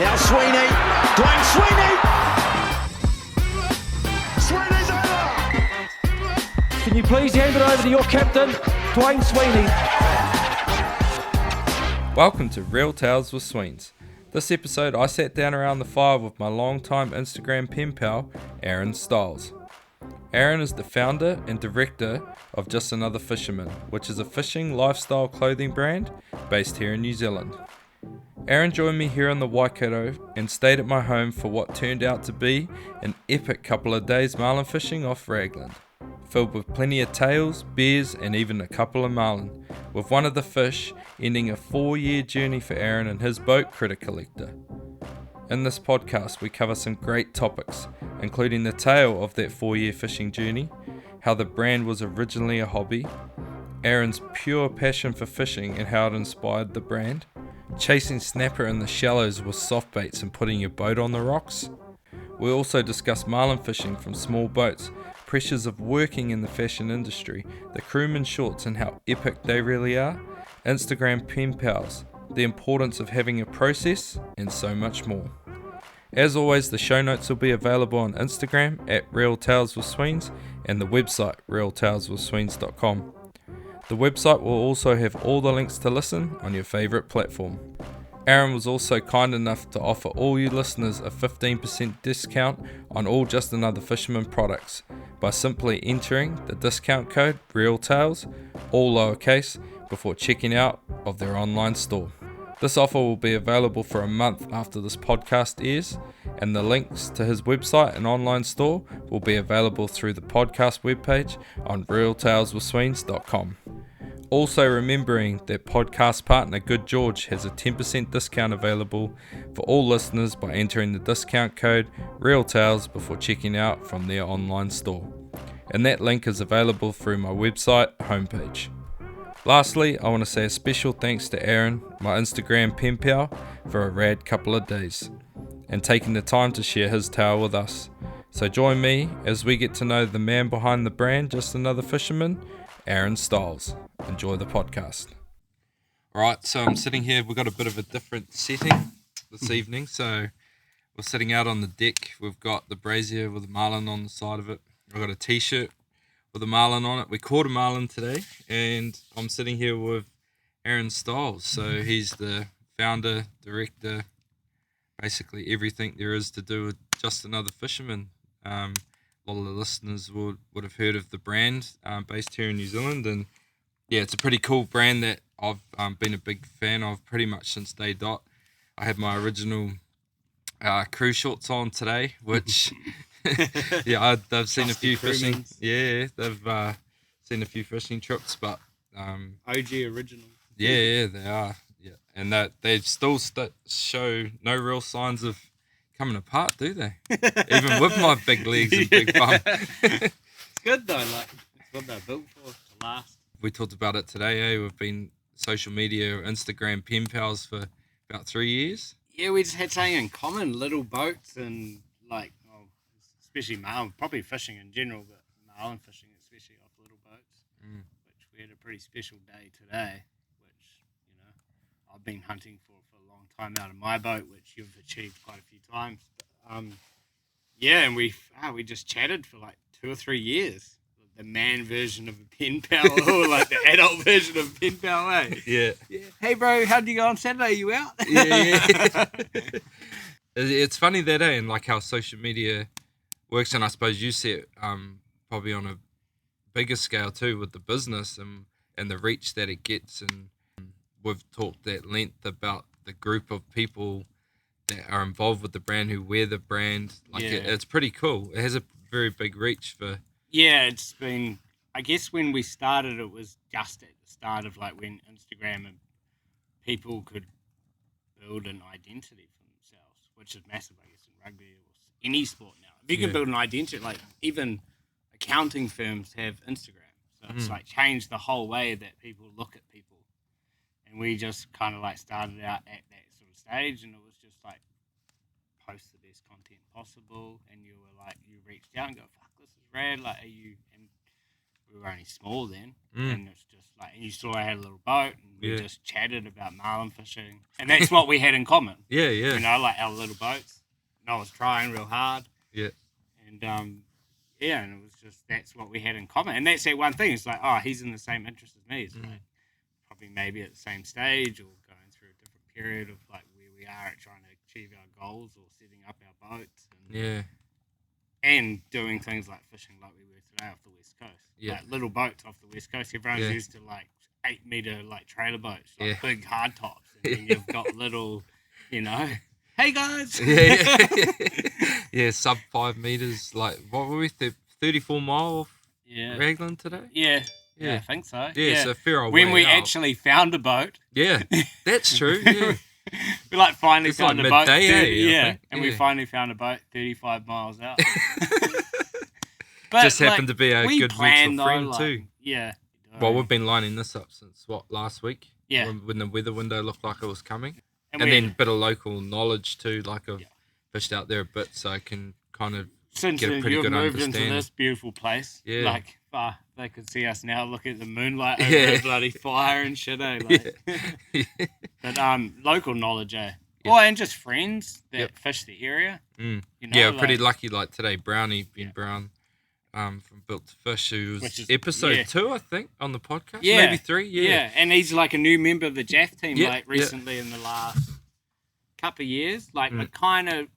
Now Sweeney, Dwayne Sweeney! Sweeney's over! Can you please hand it over to your captain, Dwayne Sweeney? Welcome to Real Tales with Sweens. This episode I sat down around the fire with my longtime Instagram pen pal, Aaron Stiles. Aaron is the founder and director of Just Another Fisherman, which is a fishing lifestyle clothing brand based here in New Zealand. Aaron joined me here in the Waikato and stayed at my home for what turned out to be an epic couple of days marlin fishing off Raglan, filled with plenty of tails, bears and even a couple of marlin, with one of the fish ending a 4-year journey for Aaron and his boat Critter Collector. In this podcast we cover some great topics, including the tale of that 4-year fishing journey, how the brand was originally a hobby, Aaron's pure passion for fishing and how it inspired the brand, chasing snapper in the shallows with soft baits and putting your boat on the rocks. We also discuss marlin fishing from small boats, pressures of working in the fashion industry, the crewman shorts and how epic they really are, Instagram pen pals, the importance of having a process, and so much more. As always, the show notes will be available on Instagram at Real Tales with Sweens and the website realtaleswithsweens.com. The website will also have all the links to listen on your favourite platform. Aaron was also kind enough to offer all you listeners a 15% discount on all Just Another Fisherman products by simply entering the discount code REALTALES, all lowercase, before checking out of their online store. This offer will be available for a month after this podcast airs, and the links to his website and online store will be available through the podcast webpage on realtaleswithsweens.com. Also remembering that podcast partner Good George has a 10% discount available for all listeners by entering the discount code REALTALES before checking out from their online store. And that link is available through my website homepage. Lastly, I want to say a special thanks to Aaron, my Instagram pen pal, for a rad couple of days, and taking the time to share his tale with us. So join me as we get to know the man behind the brand Just Another Fisherman, Aaron Stiles. Enjoy the podcast. Alright, so I'm sitting here, we've got a bit of a different setting this evening, so we're sitting out on the deck. We've got the brazier with a marlin on the side of it. I've got a t-shirt with a marlin on it. We caught a marlin today, and I'm sitting here with Aaron Stiles. So he's the founder, director, basically everything there is to do with Just Another Fisherman. A lot of the listeners would have heard of the brand based here in New Zealand, and yeah, it's a pretty cool brand that I've been a big fan of pretty much since day dot. I had my original crew shorts on today, which yeah, they've seen a few fishing. Yeah, they've seen a few fishing trips, but OG original. Yeah, they are. Yeah, and that they still show no real signs of coming apart, do they? Even with my big legs and big bum. It's good though. Like it's what they're built for, to last. We talked about it today. We've been social media, Instagram pen pals for about 3 years. Yeah, we just had something in common. Little boats and like. Especially marlin, probably fishing in general, but marlin fishing especially off little boats, which we had a pretty special day today, which, you know, I've been hunting for a long time out of my boat, which you've achieved quite a few times. But, yeah, and we just chatted for like 2 or 3 years. The man version of a pen pal, or like the adult version of a pen pal, eh? Yeah. Hey, bro, how'd you go on Saturday? Are you out? Yeah. It's funny that, and like how social media works, and I suppose you see it probably on a bigger scale too with the business and the reach that it gets, and we've talked at length about the group of people that are involved with the brand who wear the brand. Like it's pretty cool. It has a very big reach for. Yeah, it's been. I guess when we started, it was just at the start of like when Instagram and people could build an identity for themselves, which is massive, I guess, in rugby or any sport now. If you can build an identity, like even accounting firms have Instagram. So it's like changed the whole way that people look at people. And we just kind of like started out at that sort of stage, and it was just like post the best content possible. And you were like, you reached out and go, fuck, this is rad. Like, are you, and we we were only small then, Mm. and it's just like, and you saw I had a little boat, and we Yeah. just chatted about marlin fishing, and that's what we had in common. Yeah. You know, like our little boats. And I was trying real hard. Yeah. And yeah, and it was just that's what we had in common, and that's that one thing. It's like, oh, he's in the same interest as me. It's like probably maybe at the same stage or going through a different period of like where we are at trying to achieve our goals or setting up our boats. And doing things like fishing like we were today off the west coast. Yeah. Like little boats off the west coast. Everyone's used to like 8-meter like trailer boats, like big hard tops, and then you've got little, you know. Hey guys. Yeah, sub 5 meters. Like, what were we? 34 mile off Raglan today? Yeah, I think so. Yeah, so fair old when way we out. actually found a boat. Yeah, that's true. Yeah. We like finally It's found like a boat. midday, I think. And we Yeah. finally found a boat 35 miles out. But Just happened to be a we good planned, mutual friend though, too. Yeah. Well, we've been lining this up since last week? Yeah. When the weather window looked like it was coming. And And we- then a bit of local knowledge too, like I've fished out there a bit, so I can kind of Since get a pretty you've good moved understanding. into this beautiful place, Yeah. like, they could see us now. Look at the moonlight over Yeah. the bloody fire and shit. Like. Yeah. But local knowledge, Oh, and just friends that fish the area. Mm. You know, Yeah, we're pretty like- lucky. Like today, Brownie, Ben Brown, from Built to Fish, who Which was is- episode 2, I think, on the podcast. Yeah. Maybe 3. Yeah. And he's like a new member of the JAF team, Yeah, like recently in the last couple of years. Like, Mm. but kind of,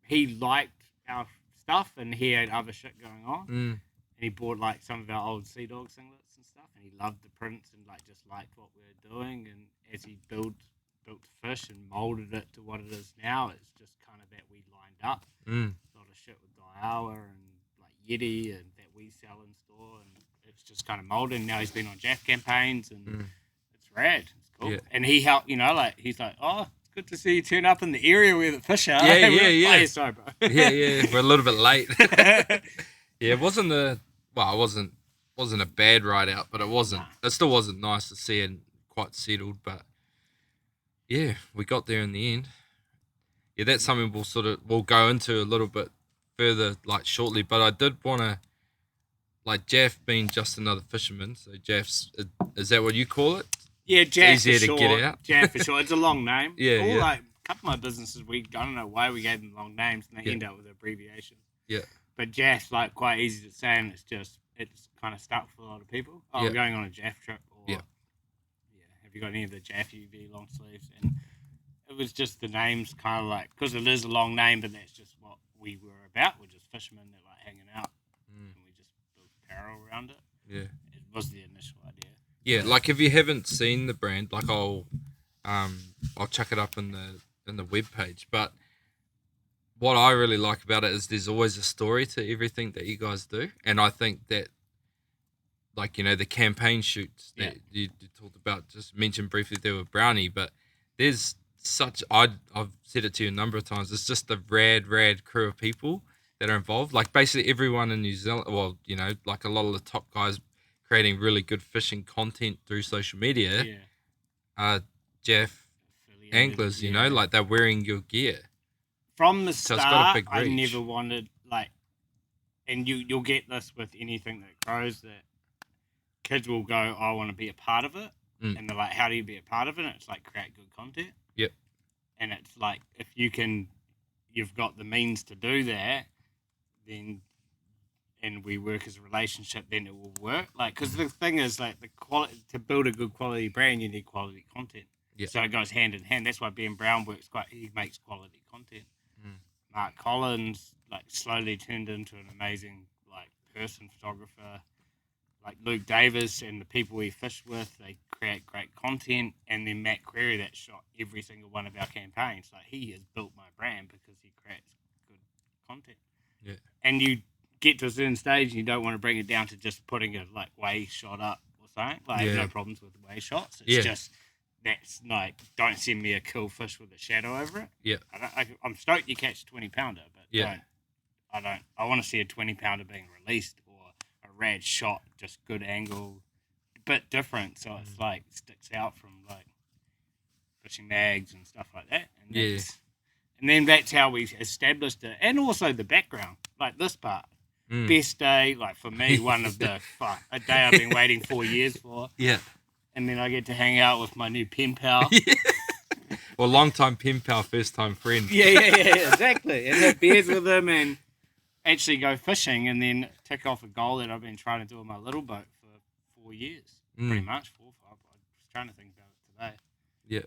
he liked our stuff and he had other shit going on. Mm. And he bought like some of our old Sea Dog singlets and stuff, and he loved the prints and like just liked what we were doing. And as he built the fish and molded it to what it is now, it's just kind of that we lined up. Mm. A lot of shit with Daiawa and like Yeti and that we sell in store, and it's just kind of molded. And now he's been on JAF campaigns, and it's rad. It's cool. Yeah. And he helped, you know, like he's like, oh, it's good to see you turn up in the area where the fish are. Yeah, We're like, yeah. "Oh, yeah, sorry, bro. Yeah. We're a little bit late. Yeah, it wasn't it wasn't a bad ride out, but it still wasn't nice to see it quite settled, but yeah, we got there in the end. Yeah, that's something we'll go into a little bit further like shortly, but I did want to, like, Jeff being just another fisherman, so Jeff's, is that what you call it? Yeah, JAF Easier for to short. get out. JAF for short. It's a long name. Yeah, All yeah. like a couple of my businesses, I don't know why we gave them long names, and they end up with abbreviations. Yeah. But JAF's like quite easy to say, and it's kind of stuck for a lot of people. Oh, Yeah. we're going on a JAF trip, or Yeah. have you got any of the JAF UV long sleeves? And it was just the names kind of like, because it is a long name, but that's just what we were about. We're just fishermen that like hanging out, and we just built apparel around it. Yeah. It was the initial idea. Yeah, like if you haven't seen the brand, like I'll chuck it up in the webpage. But what I really like about it is there's always a story to everything that you guys do, and I think that, like, you know, the campaign shoots that you talked about, just mentioned briefly there with Brownie, but there's I've said it to you a number of times. It's just a rad crew of people that are involved. Like basically everyone in New Zealand, well, you know, like a lot of the top guys creating really good fishing content through social media, Jeff Affiliated, anglers, you know, like they're wearing your gear. From the So start, it's got a big I reach. never wanted, like, and you'll get this with anything that grows, that kids will go, I want to be a part of it. Mm. And they're like, how do you be a part of it? And it's like, create good content. Yep. And it's like, if you've got the means to do that, then, and we work as a relationship, then it will work. Like, because the thing is, like, the quality, to build a good quality brand, you need quality content. Yep. So it goes hand in hand. That's why Ben Brown he makes quality content. Mark Collins, like, slowly turned into an amazing, like, photographer. Like Luke Davis and the people we fish with, they create great content. And then Matt Query, that shot every single one of our campaigns. Like, he has built my brand because he creates good content. Yeah. And you get to a certain stage and you don't want to bring it down to just putting a, like, way shot up or something. Like, I have no problems with way shots. It's just, that's like, don't send me a kill fish with a shadow over it. Yeah. I'm stoked you catch a 20-pounder, but I want to see a 20-pounder being released, or a rad shot, just good angle, a bit different, so it's like sticks out from like fishing mags and stuff like that. And and then that's how we established it, and also the background, like this part. Best day, like for me, one of the a day I've been waiting 4 years for. Yeah. And then I get to hang out with my new pen pal. Well, long time pen pal, first time friend. Yeah, exactly. And have beers with him and actually go fishing and then tick off a goal that I've been trying to do on my little boat for 4 years. Pretty much 4 or 5. I was trying to think about it today. Yeah.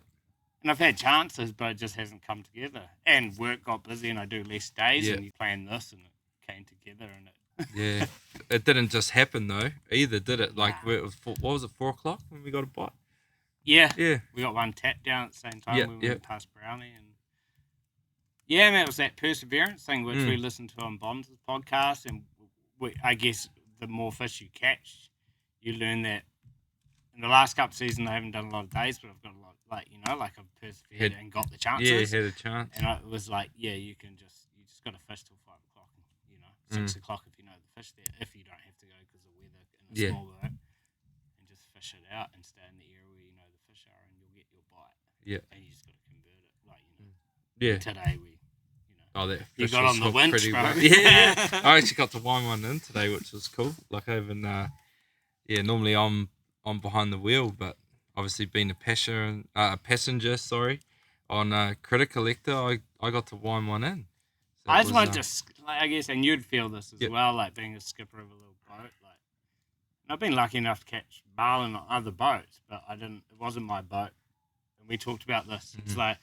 And I've had chances, but it just hasn't come together. And work got busy and I do less days Yeah. and you plan this and it came together and it... Yeah. It didn't just happen, though, either, did it? Like, it was what was it, 4 o'clock when we got a bite? Yeah. Yeah. We got one tap down at the same time. Yeah, We went past Brownie. And yeah, man, it was that perseverance thing which we listened to on Bonds' podcast. And I guess the more fish you catch, you learn that in the last couple of seasons, I haven't done a lot of days, but I've got a lot, like I've persevered and got the chances. Yeah, had a chance. And it was like, yeah, you just got to fish till 5 o'clock, 6 o'clock if you know the fish there, if you don't have to go because of weather in a small boat, and just fish it out and stay in the area where you know the fish are, and you'll get your bite. Yeah. And you just got to convert it, Yeah. Today That you fish got was on the hooked winch, pretty bro. well. Yeah. I actually got to wind one in today, which was cool. Like I haven't, normally I'm behind the wheel, but obviously being a passenger, on Critter Collector, I got to wind one in. So I just wanted to, I guess, and you'd feel this as well, like being a skipper of a little boat. Like, I've been lucky enough to catch marlin on other boats, but it wasn't my boat. And we talked about this. It's like,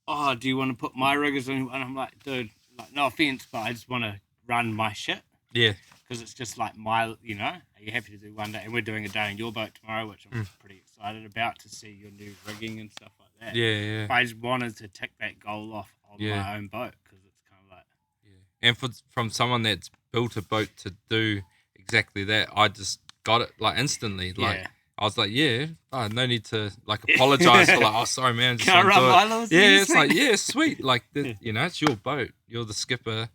oh, do you want to put my riggers on? And I'm like, dude, like, no offense, but I just want to run my shit. Yeah. Because it's just like are you happy to do one day? And we're doing a day in your boat tomorrow, which I'm pretty excited about to see your new rigging and stuff like that. Yeah. But I just wanted to tick that goal off on my own boat because it's kind of like... Yeah. And from someone that's built a boat to do exactly that, I just got it like instantly. Like I was like, no need to like apologize for like, oh sorry man, just can I run do my it. laws? Yeah, it's like sweet. Like it's your boat. You're the skipper,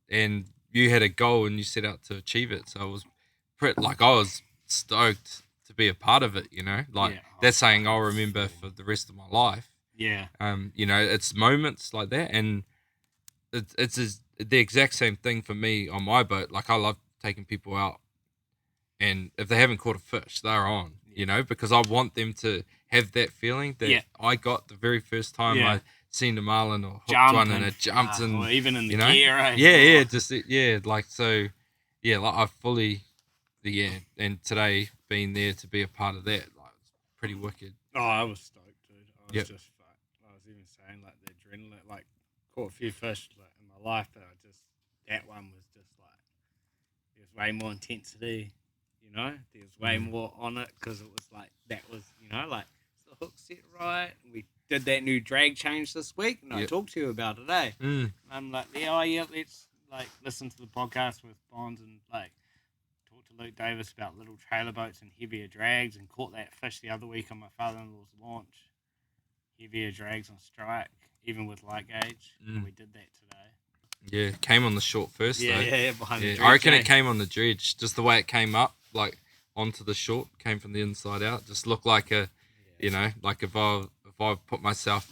and you had a goal and you set out to achieve it. So I was I was stoked to be a part of it. That's something I'll remember for the rest of my life. Yeah. It's moments like that, and it's the exact same thing for me on my boat. Like I love taking people out, and if they haven't caught a fish, they're on. Because I want them to have that feeling that I got the very first time I seen a marlin or hooked one and it jumped and or even in the gear. I fully and today being there to be a part of that, like it's pretty wicked. Oh, I was stoked, dude. I was just fucked. I was even saying like the adrenaline, like caught a few fish like in my life, but that one was just like there was way more intensity. There was way more on it because it was like that was like the hook set right. We did that new drag change this week, and I talked to you about it, eh? I'm like, let's like listen to the podcast with Bonds and like talk to Luke Davis about little trailer boats and heavier drags, and caught that fish the other week on my father-in-law's launch. Heavier drags on strike, even with light gauge. And we did that today. Yeah, came on the short first though. Yeah, behind the dredge. I reckon it came on the dredge, just the way it came up, like onto the short, came from the inside out. Just looked like like if I put myself,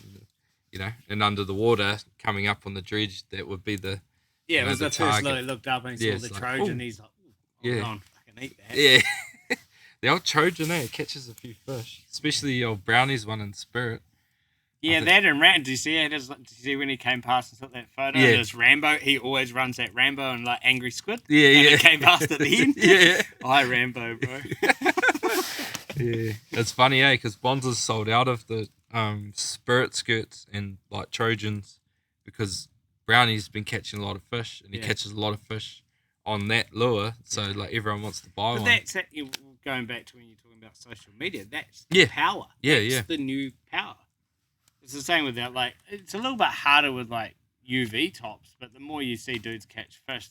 and under the water, coming up on the dredge, that would be the it was the first target. look. He looked up and he saw the like, Trojan. ooh. He's like, hold on, I can eat that. Yeah, the old Trojan, catches a few fish, especially the old brownies one in Spirit. Yeah, that and Rat. Do you see it? Did you see when he came past and took that photo? Yeah. There's Rambo. He always runs that Rambo and like Angry Squid. Yeah. He came past at the end. Yeah. Hi, Rambo, bro. Yeah, it's funny, because Bonds is sold out of the Spirit skirts and like Trojans because Brownie's been catching a lot of fish, and he catches a lot of fish on that lure. So like everyone wants to buy But one. that's going back to when you're talking about social media. That's the power. That's the new power. It's the same with that. Like, it's a little bit harder with like UV tops, but the more you see dudes catch fish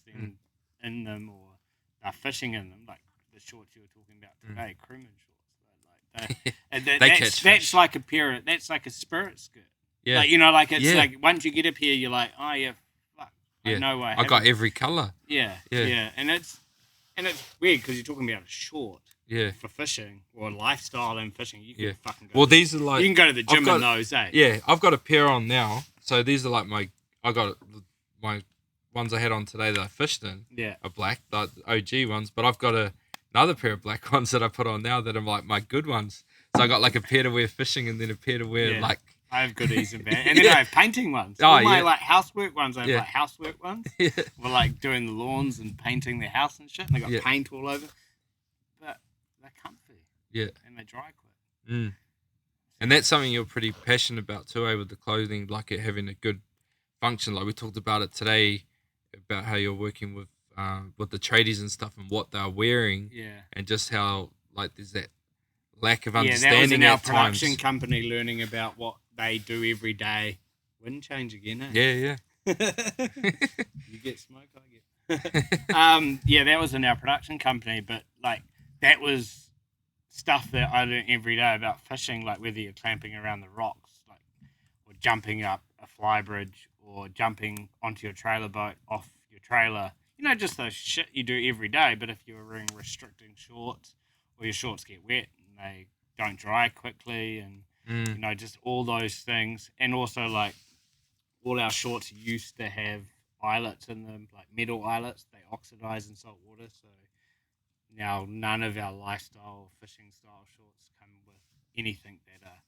in them or they're fishing in them, like the shorts you were talking about today, crewman shorts. That's like that's like a Spirit skirt. Yeah. Like it's like once you get up here, you're like, oh yeah, fuck, I know why. I got every colour. Yeah, and it's weird because you're talking about a short. Yeah. For fishing or lifestyle and fishing, you can fucking go. Well, these are like you can go to the gym in those, eh? Yeah, I've got a pair on now. So these are like one ones I had on today that I fished in Yeah. are black, the OG ones. But I've got another pair of black ones that I put on now that are like my good ones. So I got like a pair to wear fishing and then a pair to wear Yeah. like. I have goodies and bad. And then I have painting ones. Oh, All my yeah. like housework ones, I have Yeah. like housework ones. Yeah. We're like doing the lawns and painting the house and shit. And they got Yeah. paint all over. But they're comfy. Yeah. And they dry quick. Mm. And that's something you're pretty passionate about too, with the clothing, like it having a good function. Like we talked about it today, about how you're working with the tradies and stuff and what they're wearing, Yeah. and just how like there's that lack of Yeah, that understanding was in our at production times. company learning about what they do every day. Wind change again, eh? Yeah, You get smoke, I get. Yeah, that was in our production company, but like that was stuff that I learned every day about fishing, like whether you're clamping around the rocks, like or jumping up a fly bridge or jumping onto your trailer boat off your trailer. You know, just the shit you do every day. But if you're wearing restricting shorts or your shorts get wet and they don't dry quickly, and you know, just all those things. And also like all our shorts used to have eyelets in them, like metal eyelets. They oxidize in salt water, so now none of our lifestyle fishing style shorts come with anything that are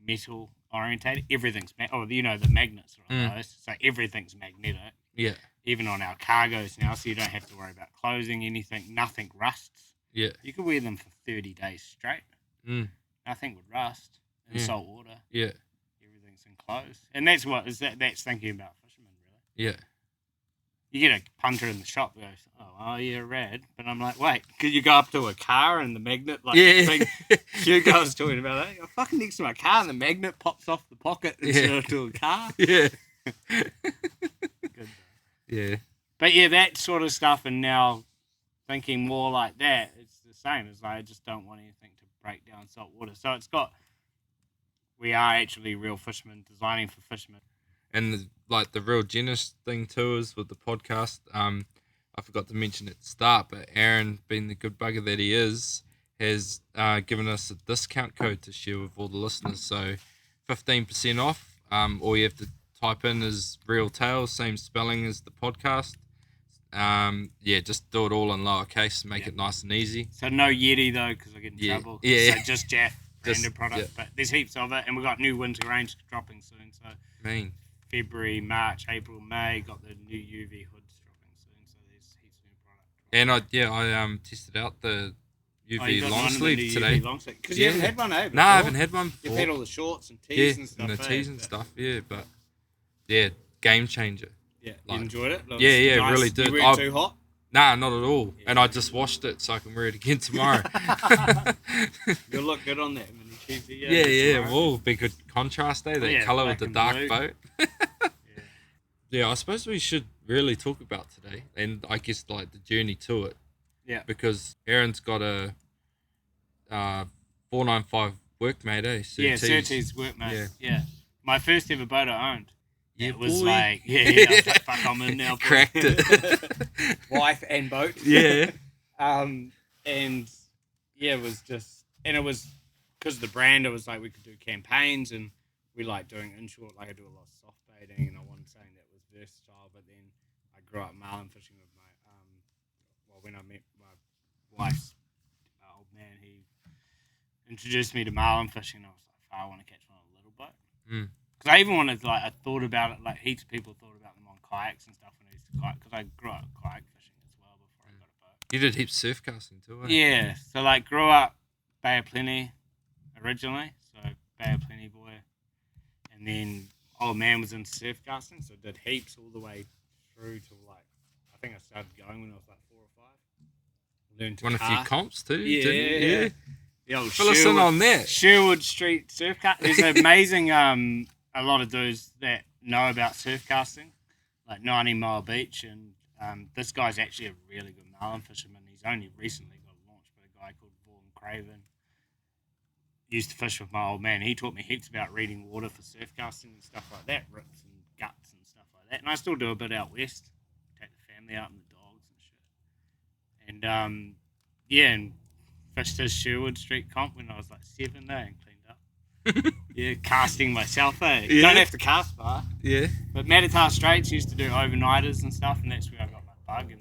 metal orientated. Everything's the magnets are on those, so everything's magnetic. yeah, Even on our cargoes now, so you don't have to worry about closing anything. Nothing rusts. yeah, You could wear them for 30 days straight. mm. Nothing would rust in Yeah. salt water. yeah, Everything's enclosed, and that's thinking about fishermen really. yeah, You get a punter in the shop who goes, oh yeah, rad. But I'm like, wait, could you go up to a car and the magnet, like, yeah, thing, you guys talking about that? You're fucking next to my car and the magnet pops off the pocket instead of to a car. yeah, Good. yeah, But yeah, that sort of stuff, and now thinking more like that, it's the same. It's like, I just don't want anything to break down salt water. So we are actually real fishermen, designing for fishermen. and the real Genesis thing too is with the podcast. I forgot to mention at the start, but Aaron, being the good bugger that he is, has given us a discount code to share with all the listeners. So 15% off. All you have to type in is Real Tales, same spelling as the podcast. Just do it all in lowercase, make it nice and easy. So no Yeti though, because I get in Yeah. trouble. Yeah. So just Jeff branded product, but there's heaps of it, and we've got new winter range dropping soon. So Mean. February, March, April, May, got the new UV hoods dropping soon. So there's heaps of new product. And I tested out the UV got long one of the sleeve new today. UV long sleeve. Because you haven't had one, eh? No, I haven't had one You've before. had all the shorts and tees and stuff. and the eh? tees and But- stuff. Yeah, but yeah, game changer. Yeah, Like- you enjoyed it? Yeah, Nice. really did. You weren't too hot? Nah, not at all. And I just washed it so I can wear it again tomorrow. You'll look good on that mini cheesy. Yeah, tomorrow. will be good contrast, eh? That Yeah, colour with black the and dark blue. boat. Yeah, I suppose we should really talk about today, and I guess like the journey to it. Yeah. Because Aaron's got a 495 workmate, eh? Yeah, Surtees. Surtees workmate. Yeah. Yeah. My first ever boat I owned. Yeah, It was boy. like, I was like, fuck, I'm in now. boy. Cracked it. Wife and boat. Yeah. And yeah, it was just, and it was because of the brand. It was like we could do campaigns, and we like doing inshore. Like I do a lot of soft baiting, and I wanted something that was versatile. But then I grew up marlin fishing with my when I met my wife's old man, he introduced me to marlin fishing. I was like, I want to catch one on a little boat. Mm. Because I even wanted, I thought about it, like heaps of people thought about them on kayaks and stuff when I used to kayak, because I grew up kayak fishing as well before I got a boat. You did heaps surf casting too, eh? Yeah, so like grew up Bay of Plenty originally, so Bay of Plenty boy. And then old man was into surf casting, so did heaps all the way through to like, I think I started going when I was like 4 or 5. Learned to Won a few cast. comps too, Yeah, didn't you? yeah. The old Fill us in on that. Sherwood Street surf cast. There's an amazing, a lot of dudes that know about surf casting, like 90 Mile Beach, and this guy's actually a really good marlin fisherman. He's only recently got launched by a guy called Vaughan Craven. Used to fish with my old man. He taught me heaps about reading water for surf casting and stuff like that, rips and guts and stuff like that. And I still do a bit out west, take the family out and the dogs and shit. And yeah, and fished his Sherwood Street comp when I was like 7 there and cleaned up. Yeah, casting myself, eh? Yeah. Don't have to cast far. Yeah. But Matata Straits used to do overnighters and stuff, and that's where I got my bug.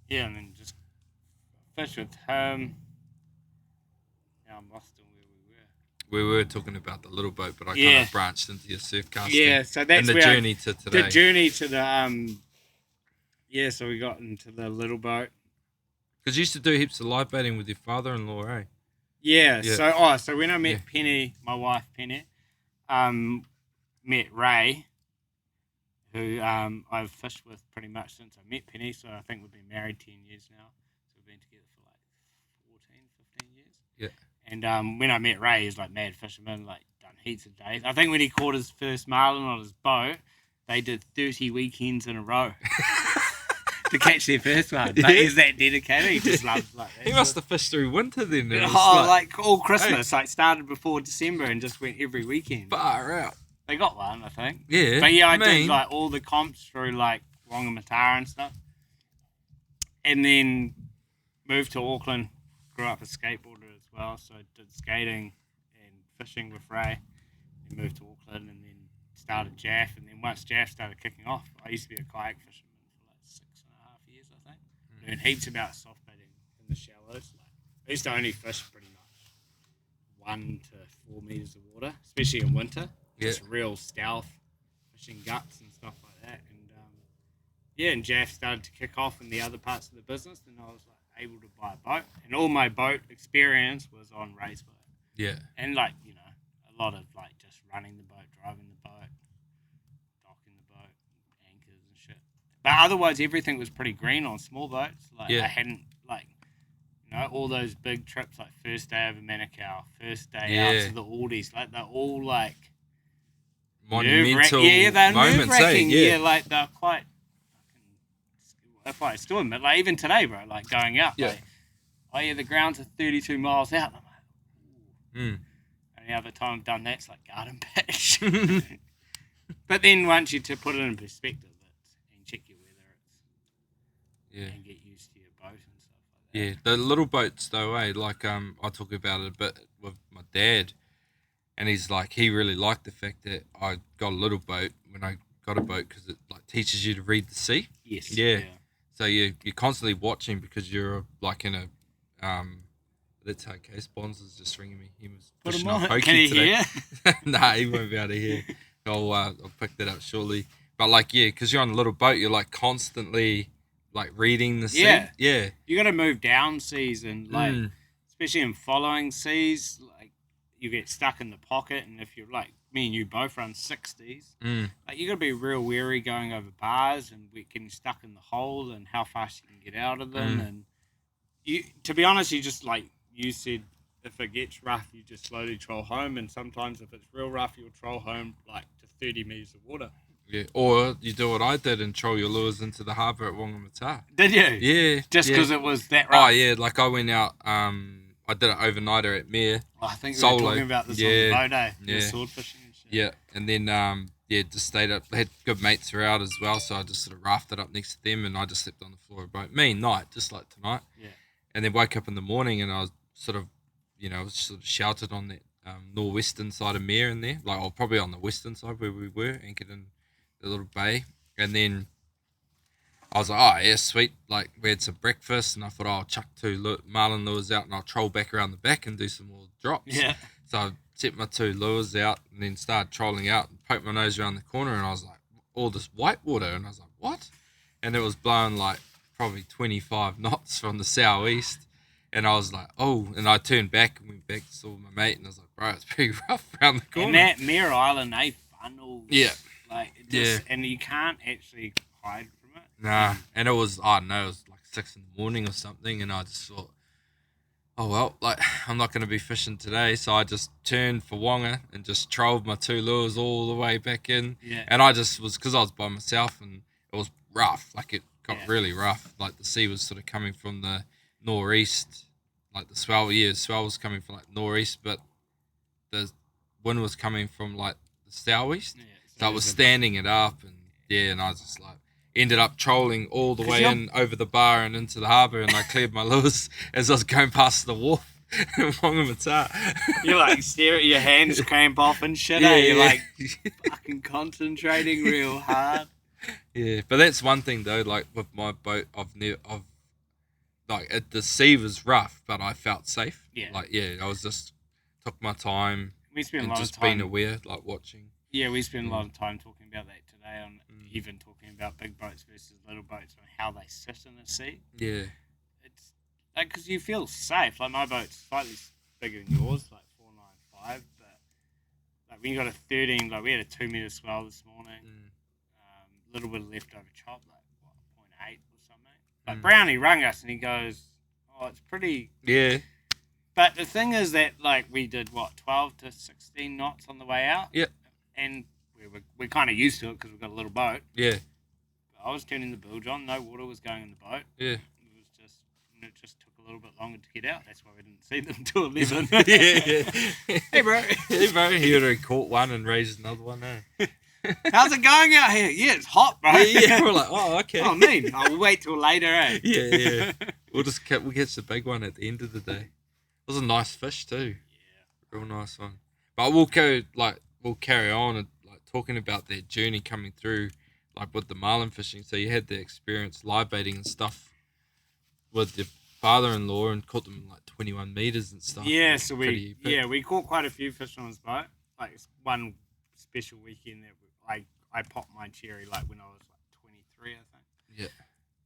And then just fish with him. Now I'm lost in where we were. We were talking about the little boat, but I kind Yeah. of branched into your surf casting. Yeah, so that's and the where journey to today. The journey to the Yeah, so we got into the little boat. Because you used to do heaps of live baiting with your father-in-law, eh? Yeah. Yeah. So when I met Yeah. Penny, my wife Penny, met Ray, who I've fished with pretty much since I met Penny. So I think we've been married 10 years now. So we've been together for like 14, 15 years. Yeah. And when I met Ray, he was like mad fisherman, like done heaps of days. I think when he caught his first marlin on his boat, they did 30 weekends in a row to catch their first one. But he's that dedicated. He just loves like that. He must have fished through winter then. It was like all Christmas, like started before December and just went every weekend. far out. They got one, I think. Yeah. But yeah, I did like all the comps through like Whangamatara and stuff. And then moved to Auckland, grew up a skateboarder as well, so did skating and fishing with Ray. Then moved to Auckland and then started Jaff. And then once Jaff started kicking off, I used to be a kayak fisherman for like 6.5 years, I think. Learned heaps about soft baiting in the shallows. Like, I used to only fish pretty much 1 to 4 meters of water, especially in winter. Yeah. Just real stealth, fishing guts and stuff like that. And and Jaff started to kick off in the other parts of the business, and I was like able to buy a boat. And all my boat experience was on Ray's boat. Yeah. And like, a lot of like just running the boat, driving the boat, docking the boat, anchors and shit. But otherwise everything was pretty green on small boats. Like I hadn't like all those big trips like first day over Manukau, first day out to the Aldies, like they're all like monumental they're moments, nerve-wracking. Yeah. Like they're quite fucking, still admit, like even today, bro, like going out, like, the grounds are 32 miles out. I'm like, Mm. and the other time I've done that's like garden patch. But then once you to put it in perspective, and check your weather, and get used to your boat and stuff like that. Yeah, the little boats though, like I talk about it a bit with my dad, and he's like, he really liked the fact that I got a little boat when I got a boat because it like teaches you to read the sea. Yes. Yeah. So you're constantly watching because you're like in a That's okay. Spons is just ringing me. He was pushing off Hokey Can he today. hear? Nah, he won't be able to hear. I'll pick that up shortly. But like, yeah, because you're on a little boat, you're like constantly like reading the sea. Yeah. You got to move down seas and like, especially in following seas, like you get stuck in the pocket. And if you're like me and you both run 60s, like you got to be real wary going over bars and getting stuck in the hole and how fast you can get out of them. And you, to be honest, you just like you said, if it gets rough, you just slowly troll home. And sometimes if it's real rough, you'll troll home like to 30 meters of water. Yeah, or you do what I did and troll your lures into the harbour at Whangamatara. Did you? Yeah. Just because it was that rough? Oh, yeah, like I went out, I did an overnighter at Mere. Oh, I think solo. we were talking about this on the boat, eh? Yeah. Sword fishing and shit. Yeah, and then, just stayed up. I had good mates throughout as well, so I just sort of rafted up next to them and I just slept on the floor of the boat. Mean night, just like tonight. Yeah. And then woke up in the morning and I was sort of, sheltered on that northwestern side of Mere in there, like, or probably on the western side where we were, anchored in the little bay. And then I was like, oh, yeah, sweet. Like, we had some breakfast and I thought, I'll chuck 2 marlin lures out and I'll troll back around the back and do some more drops. Yeah. So I set my 2 lures out and then started trolling out and poked my nose around the corner and I was like, all this white water. And I was like, what? And it was blowing like probably 25 knots from the southeast. And I was like, oh, and I turned back and went back to saw my mate and I was like, bro, it's pretty rough around the corner. And that Mere Island, they funnels. Yeah. Like, and you can't actually hide from it. Nah, and it was, I don't know, it was like 6 a.m. or something, and I just thought, oh well, like, I'm not going to be fishing today, so I just turned for Wonga and just trolled my 2 lures all the way back in. Yeah. And I just was, because I was by myself, and it was rough, like it got really rough, like the sea was sort of coming from the northeast, like the swell was coming from like northeast, but the wind was coming from like the southeast, so I was standing it up, and I just like ended up trolling all the way in over the bar and into the harbour, and I cleared my lures as I was going past the wharf. You're like stare at your hands cramp off and shit. Yeah, You're yeah. like fucking concentrating real hard. Yeah, but that's one thing though. Like with my boat, the sea was rough, but I felt safe. Yeah. Like I was just took my time We spent a and lot just of time. being aware, like watching. Yeah, we spent a lot of time talking about that today, on even talking about big boats versus little boats and how they sit in the sea. Yeah, It's like because you feel safe. Like my boat's slightly bigger than yours, like 495, but like when you got a 13, like we had a 2 meter swell this morning, little bit of leftover chop, like what 0.8 or something. But Brownie rang us and he goes, "Oh, it's pretty." yeah, But the thing is that like we did 12 to 16 knots on the way out. yeah, And we're kind of used to it because we've got a little boat. yeah, I was turning the bilge on. No water was going in the boat. yeah. It just took a little bit longer to get out. That's why we didn't see them till 11. yeah. Hey, bro. Hey, bro. He already caught one and raised another one. How's it going out here? Yeah, it's hot, bro. Yeah, we're like, oh, okay. Oh, mean. I'll wait till later, eh? Yeah. We'll catch the big one at the end of the day. It was a nice fish too. Yeah. Real nice one. But we'll carry on and like talking about that journey coming through, like with the marlin fishing. So you had the experience live baiting and stuff with your father-in-law and caught them in like 21 meters and stuff. Yeah, so Pretty big. we caught quite a few fish on his boat. Like it's one special weekend that I popped my cherry like when I was like 23, I think. Yeah.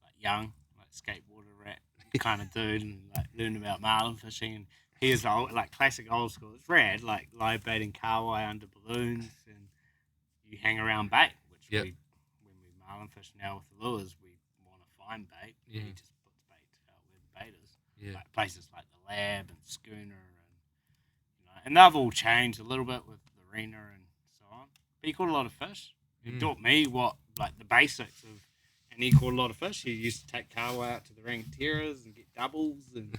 Like young, like skateboarder rat kind of dude, and like learned about marlin fishing. And he is old, like classic old school. It's rad, like live baiting carwai under balloons, and you hang around bait, which Yep. when we marlin fish now with the lures, we want to find bait. Yeah. He just puts bait out where the bait is. Yeah. Like places like the Lab and Schooner, and they've all changed a little bit with the arena and so on. But he caught a lot of fish. He taught me what like the basics of, and he caught a lot of fish. He used to take carwai out to the rangatieras and get doubles and.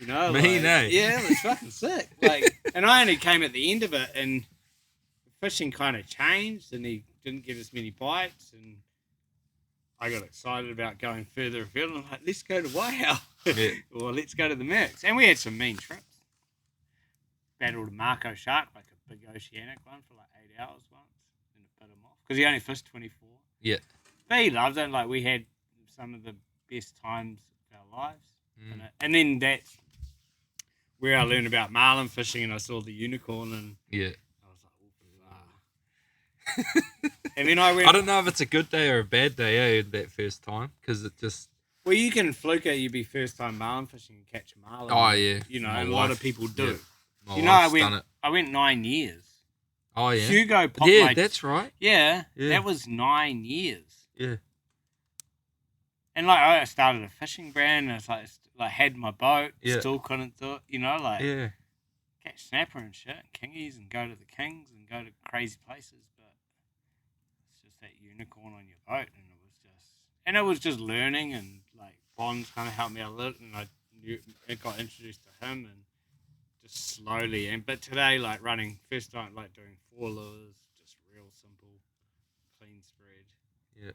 Mean, eh? Yeah, it was fucking sick. Like, and I only came at the end of it, and the fishing kind of changed, and he didn't get as many bites, and I got excited about going further afield. I'm like, let's go to Waiau, or let's go to the Mercs, and we had some mean trips. Battled a Marco shark, like a big oceanic one, for like 8 hours once, and it bit him off because he only fished 24. Yeah. But he loved it. Like we had some of the best times of our lives, and then that's where I learned about marlin fishing, and I saw the unicorn, and Yeah. I was like, oh, and then I went. I don't know if it's a good day or a bad day, that first time, because it just. Well, you can fluke it. You'd be first time marlin fishing and catch a marlin. Oh yeah. You know, My a lot wife- of people do. yeah. My You know, wife's done it. I went 9 years. Oh yeah. Hugo popped Yeah, my. that's right. Yeah, Yeah. that was 9 years. Yeah. And like I started a fishing brand, and it's like had my boat, Yeah. still couldn't do it. You know, like Yeah. catch snapper and shit, and kingies, and go to the Kings and go to crazy places. But it's just that unicorn on your boat, and it was just learning, and like Bonds kind of helped me out a little, and I got introduced to him, and just slowly. But today, like running first time, like doing 4 lures, just real simple, clean spread. Yeah.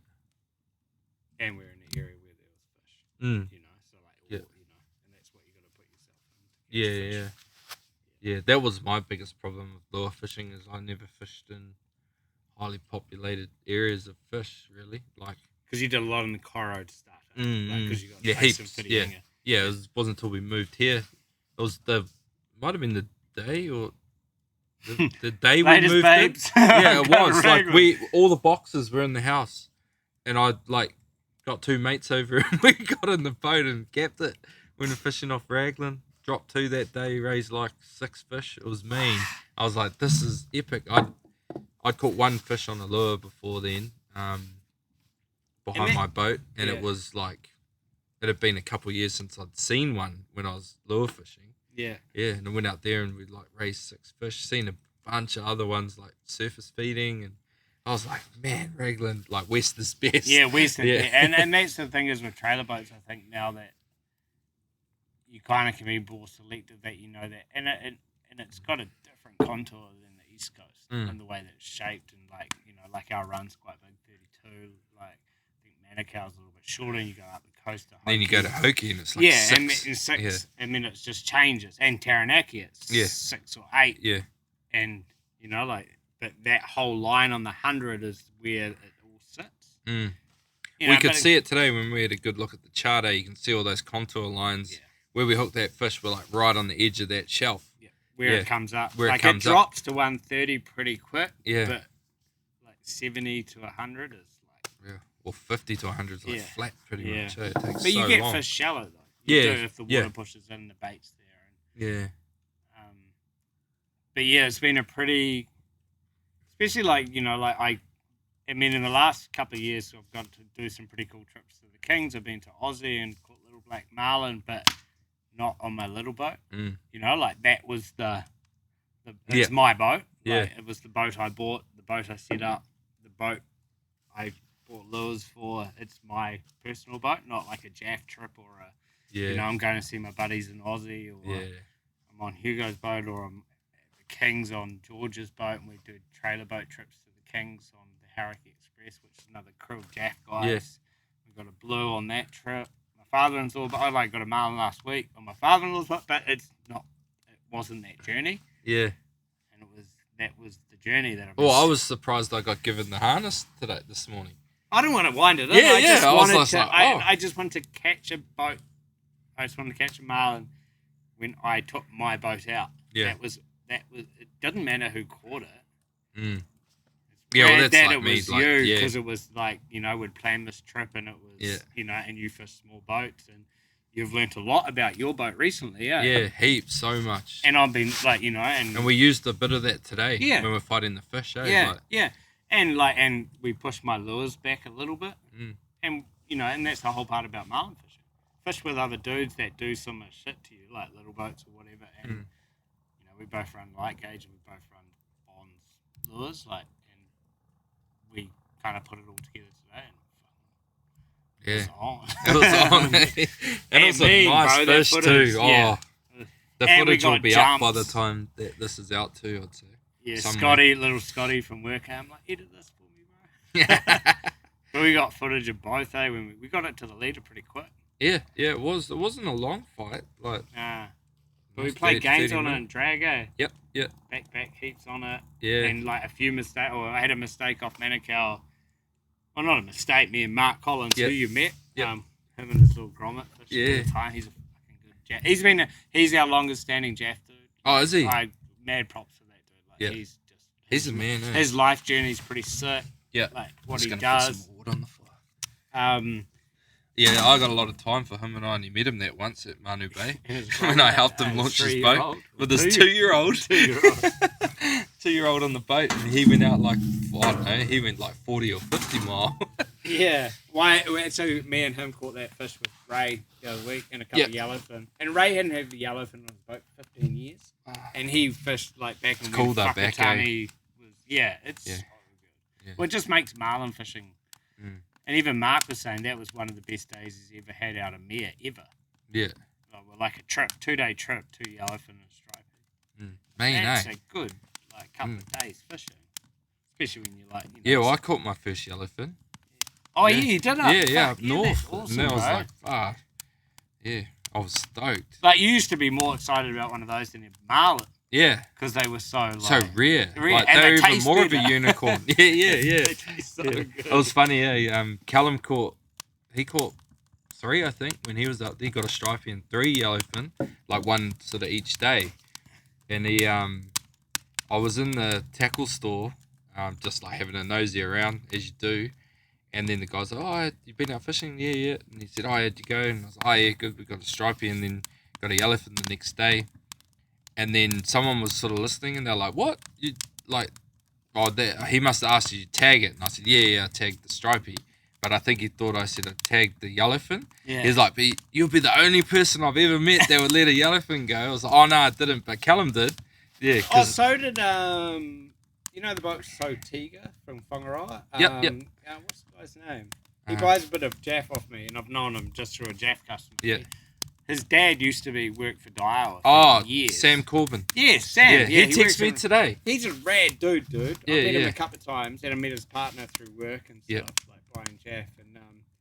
And we're in an area where there was fish, Mm. you know, so like, Yeah. and that's what you got to put yourself in. Yeah. Yeah, that was my biggest problem with lure fishing is I never fished in highly populated areas of fish, really. Like, Because you did a lot in the Coro to start. Because you got yeah, Tyson heaps. Fitty Yeah, Hanger. yeah. It wasn't until we moved here. It was might have been the day or the day we Latest moved babes. in. Yeah, it Go was like Raglan. all the boxes were in the house, and I like got 2 mates over and we got in the boat and capped it. Went fishing off Raglan. Dropped 2 that day. Raised like 6 fish. It was mean. I was like, this is epic. I'd caught 1 fish on a lure before then, behind my boat, and it was like it had been a couple of years since I'd seen one when I was lure fishing. Yeah. Yeah, and I went out there and we like raised 6 fish. Seen a bunch of other ones like surface feeding, and I was like, man, Raglan, like West is best. Yeah, Western. Yeah. Yeah. And that's the thing is with trailer boats, I think now that you kind of can be more selective that you know that. And it's got a different contour than the East Coast in the way that it's shaped. And like, you know, like our run's quite big, 32. Like, I think Manukau's a little bit shorter, and you go up the coast to Hoki. Then you go to Hoki and it's like yeah, 6. and 6, Yeah. and then it just changes. And Taranaki, it's Yeah. 6 or 8. Yeah. And, you know, like, but that whole line on the 100 is where it all sits. Mm. You We know, could but see it today when we had a good look at the charter. You can see all those contour lines. Yeah. Where we hooked that fish, we're like right on the edge of that shelf. Yeah, where Yeah. it comes up. Where it like, comes it up. drops to 130 pretty quick. Yeah. But, like, 70 to 100 is like... Yeah. Well, 50 to 100 is like Yeah. flat pretty Yeah. much. It takes But you so get long. fish shallow, though. You Yeah, do if the yeah. water pushes in, the bait's there. Yeah. But yeah, it's been a pretty, especially like, you know, like I mean, in the last couple of years, I've got to do some pretty cool trips to the Kings. I've been to Aussie and caught little black marlin, but not on my little boat. Mm. You know, like that was it's Yeah. my boat. Yeah. Like, it was the boat I bought, the boat I set up, the boat I bought lures for. It's my personal boat, not like a Jaff trip or a, Yeah. you know, I'm going to see my buddies in Aussie, or Yeah. I'm on Hugo's boat, or I'm at the Kings on George's boat, and we do trailer boat trips to the Kings on the Hauraki Express, which is another crew of Jaff guys. Yeah. We got a blue on that trip. My father-in-law, but I like got a marlin last week on my father-in-law's boat, but it wasn't that journey, Yeah. and that was the journey that Well, I was surprised I got given the harness this morning. I don't want to wind it in. Yeah, I just yeah, I was wanted just to. like, oh. I just wanted to catch a boat. I just wanted to catch a marlin when I took my boat out. Yeah. That was. It doesn't matter who caught it. Mm. Yeah, well, that's that like it me. was Like, you, yeah. because it was like, you know, we'd planned this trip, and it was, Yeah. you know, and you fish small boats, and you've learnt a lot about your boat recently, yeah. Yeah, heaps, so much. And I've been like, you know, and we used a bit of that today. Yeah. When we're fighting the fish, eh? yeah, Like, yeah, and we pushed my lures back a little bit, Mm. and you know, and that's the whole part about marlin fishing. Fish with other dudes that do similar shit to you, like little boats or whatever, and you know, we both run light gauge and we both run Bonds lures, like, and we kind of put it all together today, and yeah. it's on. It was on, eh? And it was mean, a nice bro, that fish footage, too. yeah. Oh, the And we footage will got be up by the jumps. time that this is out too, I'd say. Yeah, Somewhere. little Scotty from work, I'm like, edit this for me, bro. But we got footage of both, eh? When we got it to the leader pretty quick. Yeah, it was. It wasn't a long fight. Like, But we Nice played 30 games on it minutes. and drag, eh? yep. Back heaps on it. Yeah. And like a few mistakes, or I had a mistake off Manukau. Well, not a mistake, me and Mark Collins, Yep. who you met. Yep. Him and his little grommet fish. Yeah. all the time. He's a fucking good Jaff. He's our longest standing Jaff dude. Oh, is he? Mad props for that dude. Like, Yeah. He's a man, eh? His life journey's pretty sick. Yeah. Like what Just he gonna put does. some water on the fire. Yeah, I got a lot of time for him, and I only met him that once at Manu Bay And his when I helped him launch his boat with his 2-year-old. 2-year-old. 2-year-old on the boat, and he went out like, I don't know, he went like 40 or 50 mile. Yeah. Why? So me and him caught that fish with Ray the other week and a couple Yep. of yellowfin. And Ray hadn't had the yellowfin on his boat for 15 years. And he fished like back in cool though, back, Whakatane was. Yeah, it's Yeah. so good. Yeah. Well, it just makes marlin fishing. Mm. And even Mark was saying that was one of the best days he's ever had out of Mere ever. Yeah. Like a trip, 2-day trip, 2 yellowfin and stripey. Man, That's eh? a good like couple of days fishing, especially when you're like. You know, Yeah, well, I caught my first yellowfin. Oh yeah, you did it. Yeah, Fuck, up north. That's awesome, and then I was bro. like, fuck. Yeah, I was stoked. Like you used to be more excited about one of those than a marlin Yeah, because they were so like, so rare. rare, Like, and they they were even taste more of a better. unicorn. Yeah. They taste so Yeah. good. It was funny, Callum caught 3, I think, when he was up there. He got a stripey and 3 yellowfin, like one sort of each day. And he, I was in the tackle store, just like having a nosy around, as you do. And then the guy's like, oh, you've been out fishing? Yeah. And he said, oh, how'd you go? And I was like, oh, yeah, good. We got a stripey and then got a yellowfin the next day. And then someone was sort of listening and they're like, what? You, like, oh, he must have asked you to tag it. And I said, yeah, I tagged the stripey. But I think he thought I said I tagged the yellowfin. Yeah. He's like, but you'll be the only person I've ever met that would let a yellowfin go. I was like, oh, no, I didn't. But Callum did. Yeah. Oh, so did you know the boat Sotiga from Whangaroa? Yep. What's the guy's name? He buys a bit of Jaff off me, and I've known him just through a Jaff customer. Yeah. His dad used to work for Daiwa Oh, for years. Sam Corbin. Yeah, Sam. Yeah, Yeah, he works texted me on- today. He's a rad dude. Yeah, I've met him yeah. a couple of times, and I met his partner through work and stuff, Yeah. like Brian Jaff. And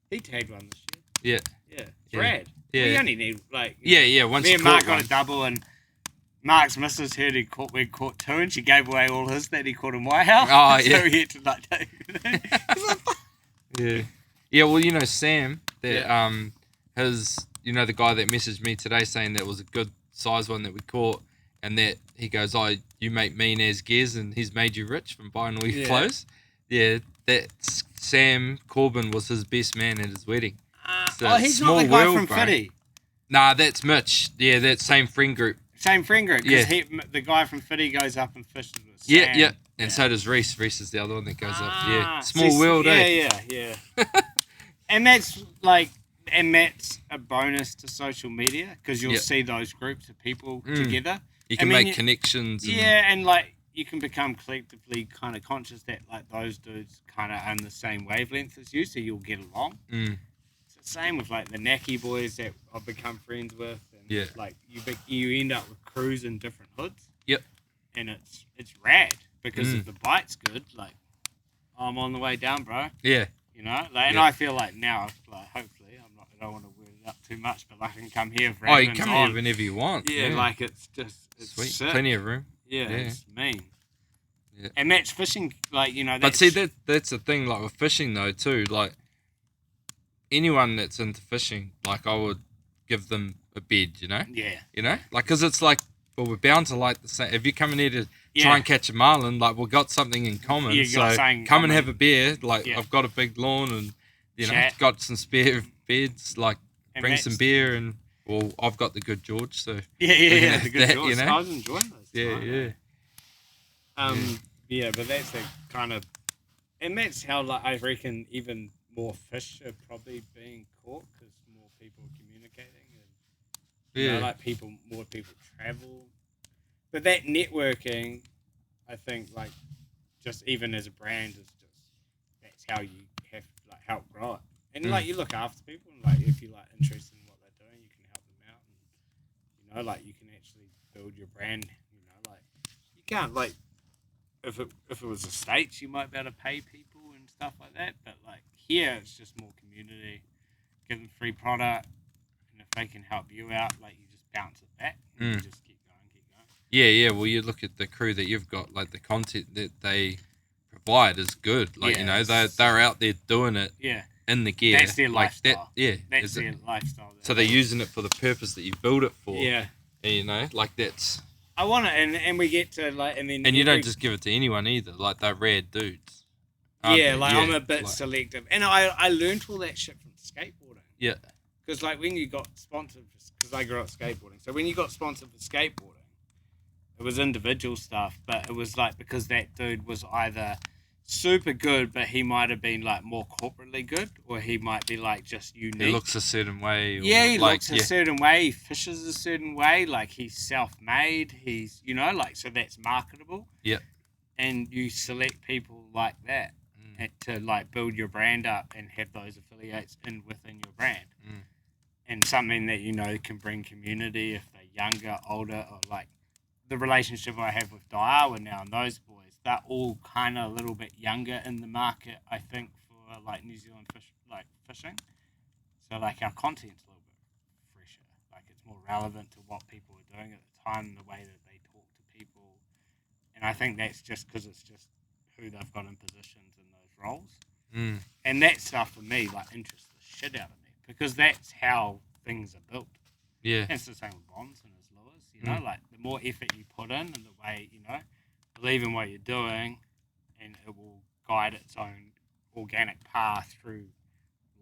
He tagged one this year. Yeah. Yeah, it's Yeah. rad. Yeah. We only need like. Yeah. Once Me you and Mark caught got one. a double, and Mark's missus heard we'd caught two, and she gave away all his that he caught in my house. Oh, so yeah. he had to like take it. Yeah. Yeah, well, you know, Sam, that Yeah. the guy that messaged me today saying that was a good size one that we caught, and that he goes, "Oh, you make mean as Gez, and he's made you rich from buying all your Yeah. clothes." Yeah, that Sam Corbin was his best man at his wedding. So He's small not the guy world, from bro. Fitty. Nah, that's Mitch. Yeah, that same friend group. Same friend group. Yeah. Because the guy from Fitty goes up and fishes with Yeah, Sam. yeah. And so does Reese. Reese is the other one that goes up. Yeah, Ah, small see, world, eh? Yeah. And that's a bonus to social media because you'll Yep. see those groups of people together. You can I mean, make connections. And, Yeah, and like you can become collectively kind of conscious that like those dudes kind of on the same wavelength as you, so you'll get along. It's the same with like the Naki boys that I've become friends with, and Yeah. like you end up with crews in different hoods. Yep. And it's rad because Mm. if the bite's good, like I'm on the way down, bro. Yeah. You know, like, and Yeah. I feel like now, like hopefully, I don't want to wear it up too much, but I can come here. For Oh, you Adam's come on. here whenever you want. Yeah, like it's Sweet. sick. Plenty of room. Yeah, Yeah. it's mean. Yeah. And match fishing, like But see, that's the thing, like with fishing though too, like anyone that's into fishing, like I would give them a bed, you know? Yeah. You know? Like, because it's like, well, we're bound to like the same. If you come in here to Yeah. try and catch a marlin, like we've got something in common. You so got something in come and common. have a beer. Like, Yeah. I've got a big lawn and, you know, Chat. got some spare beds. Like, And bring that's- some beer and, well, I've got the good George, so. Yeah, the good That, George. you know? I was enjoying those. Yeah, tonight, yeah. Yeah, but that's a kind of, and that's how like I reckon even more fish are probably being caught because more people are communicating and you know, Yeah. like more people travel. But that networking, I think, like just even as a brand is just that's how you have to like help grow it. And like you look after people and like if you're like interested in what they're doing, you can help them out and you know like you can actually build your brand. You know, like you can't like if it was the States, you might be able to pay people and stuff like that. But like here, it's just more community. Give them free product, and if they can help you out, like you just bounce it back and you just keep going. Yeah. Well, you look at the crew that you've got, like the content that they provide is good. Like, Yeah, you know, it's- they're out there doing it Yeah, in the gear. that's their like lifestyle. That's That's their lifestyle. So they're using it for the purpose that you build it for. Yeah, And, you know, like that's. I want it, and we get to like, and then And you don't every- just give it to anyone either. Like they're rad dudes. aren't yeah, they? like I'm a bit like- selective, and I learned all that shit from skateboarding. Yeah. Because like when you got sponsored, because I grew up skateboarding, so when you got sponsored for skateboarding, it was individual stuff, but it was like because that dude was either super good, but he might have been like more corporately good, or he might be like just unique. He looks a certain way. Or, Yeah, he like, looks a certain way. He fishes a certain way. Like he's self-made. He's like so that's marketable. Yeah. And you select people like that to like build your brand up and have those affiliates within your brand. And something that can bring community if they're younger, older, or like the relationship I have with Daiwa now and those boys. They're all kind of a little bit younger in the market, I think, for like New Zealand fishing. So like our content's a little bit fresher. Like it's more relevant to what people are doing at the time, the way that they talk to people. And I think that's just because it's just who they've got in positions in those roles. And that stuff for me like interests the shit out of me because that's how things are built. Yeah. And it's the same with Bonds and his lures, like the more effort you put in and the way, believe in what you're doing and it will guide its own organic path through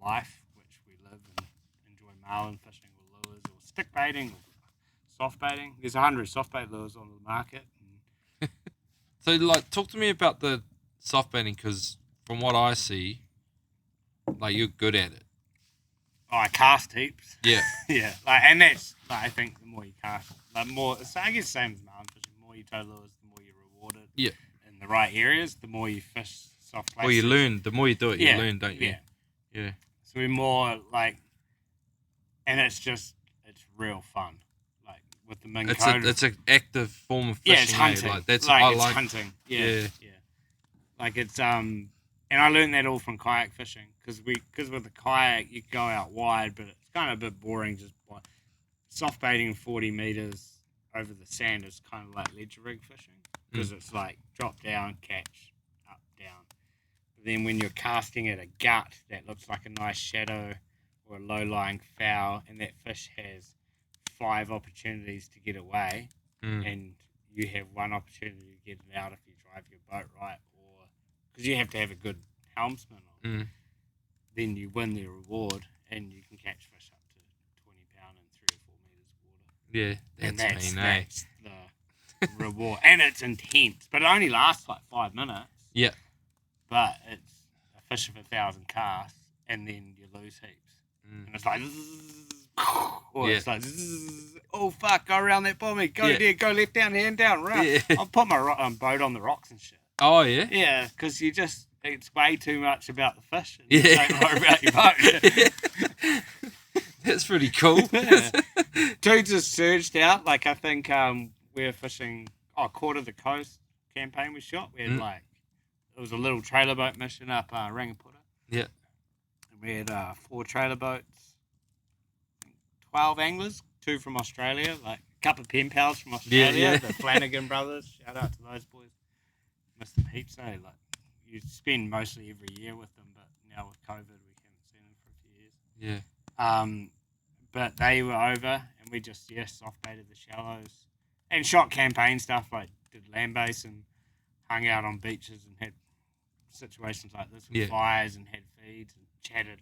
life, which we live and enjoy marlin fishing or lures or stick baiting or soft baiting. There's 100 soft bait lures on the market. So, like, talk to me about the soft baiting because from what I see, like, you're good at it. Oh, I cast heaps. Yeah. Yeah, and that's I think the more you cast, the more. So I guess same as marlin fishing. The more you tow lures, the more you're rewarded. Yeah. In the right areas, the more you fish soft places. Well, you learn. The more you do it, you learn, don't you? Yeah. Yeah. So we're more like, and it's real fun. Like with the Ming Code. It's an active form of fishing. Yeah, it's hunting. Like that's like, I it's hunting. Yeah. Yeah. Like it's and I learned that all from kayak fishing because with the kayak you go out wide, but it's kind of a bit boring. Just soft baiting 40 meters over the sand is kind of like ledger rig fishing because it's like drop down, catch, up, down. But then when you're casting at a gut that looks like a nice shadow or a low-lying foul, and that fish has 5 opportunities to get away, and you have 1 opportunity to get it out if you drive your boat right, or because you have to have a good helmsman on, then you win the reward, and you can catch fish up to 20 pound in 3 or 4 meters of water. Yeah, that's mean, eh? That's the reward, and it's intense, but it only lasts like 5 minutes. Yeah. But it's a fish of 1,000 casts, and then you lose heaps, and it's like, or it's like, oh fuck, go around that bommy, go there, go left down, hand down, right. Yeah. I'll put my boat on the rocks and shit. Oh yeah. Yeah, because it's way too much about the fish, and you don't worry about your boat. That's pretty cool. Yeah. Dudes just surged out. Like I think we were fishing Quarter of the Coast campaign we shot. We had it was a little trailer boat mission up Rangiputa. Yeah. And we had 4 trailer boats, 12 anglers, 2 from Australia, like a couple of pen pals from Australia, the Flanagan brothers. Shout out to those boys. Miss them heaps, eh? Like you spend mostly every year with them, but now with COVID we haven't seen them for a few years. Yeah. But they were over, and we just soft baited the shallows and shot campaign stuff, like did land base and hung out on beaches and had situations like this with fires and had feeds and chatted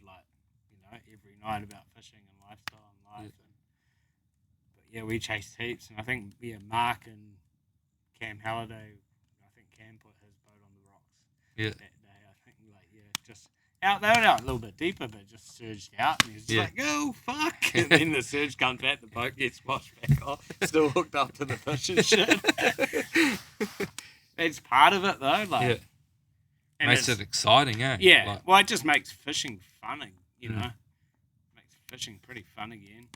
every night about fishing and lifestyle and life. But we chased heaps, and I think Mark and Cam Halliday, I think Cam put his boat on the rocks that day. I think just out, they were out a little bit deeper, but just surged out, and he was just like, oh fuck, and then the surge comes back, the boat gets washed back off, still hooked up to the fish and shit. It's part of it though, and makes it exciting, eh? Yeah, well, it just makes fishing fun, makes fishing pretty fun again.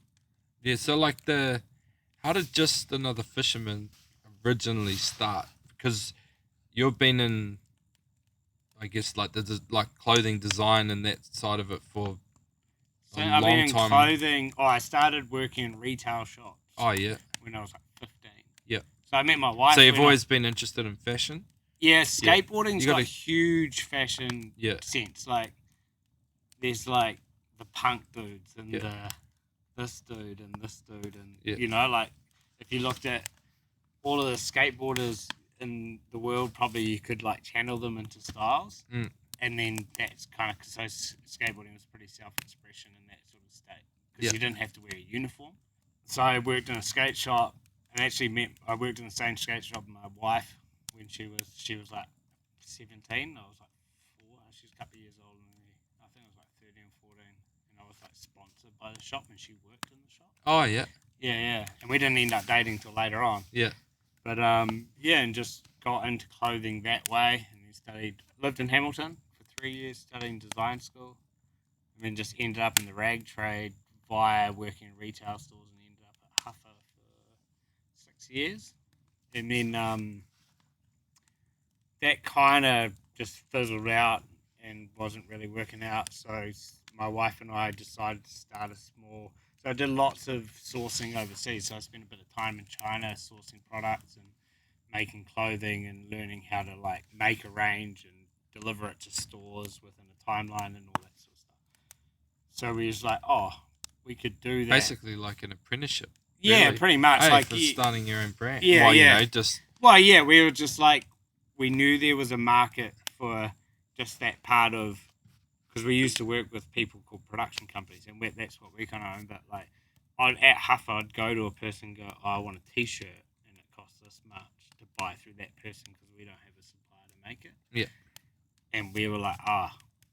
Yeah, so like how did Just Another Fisherman originally start? Because you've been in, I guess, like clothing design and that side of it for a I've long been in time. clothing. I started working in retail shops. Oh yeah. When I was like 15. Yeah. So I met my wife. So you've always been interested in fashion? Yeah, skateboarding's got a a huge fashion sense. Like, there's like the punk dudes and this dude and this dude, and like if you looked at all of the skateboarders in the world, probably you could like channel them into styles, and then that's kind of so skateboarding was pretty self-expression in that sort of state because you didn't have to wear a uniform. So I worked in a skate shop, and I worked in the same skate shop with my wife when she was like 17. I was like 4. She was a couple of years older than me. I think I was like 13 or 14, and I was like sponsored by the shop, and she worked in the shop. Oh yeah. Yeah. And we didn't end up dating till later on. Yeah. But and just got into clothing that way, and then lived in Hamilton for 3 years, studying design school, and then just ended up in the rag trade via working in retail stores, and ended up at Huffer for 6 years. And then that kind of just fizzled out and wasn't really working out. So my wife and I decided to start a small. So I did lots of sourcing overseas. So I spent a bit of time in China sourcing products and making clothing and learning how to like make a range and deliver it to stores within a timeline and all that sort of stuff. So we was like, we could do that. Basically like an apprenticeship. Yeah, really. pretty much. Hey, for starting your own brand. Yeah, we were just like, we knew there was a market for just that part of, because we used to work with people called production companies, and that's what we kind of own. But like, at Huffer, I'd go to a person and go, I want a T-shirt, and it costs this much to buy through that person because we don't have a supplier to make it. Yeah. And we were like,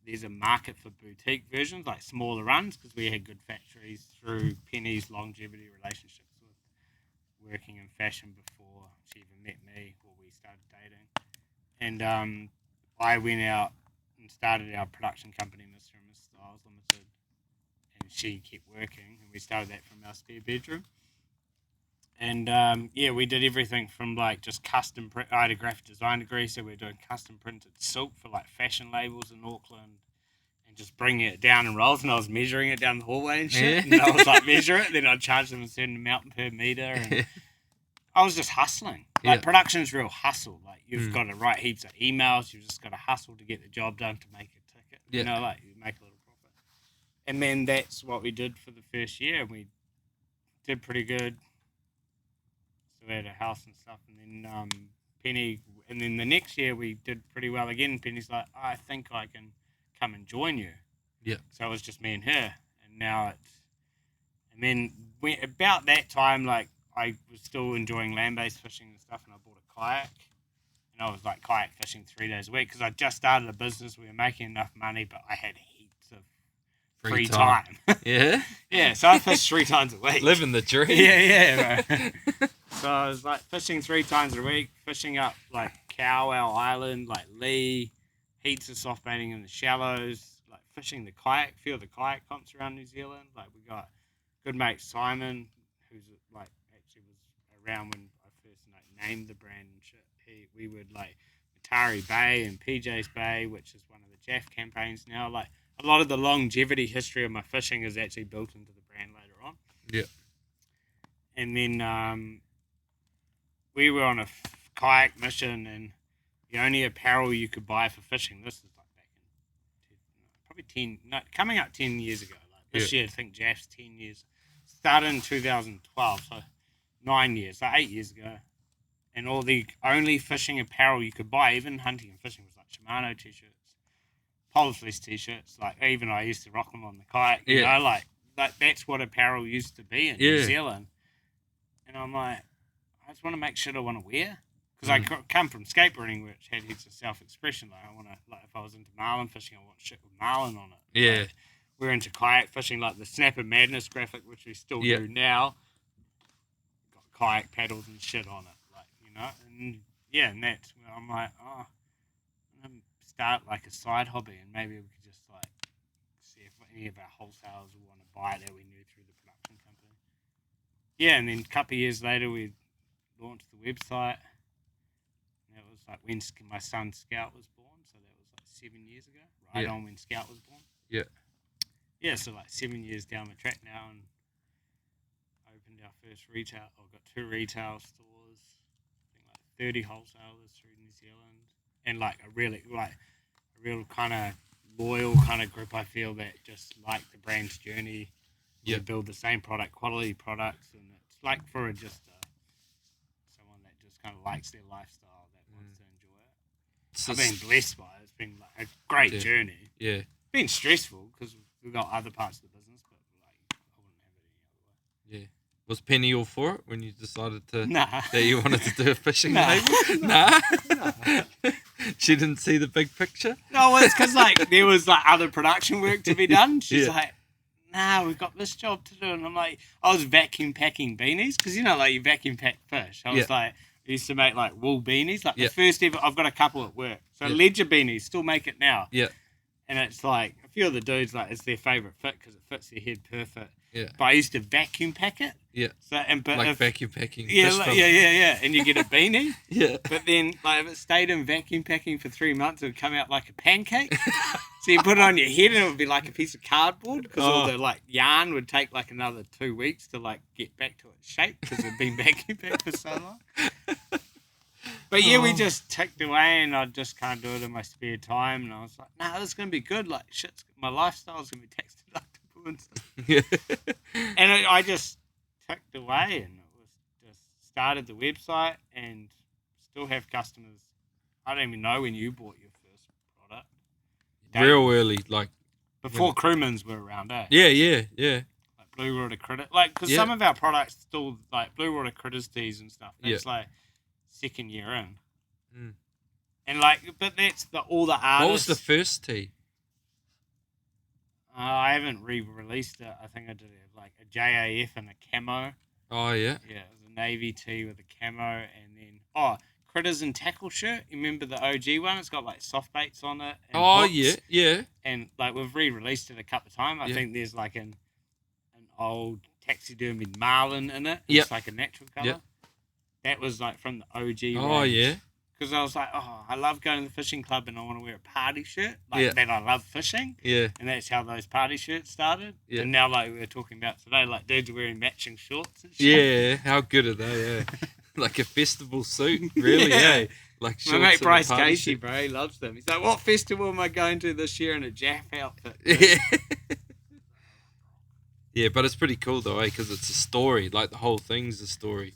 there's a market for boutique versions, like smaller runs, because we had good factories through Penny's longevity relationships with working in fashion before she even met me or we started dating. And I went out and started our production company, Mr. and Miss Styles Limited, and she kept working, and we started that from our spare bedroom. And we did everything from like just custom print. I had a graphic design degree, so we were doing custom printed silk for like fashion labels in Auckland and just bringing it down in rolls, and I was measuring it down the hallway and shit. And I was like, measure it, then I'd charge them a certain amount per meter. And I was just hustling. Like, production's real hustle. Like, you've got to write heaps of emails. You've just got to hustle to get the job done to make a ticket. You know, like, you make a little profit. And then that's what we did for the first year. And we did pretty good. So we had a house and stuff. And then Penny, and then the next year we did pretty well again. Penny's like, I think I can come and join you. Yeah. So it was just me and her. And now it's, and then about that time, like, I was still enjoying land-based fishing and stuff, and I bought a kayak. And I was like kayak fishing 3 days a week because I just started a business. We were making enough money, but I had heaps of free time. Yeah? Yeah, so I fished 3 times a week. Living the dream. Yeah, bro. So I was like fishing 3 times a week, fishing up like Cowell Island, like Lee, heaps of soft baiting in the shallows, like fishing the kayak, few of the kayak comps around New Zealand. Like, we got good mate Simon, who's like actually was around when I first like named the brand and shit. We would like Matari Bay and PJ's Bay, which is one of the Jaff campaigns now. Like, a lot of the longevity history of my fishing is actually built into the brand later on. Yeah. And then we were on a kayak mission, and the only apparel you could buy for fishing, this is like back in probably coming up 10 years ago. Like this year, I think Jaff's 10 years. Started in 2012, so 9 years, so 8 years ago. And all the only fishing apparel you could buy, even hunting and fishing, was like Shimano t-shirts, Polar Fleece t-shirts. Like, even I used to rock them on the kayak. You know, like that's what apparel used to be in New Zealand. And I'm like, I just want to make shit I want to wear. Because I come from skateboarding, which had heaps of self-expression. Like, I want to, like, if I was into marlin fishing, I want shit with marlin on it. Yeah. Like, we're into kayak fishing, like the Snapper Madness graphic, which we still do now. Got kayak paddles and shit on it. You know, and that's where I'm like, I'm gonna start like a side hobby, and maybe we could just like see if any of our wholesalers would want to buy it that we knew through the production company. Yeah, and then a couple of years later, we launched the website. And that was like when my son Scout was born, so that was like 7 years ago, right on when Scout was born. Yeah. Yeah, so like 7 years down the track now, and opened our first retail. I've got 2 retail stores. 30 wholesalers through New Zealand, and like a real kind of loyal kind of group. I feel that just like the brand's journey, to build the same product, quality products, and it's like for someone that just kind of likes their lifestyle, that wants to enjoy it. So I've been blessed by it. It's been like a great journey. Yeah, it's been stressful because we've got other parts of the business, but like I wouldn't have it any other way. Yeah. Was Penny all for it when you decided that you wanted to do a fishing label? Nah. She didn't see the big picture? No, it's because like there was like other production work to be done. She's like, nah, we've got this job to do. And I'm like, I was vacuum packing beanies because, you know, like you vacuum pack fish. I was like, I used to make like wool beanies. Like the first ever, I've got a couple at work. So Ledger beanies, still make it now. Yeah. And it's like, a few of the dudes, like, it's their favourite fit because it fits their head perfect. Yeah. But I used to vacuum pack it. Yeah. So vacuum packing. Yeah. And you get a beanie. Yeah. But then, like, if it stayed in vacuum packing for 3 months, it would come out like a pancake. So you put it on your head and it would be like a piece of cardboard because all the, like, yarn would take, like, another 2 weeks to, like, get back to its shape because it had been vacuum packed for so long. But yeah, we just ticked away, and I just can't do it in my spare time. And I was like, nah, this is going to be good. Like, shit's, my lifestyle's going to be tax deductible and stuff. Yeah. And I just ticked away, and it was just started the website and still have customers. I don't even know when you bought your first product. Real early, like. Before Crewmans were around, eh? Yeah. Like Blue Water Critter. Like, because some of our products still, like Blue Water Critters teas and stuff. It's like second year in. Mm. And like, but that's all the artists. What was the first tea? I haven't re-released it. I think I did it like a JAF and a camo. Oh yeah. Yeah, it was a navy tee with a camo, and then Critters and Tackle shirt. You remember the OG one? It's got like soft baits on it. And hooks. Yeah. And like we've re-released it a couple of times. I think there's like an old taxidermied marlin in it. It's like a natural colour. That was like from the OG. Oh, range. yeah. because I was like, oh, I love going to the fishing club and I want to wear a party shirt. Like, Yeah. that I love fishing. Yeah. And that's how those party shirts started. Yeah. And now, like we were talking about today, like dudes are wearing matching shorts and shit. Yeah, how good are they? Yeah, like a festival suit, really. Yeah, like My shorts mate and a Bryce party Casey, shirt. bro, he loves them. He's like, what festival am I going to this year in a Jaff outfit? Yeah. Yeah, but it's pretty cool though, because it's a story. Like the whole thing's a story.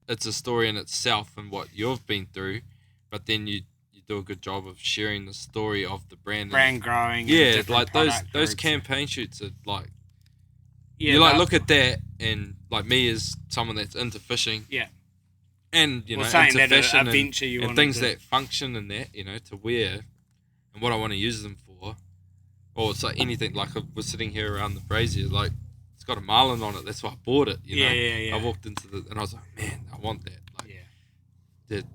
It's a story in itself and what you've been through, but then you do a good job of sharing the story of the brand. Brand growing. Yeah, and different like those product those groups. campaign shoots are like. Yeah, You like that- look at that and like me as someone that's into fishing. Yeah. And Well, know saying into that fashion a venture you and wanna things do. that function and that to wear, and what I want to use them for, or it's like anything. Like I was sitting here around the brazier, like it's got a marlin on it. That's why I bought it. You know. Yeah. I walked into and I was like, man, I want that. Like, Yeah. that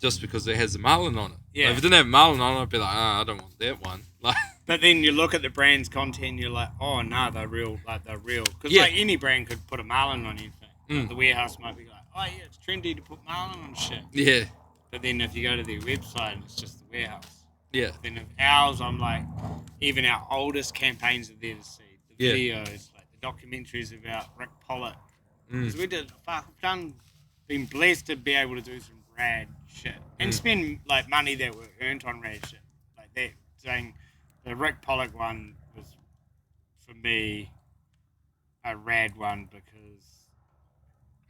just because it has a marlin on it. Yeah. Like, if it didn't have marlin on it, I'd be like, I don't want that one. Like. But then you look at the brand's content and you're like, oh, no, they're real. Like, they're real. Because, Yeah. like, any brand could put a marlin on anything. Like, Mm. the warehouse might be like, oh, yeah, it's trendy to put marlin on shit. Yeah. But then if you go to their website and it's just the warehouse. Yeah. Then if ours, I'm like, even our oldest campaigns are there to see. The Yeah. videos, like the documentaries about Rick Pollock. Mm. Because we did, been blessed to be able to do some rad shit. And spend, like, money that were earned on rad shit. Like that, saying the Rick Pollock one was, for me, a rad one because...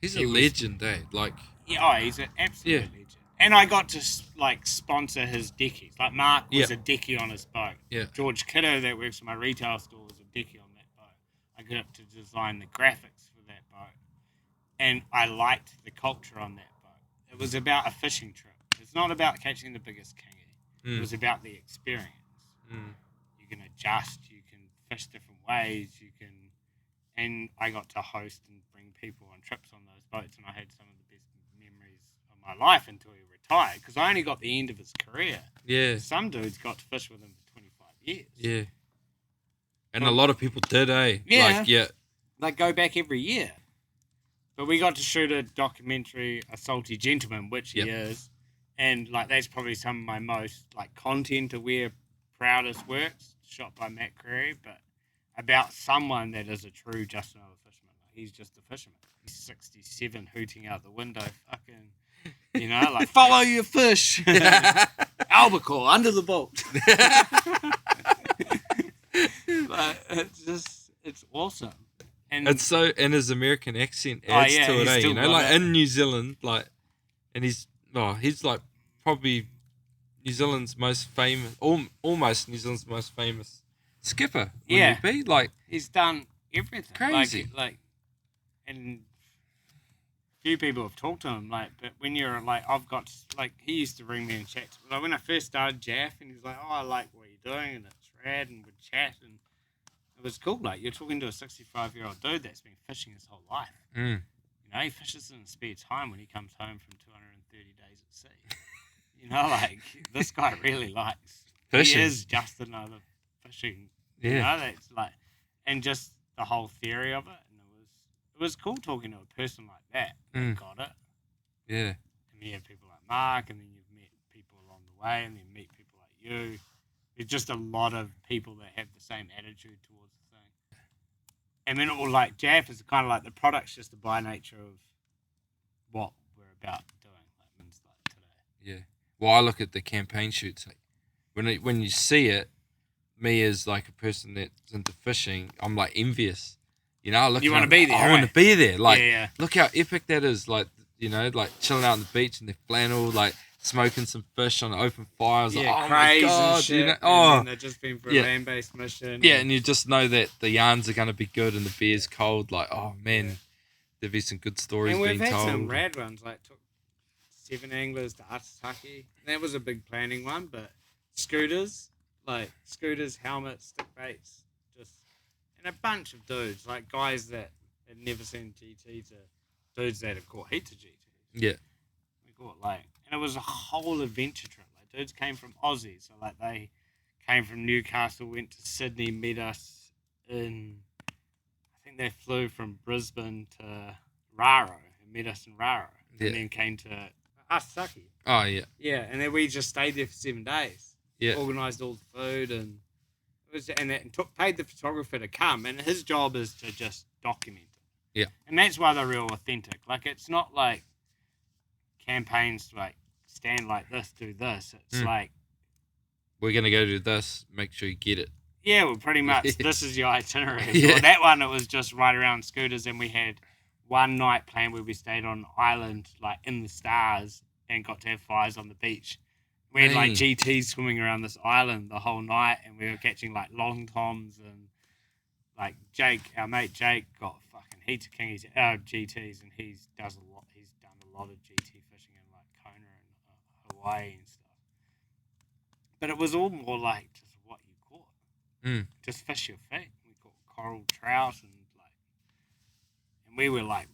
He's He a was- legend, eh? Like. Yeah, oh, he's an absolute Yeah. legend. And I got to, like, sponsor his deckies. Like, Mark was Yeah. a deckie on his boat. Yeah. George Kiddo, that works in my retail store, was a deckie on that boat. I got to design the graphics for that boat. And I liked the culture on that boat. It was about a fishing trip. It's not about catching the biggest kingy. It was about the experience. You can adjust, you can fish different ways, and I got to host and bring people on trips on those boats, and I had some of the best memories of my life until he retired, because I only got the end of his career. Yeah. Some dudes got to fish with him for 25 years. Yeah. And a lot of people did, eh? Yeah. Like, yeah. They go back every year. But we got to shoot a documentary, A Salty Gentleman, which he is, and like that's probably some of my most like content-aware, proudest works, shot by Matt Creary, but about someone that is a true just another fisherman. Like, he's just a fisherman. He's 67, hooting out the window, fucking, like follow your fish, albacore under the boat. But it's awesome. And It's so, and his American accent adds yeah, to it, he's eh? still You know, got like it. in New Zealand, like, and he's like probably New Zealand's most famous, almost New Zealand's most famous skipper. Wouldn't he be? Like, he's done everything. Crazy. Like, and few people have talked to him. Like, but when you're like, I've got like, he used to ring me and chat. Like when I first started Jaff, and he's like, oh, I like what you're doing, and it's rad, and we'd chat, and it was cool. Like you're talking to a 65-year-old dude that's been fishing his whole life. He fishes in his spare time when he comes home from 230 days at sea. Like this guy really likes Fishing. He is just another fishing. Yeah. That's like, and just the whole theory of it, and it was cool talking to a person like that. That got it. yeah. And you have people like Mark, and then you've met people along the way, and then meet people like you. There's just a lot of people that have the same attitude towards the thing. And then all like Jaff is kind of like the product's just the by nature of what we're about doing, like things like today. Yeah. Well, I look at the campaign shoots. Like, when you see it, me as like a person that's into fishing, I'm like envious. I look. You want wanna be there, I want to right? be there. Like, Yeah. look how epic that is. Like, like chilling out on the beach in their flannel, like smoking some fish on an open fire. I was like, oh my craze god, and shit. oh. And then they've just been for Yeah. a land-based mission. Yeah, and you just know that the yarns are going to be good and the beer's cold. Like, oh man, there'll be some good stories And we've being had told. some rad ones, like took 7 anglers to Atataki. That was a big planning one, but scooters, helmets, stick baits, and a bunch of dudes, like guys that had never seen GT to dudes that had caught heaps of GT. Yeah, We caught and it was a whole adventure trip. Like dudes came from Aussie, so like they came from Newcastle, went to Sydney, met us in. I think they flew from Brisbane to Raro and met us in Raro, Yeah. and then came to Sucky. Oh, yeah. Yeah, and then we just stayed there for 7 days. Yeah. Organised all the food and paid the photographer to come, and his job is to just document it. Yeah. And that's why they're real authentic. Like, it's not like campaigns like stand like this, do this. It's like, we're going to go do this, make sure you get it. yeah, well, pretty much this is your itinerary. Yeah. Well, that one, it was just right around scooters, and we had one night planned where we stayed on an island, like in the stars, and got to have fires on the beach. We had like GTs swimming around this island the whole night, and we were catching like long toms, and like Jake, our mate Jake, got fucking heaps of kingies, GTs, and he's done a lot of GT fishing in like Kona and Hawaii and stuff. But it was all more like just what you caught, just fish your feet. We caught coral, trout, and we were like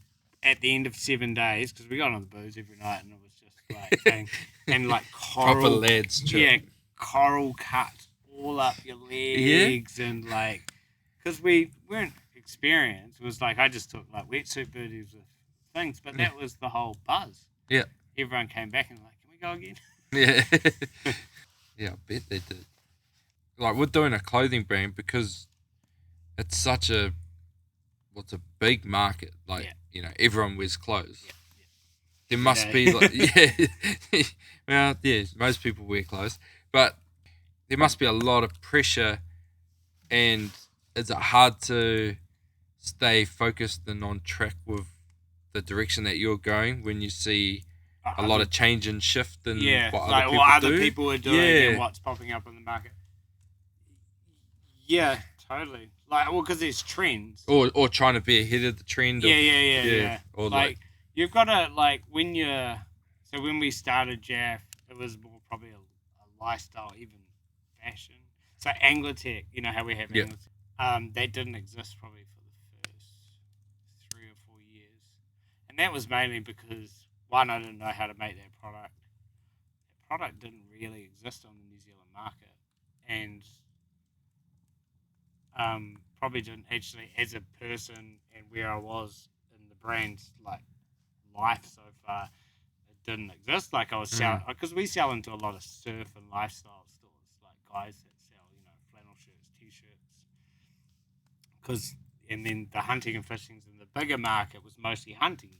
at the end of 7 days, because we got on the booze every night, and it was just like and like coral, proper lads, coral cut all up your legs, and like, because we weren't experienced. It was like I just took like wetsuit booties with things, but that was the whole buzz. Yeah, everyone came back and like, can we go again? Yeah. Yeah, I bet they did. Like, we're doing a clothing brand because it's such a big market. Like, everyone wears clothes. Yeah. There must be like, well, yeah, most people wear clothes, but there must be a lot of pressure. And is it hard to stay focused and on track with the direction that you're going when you see a lot of change and shift in what other people are doing and what's popping up in the market? Yeah, totally. Like, well, because there's trends. Or trying to be ahead of the trend. Yeah. Or like you've got to, like, when we started Jaff, it was more probably a lifestyle, even fashion. So Anglertech, you know how we have Anglertech? That didn't exist probably for the first 3 or 4 years. And that was mainly because, one, I didn't know how to make that product. That product didn't really exist on the New Zealand market. And probably didn't actually, as a person and where I was in the brand's like life so far, it didn't exist. Like, I was selling, because we sell into a lot of surf and lifestyle stores, like guys that sell, flannel shirts, t-shirts. And then the hunting and fishing in the bigger market was mostly hunting gear.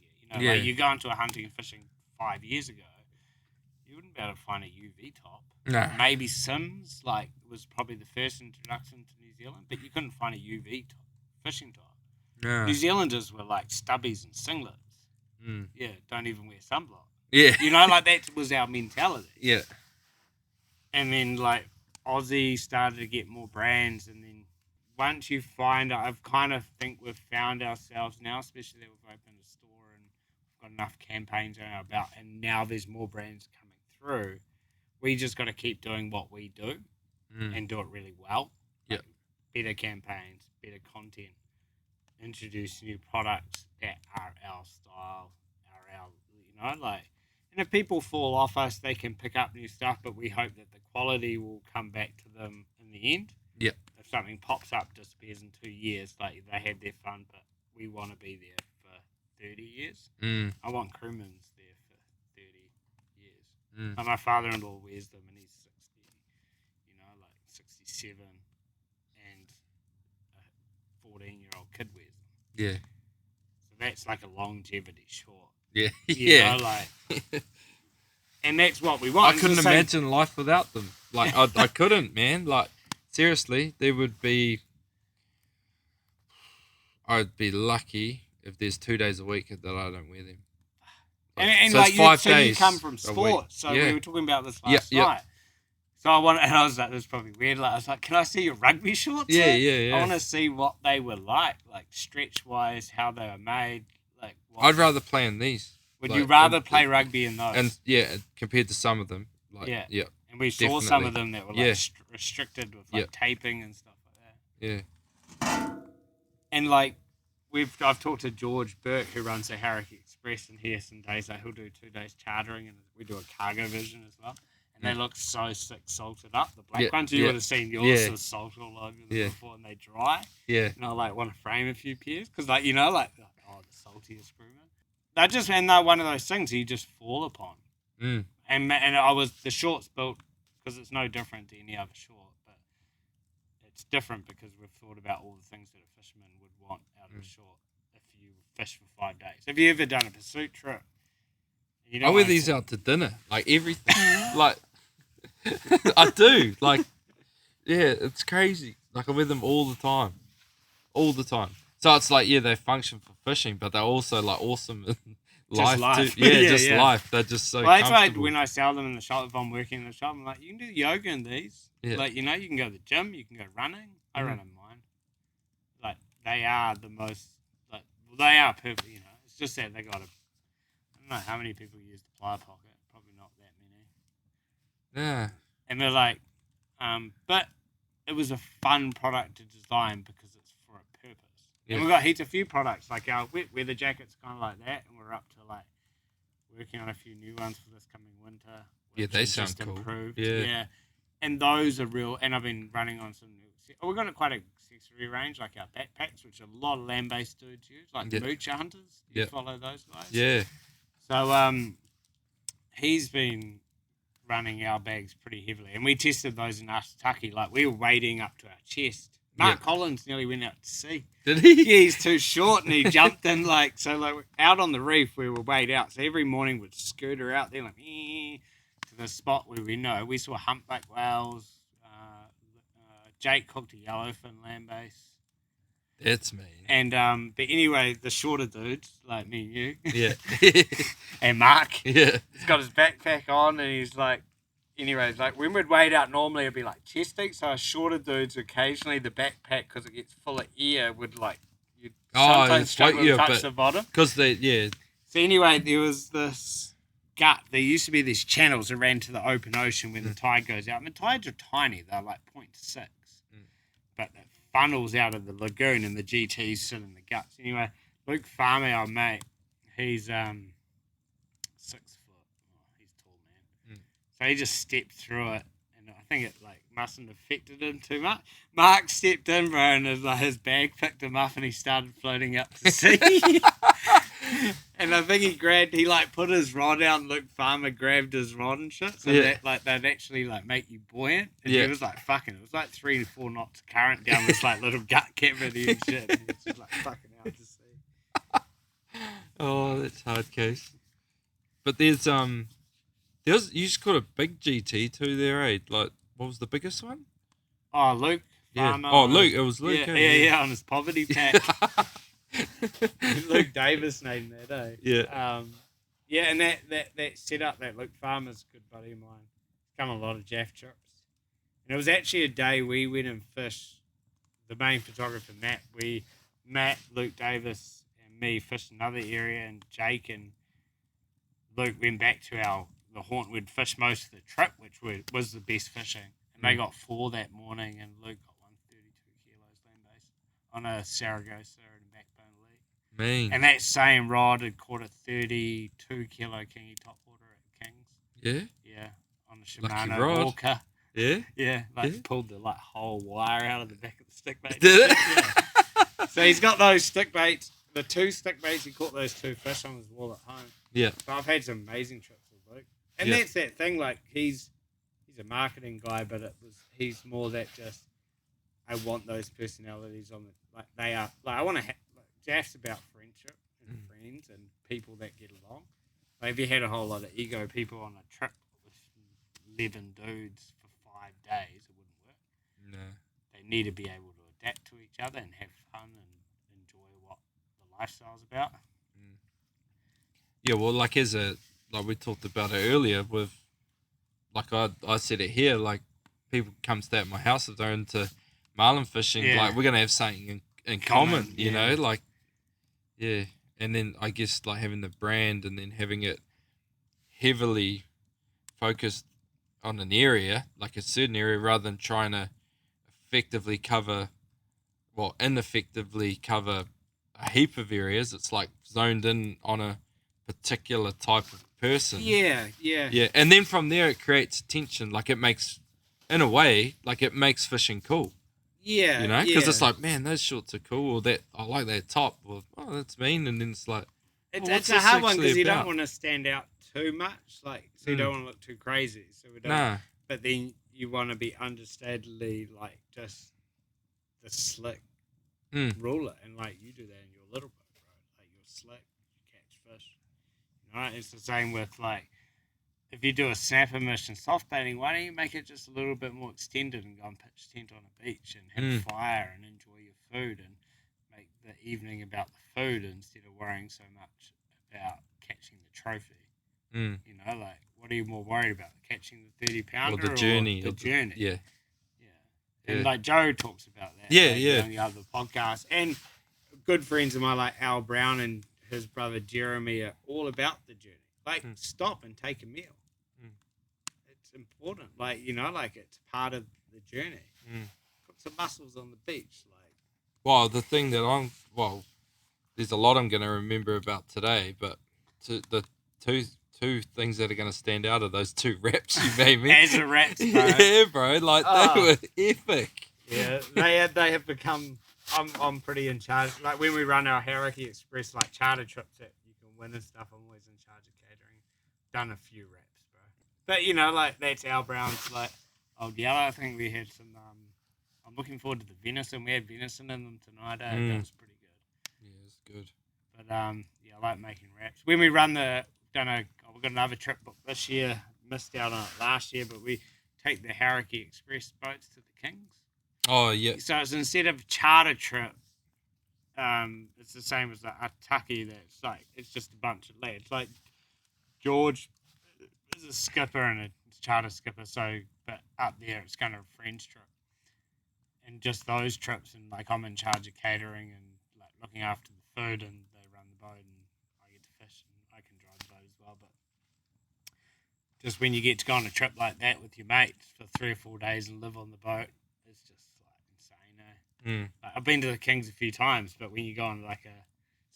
Like, you go into a hunting and fishing 5 years ago, you wouldn't be able to find a UV top. No. Maybe Sims, like, was probably the first introduction to New Zealand, but you couldn't find a UV top, fishing top. No. New Zealanders were like stubbies and singlets. Yeah, don't even wear sunblock. Yeah. Like, that was our mentality. Yeah. And then, like, Aussie started to get more brands, and then once you find, I've kind of think we've found ourselves now, especially that we've opened a store and got enough campaigns on our belt, and now there's more brands coming through. We just got to keep doing what we do and do it really well. Yep. Like, better campaigns, better content, introduce new products that are our style, and if people fall off us, they can pick up new stuff, but we hope that the quality will come back to them in the end. Yep. If something pops up, disappears in 2 years, like, they had their fun, but we want to be there for 30 years. I want crewmen's there for 30 years. Like, my father-in-law wears them, and he's 60, like 67, and a 14-year-old kid wears them. Yeah. So that's like a longevity short. Yeah. And that's what we want. I couldn't imagine life without them. Like, I couldn't, man. Like, seriously, I'd be lucky if there's 2 days a week that I don't wear them. And so like, it's 5 days. You come from sports, so we were talking about this last night. So I was like, this is probably weird. Like, I was like, can I see your rugby shorts? Yeah. I want to see what they were like stretch wise, how they were made. Like, I'd rather play in these. Would you rather play rugby in those? And compared to some of them, like, yeah. And we saw some of them that were like restricted with like taping and stuff like that. Yeah. And like, I've talked to George Burke, who runs the Harrick Express, and he has some days like he'll do 2 days chartering, and we do a cargo vision as well. And they look so sick, salted up. The black ones, you would have seen yours with salt all over them before, and they dry. Yeah. And I like want to frame a few pairs because, like, the saltiest crewman. They're one of those things you just fall upon. And I was the short's built because it's no different to any other short, but it's different because we've thought about all the things that a fisherman would want out of a short if you fish for 5 days. Have you ever done a pursuit trip? I wear these out to dinner, like everything. Like I do, like yeah, it's crazy. Like I wear them all the time. So it's like they function for fishing, but they're also like awesome in life. Too. Yeah, life. They're just so. Well, that's why comfortable. when I sell them in the shop, if I'm working in the shop, I'm like, you can do yoga in these. Yeah. Like you can go to the gym, you can go running. I run in mine. Like they are the most. Like they are perfect. It's just that they got a. I don't know how many people use the plier pocket. Probably not that many. Yeah. And they're like, but it was a fun product to design because it's for a purpose. Yeah. And we've got a few products, like our wet weather jacket's kind of like that, and we're up to like working on a few new ones for this coming winter. Yeah, they sound cool. Improved. Yeah. And those are real, and I've been running on some new, we've got quite a accessory range, like our backpacks, which a lot of land-based dudes use, like moocher hunters. You follow those guys? Yeah. So he's been running our bags pretty heavily, and we tested those in Asataki. Like we were wading up to our chest. Mark Collins nearly went out to sea. Did he? Yeah, he's too short, and he jumped in like out on the reef where we wade out. So every morning we'd scooter out there like to the spot where we saw humpback whales. Jake cooked a yellowfin land base. That's me. And but anyway, the shorter dudes like me and you, yeah, and Mark, yeah, he's got his backpack on, and he's like, anyways, like when we'd wade out, normally it'd be like chest deep. So our shorter dudes, occasionally the backpack, because it gets full of air, would like you'd sometimes struggle to touch the bottom. Because So anyway, there was this gut. There used to be these channels that ran to the open ocean when the tide goes out. And the tides are tiny; they're like 0.6, but it funnels out of the lagoon, and the GTs sit in the guts. Anyway, Luke Farmer, our mate, he's 6 foot. Oh, he's a tall man. So he just stepped through it, and I think it like mustn't have affected him too much. Mark stepped in, bro, and his bag picked him up, and he started floating up to sea. And I think he like put his rod out, and Luke Farmer grabbed his rod and shit. So that like they'd actually like make you buoyant. And he was like fucking. It was like 3 to 4 knots current down this like little gut cavity and shit. And he was just like fucking out to sea. Oh, that's hard case. But there's you just caught a big GT too there, eh? Like what was the biggest one? Oh, Luke Farmer. Oh, Luke. It was Luke. Yeah, on his poverty pack. Luke Davis named that, eh? Yeah. Yeah, and that setup, that Luke Farmer's a good buddy of mine. Come a lot of Jaff trips. And it was actually a day we went and fished. The main photographer, Matt, Luke Davis, and me fished another area, and Jake and Luke went back to the haunt we'd fished most of the trip, which was the best fishing. And they got 4 that morning, and Luke got 132 kilos land base on a Saragossa and a backbone lead. Man. And that same rod had caught a 32 kilo kingy topwater at Kings. Yeah? Yeah, on the Lucky Shimano rod. Walker. Yeah? Yeah, pulled the whole wire out of the back of the stick bait. Did it? Yeah. So he's got those stick baits, the 2 stick baits. He caught those 2 fish on his wall at home. Yeah. So I've had some amazing trips with Luke. And that's that thing, like he's a marketing guy, but he's more that just I want those personalities on the like they are like I want to have Jaff's about friendship and friends and people that get along. Like if you had a whole lot of ego people on a trip with 11 dudes for 5 days, it wouldn't work. No. They need to be able to adapt to each other and have fun and enjoy what the lifestyle's about. Yeah, well, like we talked about it earlier with, like I said it here, like people come stay at my house if they're into marlin fishing, like we're gonna have something in common, you know, like and then I guess like having the brand and then having it heavily focused on an area, like a certain area, rather than trying to ineffectively cover a heap of areas. It's like zoned in on a particular type of person. Yeah. And then from there it creates tension. Like it makes, in a way, like it makes fishing cool. Yeah. You know, because it's like, man, those shorts are cool. Or that I like that top. Or that's mean. And then it's like, it's a hard one because you don't want to stand out too much, like, so you don't want to look too crazy. So we don't. Nah. But then you want to be understandably like just the slick ruler, and like you do that in your little boat, right? Like you're slick, you catch fish. You know, it's the same with like if you do a snapper mission soft baiting, why don't you make it just a little bit more extended and go and pitch tent on a beach and have fire and enjoy your food and make the evening about the food instead of worrying so much about catching the trophy. You know, like what are you more worried about, catching the 30-pounder or the journey? Or the journey? Yeah. And like Joe talks about that. On the other podcast, and good friends of mine like Al Brown and his brother Jeremy are all about the journey. Like stop and take a meal. It's important. Like, you know, like it's part of the journey. Put some mussels on the beach. Like, well, the thing that there's a lot I'm going to remember about today, but the two things that are going to stand out are those 2 raps you made me. As a raps, bro. Yeah, bro. Like, they were epic. Yeah, they have become... I'm pretty in charge. Like, when we run our Hauraki Express, like, charter trips that you can win and stuff, I'm always in charge of catering. Done a few raps, bro. But, you know, like, that's Al Brown's, like, Old Yellow. I think we had some... I'm looking forward to the venison. We had venison in them tonight. That was pretty good. Yeah, it's good. But, yeah, I like making wraps. When we run we've got another trip booked this year. Missed out on it last year, but we take the Hauraki Express boats to the Kings. Oh, yeah. So it's instead of charter trip, it's the same as the Ataki. It's just a bunch of lads. Like George is a skipper and a charter skipper. So, but up there it's kind of a friends trip, and just those trips. And like I'm in charge of catering and like looking after the food, and they run the boat, and I get to fish, and I can drive the boat as well. But just when you get to go on a trip like that with your mates for 3 or 4 days and live on the boat, it's just like insane, eh? Like, I've been to the Kings a few times, but when you go on like a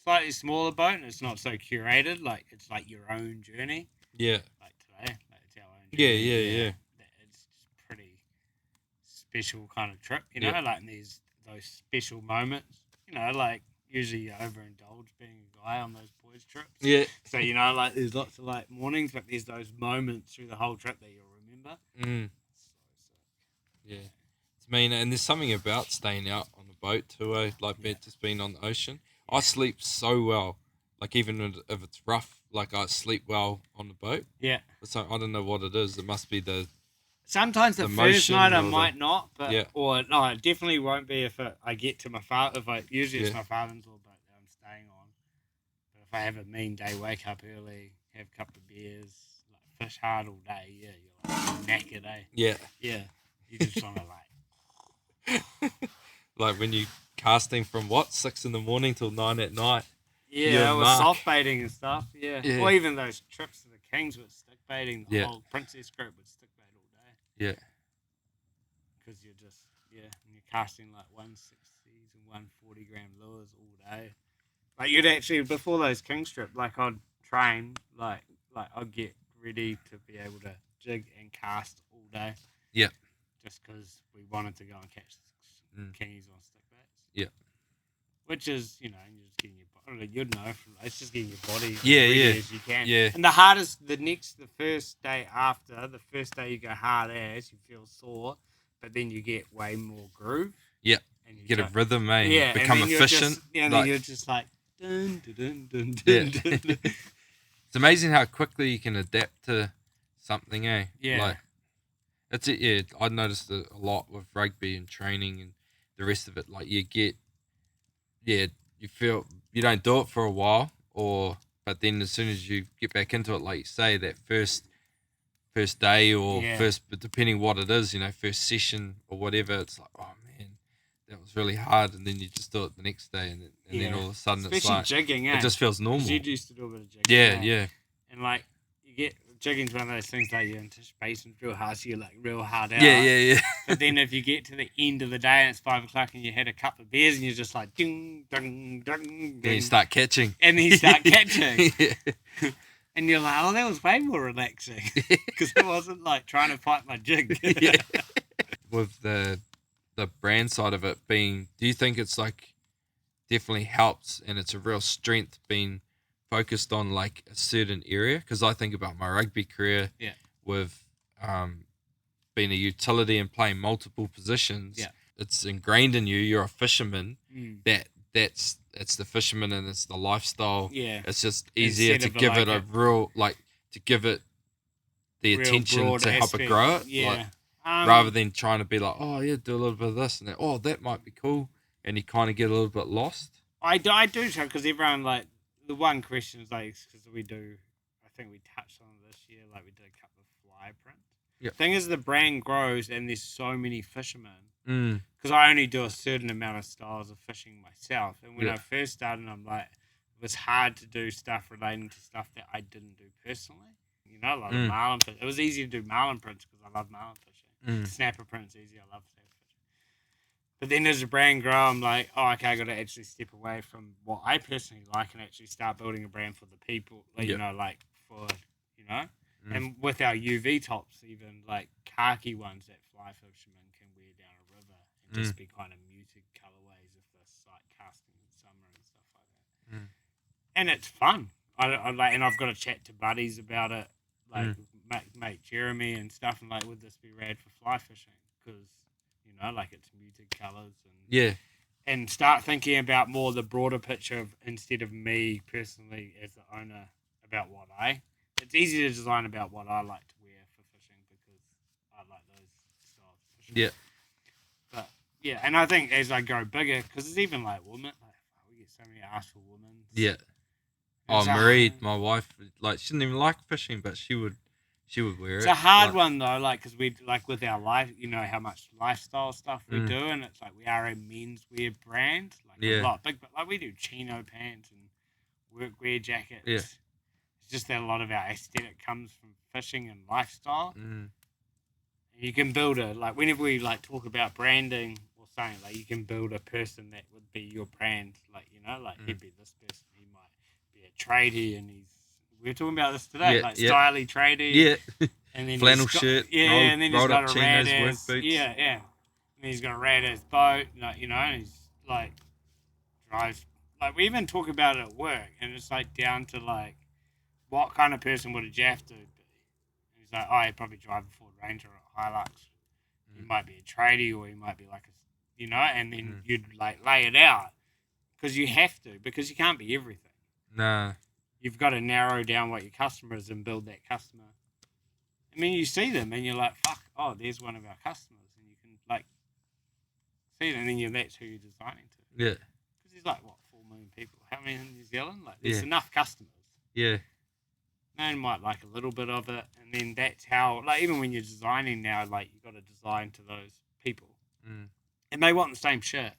slightly smaller boat and it's not so curated, like it's like your own journey. Yeah. Like today, like it's our own journey. Yeah. It's just pretty special kind of trip, you know, like those special moments, you know, like usually you overindulge being a guy on those boys trips. Yeah. So, you know, like there's lots of like mornings, but there's those moments through the whole trip that you'll remember. So sick. Yeah. It's mean, and there's something about staying out on the boat too, like just being on the ocean. I sleep so well. Like even if it's rough, like I sleep well on the boat. Yeah. So I don't know what it is. It must be sometimes the first night I might not, but or no, it definitely won't be if I get to my father. Usually it's my father-in-law boat that I'm staying on. But if I have a mean day, wake up early, have a couple of beers, like fish hard all day, you're like knackered, eh? Yeah. You just want to like like when you casting from 6 a.m. till 9 p.m. Yeah, with soft baiting and stuff. Yeah. Or even those trips to the Kings with stick baiting. The whole Princess group would stick bait all day. Yeah. Because you're just and you're casting like 160s and 140-gram lures all day. Like you'd actually before those Kings trip, like I'd train, like I'd get ready to be able to jig and cast all day. Yeah. Just because we wanted to go and catch kingies on stick baits. Yeah. Which is, you know, you're just getting your body. You'd know from it's just getting your body as you can. Yeah. And the hardest, the first day after, the first day you go hard as, you feel sore, but then you get way more groove. Yeah. And you get a rhythm, eh? Yeah. Become and efficient. And then you're just like, dun, dun, dun, dun, dun, dun. It's amazing how quickly you can adapt to something, eh? Yeah. Like, that's it, yeah. I noticed it a lot with rugby and training and the rest of it. Like, you get, you feel, you don't do it for a while, but then as soon as you get back into it, like you say, that first day or but depending what it is, you know, first session or whatever, it's like, oh man, that was really hard. And then you just do it the next day and then all of a sudden especially it's like, jigging, it just feels normal. You used to do a bit of jigging. Yeah. And like, you get, jigging's one of those things that you anticipate real hard, so you're like real hard out. Yeah. But then if you get to the end of the day and it's 5 o'clock and you had a couple of beers and you're just like ding, ding, ding. Then you start catching. And then you start catching. And you're like, oh, that was way more relaxing. Because I wasn't like trying to fight my jig. With the brand side of it being, do you think it's like definitely helps and it's a real strength being focused on like a certain area, because I think about my rugby career Yeah. with being a utility and playing multiple positions. Yeah. It's ingrained in you. You're a fisherman. Mm. It's the fisherman and it's the lifestyle. Yeah. It's just easier Instead to of give like it a real to give it the real attention broad to help it aspect. grow it. Yeah. Rather than trying to be like, oh yeah, do a little bit of this and that. Oh, that might be cool, and you kind of get a little bit lost. I do try, because everyone, like, the one question is like, because we do, I think we touched on it this year, like we did a couple of fly prints. Yeah. Thing is, the brand grows and there's so many fishermen. Mm. Because I only do a certain amount of styles of fishing myself. And when Yeah. I first started, I'm like, it was hard to do stuff relating to stuff that I didn't do personally. You know, like marlin fish. It was easy to do marlin prints because I love marlin fishing. Snapper prints easy. I love snapper fishing. But then as the brand grow, I'm like, oh, okay, I got to actually step away from what I personally like and actually start building a brand for the people. Like, you know, like for, you know. And with our UV tops, even like khaki ones that fly fishermen can wear down a river and just be kind of muted colorways if they're like casting in summer and stuff like that. And it's fun. I like, and I've got to chat to buddies about it, like mate Jeremy and stuff, and like, would this be rad for fly fishing? Because, you know, like it's muted colors and start thinking about more the broader picture of, instead of me personally as the owner, about what it's easy to design about what I like to wear for fishing because I like those styles of fishing. Yeah. But yeah, and I think as I go bigger, because it's even like women, like we get so many asks for women. Yeah. Oh, Marie, my wife, like she didn't even like fishing, but she would wear it. It's a hard one though, like, because we, like with our life, you know how much lifestyle stuff we do, and it's like we are a menswear brand, like a lot big, but like we do chino pants and workwear jackets. Yeah. It's just that a lot of our aesthetic comes from fishing and lifestyle. And you can build like whenever we like talk about branding or something, like you can build a person that would be your brand, like, you know, like he'd be this person, he might be a tradie, and we were talking about this today, like styly tradie, and then flannel shirt, and then he's got a chinos, rad work ass, boots. and he's got a rad ass boat, like, you know, and he's like drives, like we even talk about it at work, and it's like down to like what kind of person would a Jaff dude be? And he's like, oh, he'd probably drive a Ford Ranger or a Hilux. He might be a tradie, or he might be like a, you know, and then you'd like lay it out, because you have to, because you can't be everything. Nah. You've got to narrow down what your customer is and build that customer. I mean, you see them and you're like, fuck, oh, there's one of our customers, and you can like see them, and then that's who you're designing to. Yeah. Because there's like, what, 4 million people? How many in New Zealand? Like, there's enough customers. Yeah. No one might like a little bit of it, and then that's how, like, even when you're designing now, like, you've got to design to those people. And they want the same shirt.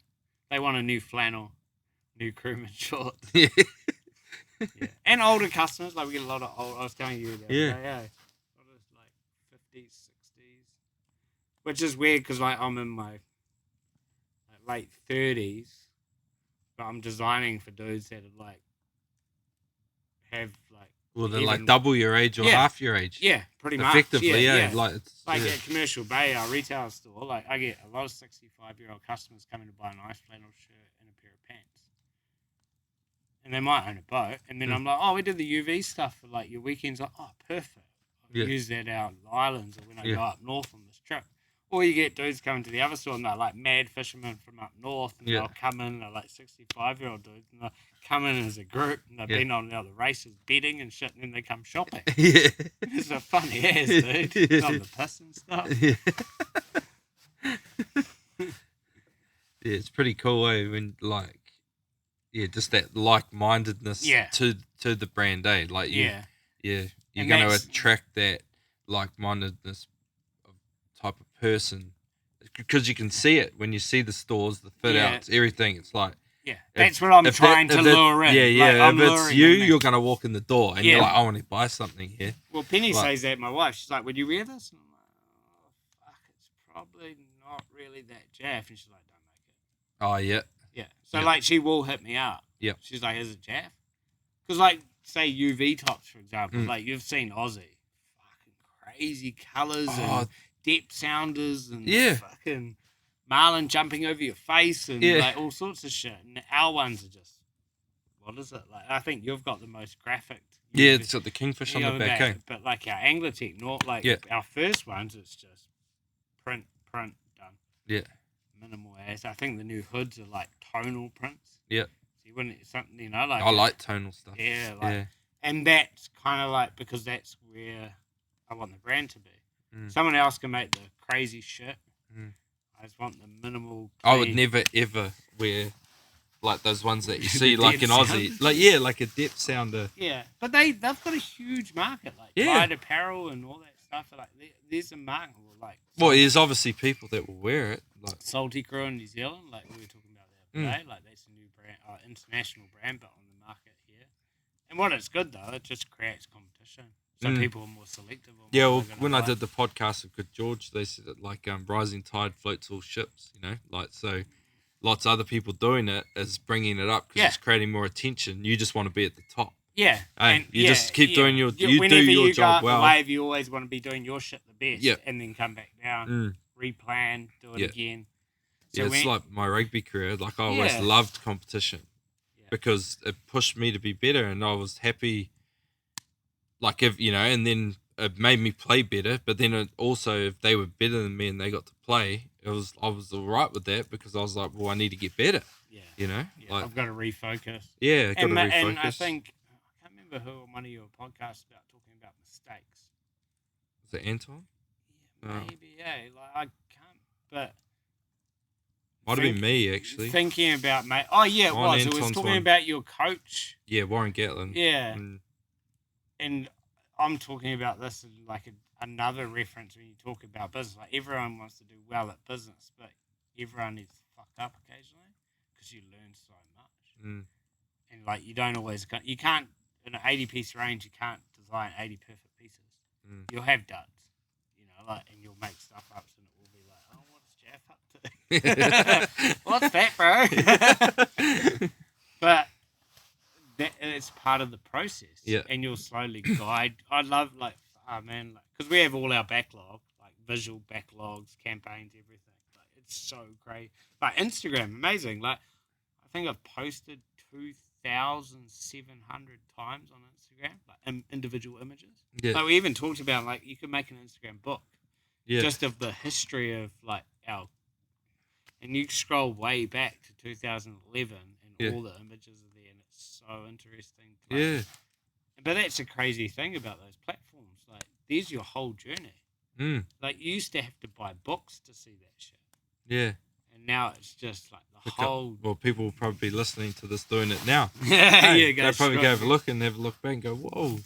They want a new flannel, new crewman shorts. Yeah. And older customers, like we get a lot of old, I was telling you the other day, a lot of like 50s, 60s, which is weird because like I'm in my late 30s, but I'm designing for dudes that are like have like, well, they're like double your age or half your age. Yeah, pretty much. Effectively, like it's like at Commercial Bay, our retail store, like I get a lot of 65-year-old customers coming to buy a nice flannel shirt and a pair of pants. And they might own a boat, and then I'm like, oh, we did the UV stuff for like your weekends. Like, oh, perfect. I'll use that out in the islands or when I go up north on this trip. Or you get dudes coming to the other store, and they're like mad fishermen from up north, and they'll come in, they're like 65-year-old dudes, and they'll come in as a group, and they've been on the other races, betting and shit, and then they come shopping. It's a funny ass, dude. On the piss and stuff. Yeah, it's pretty cool, when like, just that like-mindedness to the brand, like you're And going to attract that like-mindedness type of person, because you can see it when you see the stores, the fit outs, everything. It's like, that's what I'm trying to lure in. Like, if it's you, you're going to walk in the door and you're like, I want to buy something here. Well, Penny says that, my wife, she's like, would you wear this? And I'm like, oh, fuck, it's probably not really that Jaff. And she's like, don't make it. Oh, yeah. Yeah. So, like, she will hit me up. Yeah. She's like, is it Jaff? Because, like, say UV tops, for example, like, you've seen Aussie. Fucking crazy colours and depth sounders and fucking marlin jumping over your face and, like, all sorts of shit. And our ones are just what is it? Like I think you've got the most graphic. Yeah, it's got the kingfish on the back. But like our Anglertech, not like our first ones, it's just print done. Yeah. Minimal as. I think the new hoods are like tonal prints. Yeah. So you wouldn't something like. I like tonal stuff. Yeah, and that's kind of like because that's where I want the brand to be. Someone else can make the crazy shit. I just want the minimal. Clean. I would never ever wear like those ones that you see like in Aussie, like a depth sounder. Yeah, but they've got a huge market, like Tide apparel and all that stuff. Like there's a market, like. Well, there's obviously people that will wear it, like Salty Crew in New Zealand, like we were talking about the other day. Like that's a new brand, international brand, but on the market here. And what it's good though, it just creates competition. So people are more selective. Yeah, well, when I did the podcast with Good George, they said that like rising tide floats all ships. You know, like so. Lots of other people doing it is bringing it up because it's creating more attention. You just want to be at the top. Yeah, and you just keep doing your you do your job go up well. The wave, you always want to be doing your shit the best. Yeah. And then come back down, replan, do it again. So it's like my rugby career. Like I always loved competition because it pushed me to be better, and I was happy. Like if and then it made me play better. But then it also, if they were better than me and they got to play, I was all right with that because I was like, well, I need to get better. Yeah, like, I've got to refocus. Yeah, got to refocus. And I think I can't remember who on one of your podcasts about talking about mistakes. Was it Anton? Yeah, maybe. Yeah, like I can't, but. Might have been me, actually. Thinking about, mate. Oh, yeah, it was. It was talking about your coach. Yeah, Warren Gatlin. Yeah. And I'm talking about this in like another reference when you talk about business. Like, everyone wants to do well at business, but everyone needs to fuck up occasionally because you learn so much. And, like, you don't always... You can't... In an 80-piece range, you can't design 80 perfect pieces. You'll have duds, like, and you'll make stuff up and it will be like, oh, what is Jeff up to? What's that, bro? But it's part of the process. Yeah. And you'll slowly guide. I love, like, because we have all our backlog, like visual backlogs, campaigns, everything. Like, it's so great. Like, Instagram, amazing. Like, I think I've posted 2,700 times on Instagram, like individual images. Yeah. Like, we even talked about, like, you could make an Instagram book. Yeah. Just of the history of, like, and you scroll way back to 2011 and all the images are there, and it's so interesting. Yeah. But that's a crazy thing about those platforms. Like, there's your whole journey. Like, you used to have to buy books to see that shit. Yeah. And now it's just like the whole. Well, people will probably be listening to this doing it now. They'll probably go have a look and have a look back and go, whoa,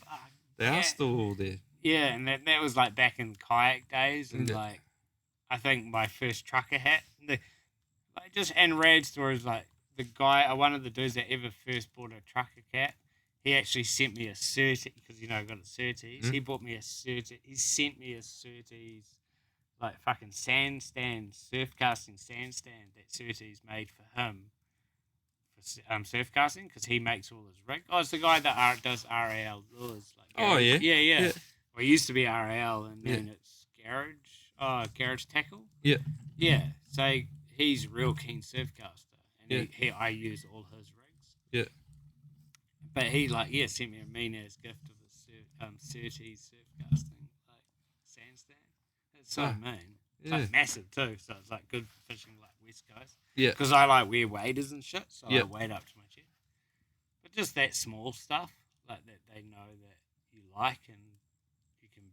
they are still all there. Yeah, and that was like back in kayak days, and like, I think my first trucker hat, and rad stories like the guy, one of the dudes that ever first bought a trucker cat, he actually sent me a Surtees because I got a Surtees. He bought me a Surtees. He sent me a Surtees, like fucking sandstand, surf casting sandstand that Surtees made for him for surf casting because he makes all his rig. Oh, it's the guy that does RAL lures. Like garage. Yeah. Well, it used to be RAL and then it's garage tackle. Yeah. Yeah. So he's a real keen surf caster, and I use all his rigs. Yeah. But he sent me a mean ass gift of a Surtees surf casting like sandstand. It's so mean. It's like massive too, so it's like good for fishing like West Coast. Yeah. Because I like wear waders and shit, so I wade up to my chest. But just that small stuff, like that they know that you like and you can,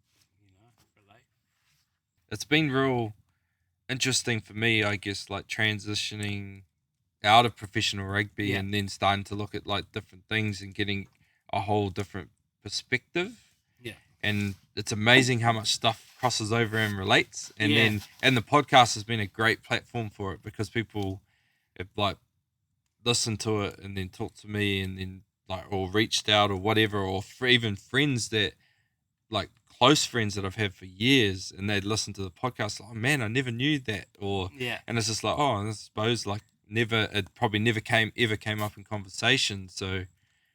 relate. It's been real interesting for me, I guess, like transitioning out of professional rugby and then starting to look at like different things and getting a whole different perspective. Yeah. And it's amazing how much stuff crosses over and relates. And then the podcast has been a great platform for it because people have like listened to it and then talked to me and then like or reached out or whatever, or even friends that like close friends that I've had for years and they'd listen to the podcast like, oh man, I never knew that, or and it's just like, oh, I suppose like it probably never came up in conversation, so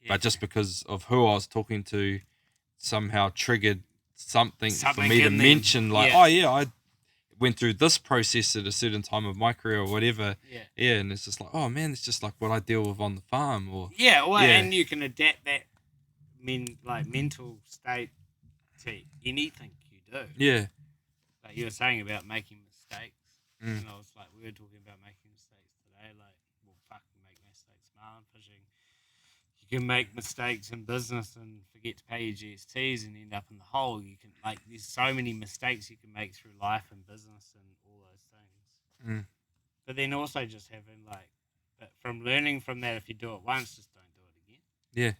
but just because of who I was talking to somehow triggered something for me to mention, like, oh yeah, went through this process at a certain time of my career or whatever. Yeah. And it's just like, oh man, it's just like what I deal with on the farm, or And you can adapt that mental state to anything you do. Yeah. Like you were saying about making mistakes, Mm. and I was like, we were talking about making mistakes today. Like, well, fucking make mistakes, man. Fishing, you can make mistakes in business and forget to pay your GSTs and end up in the hole. You can there's so many mistakes you can make through life and business and all those things. Mm. But then also just having but from learning from that, if you do it once, just don't do it again. Yeah.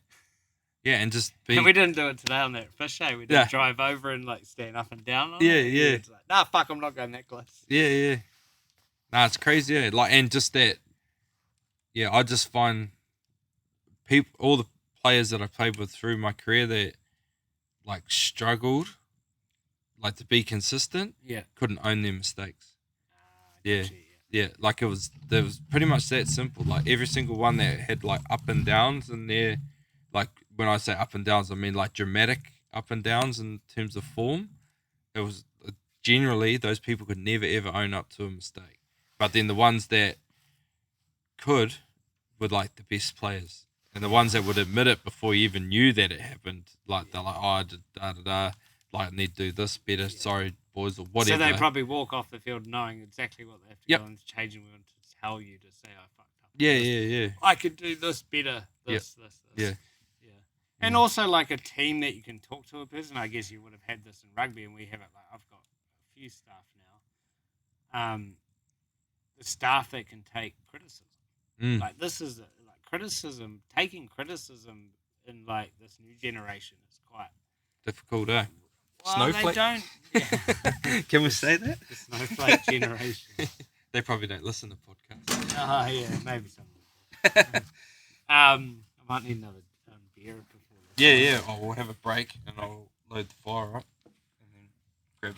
Yeah, and just be... And we didn't do it today on that fish, eh? We didn't drive over and stand up and down on it. Yeah. It's like, nah, fuck, I'm not going that close. Yeah. Nah, it's crazy, yeah. And just that, I just find all the players that I played with through my career that, struggled, to be consistent, couldn't own their mistakes. Yeah. It was pretty much that simple. Every single one that had, up and downs in there, when I say up and downs, I mean, dramatic up and downs in terms of form. It was generally those people could never ever own up to a mistake. But then the ones that could were the best players, and the ones that would admit it before you even knew that it happened. They're like, oh, I did I need to do this better. Sorry, boys, or whatever. So they probably walk off the field knowing exactly what they have to go into changing room to tell you to say, I fucked up. Yeah. I could do this better. This. Yeah. And also a team that you can talk to a person. I guess you would have had this in rugby, and we have it. I've got a few staff now. The staff that can take criticism. This is criticism. Taking criticism in this new generation is quite difficult, eh? Well, Snowflake. They don't. Yeah. Can we say that? The snowflake generation. They probably don't listen to podcasts. Oh yeah, maybe some. I might need another beer before. Yeah. Oh, we'll have a break and I'll load the fire up and then grab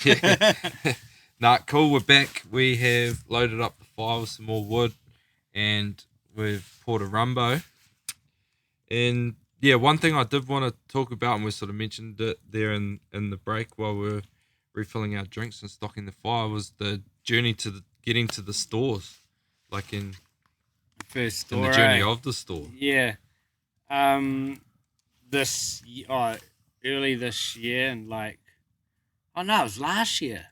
it. Yeah. Nah, cool. We're back. We have loaded up the fire with some more wood, and we've poured a rumbo. And yeah, one thing I did want to talk about, and we sort of mentioned it there in the break while we were refilling our drinks and stocking the fire, was the journey to getting to the stores, in first store, in the journey of the store. Yeah. Early this year, and it was last year.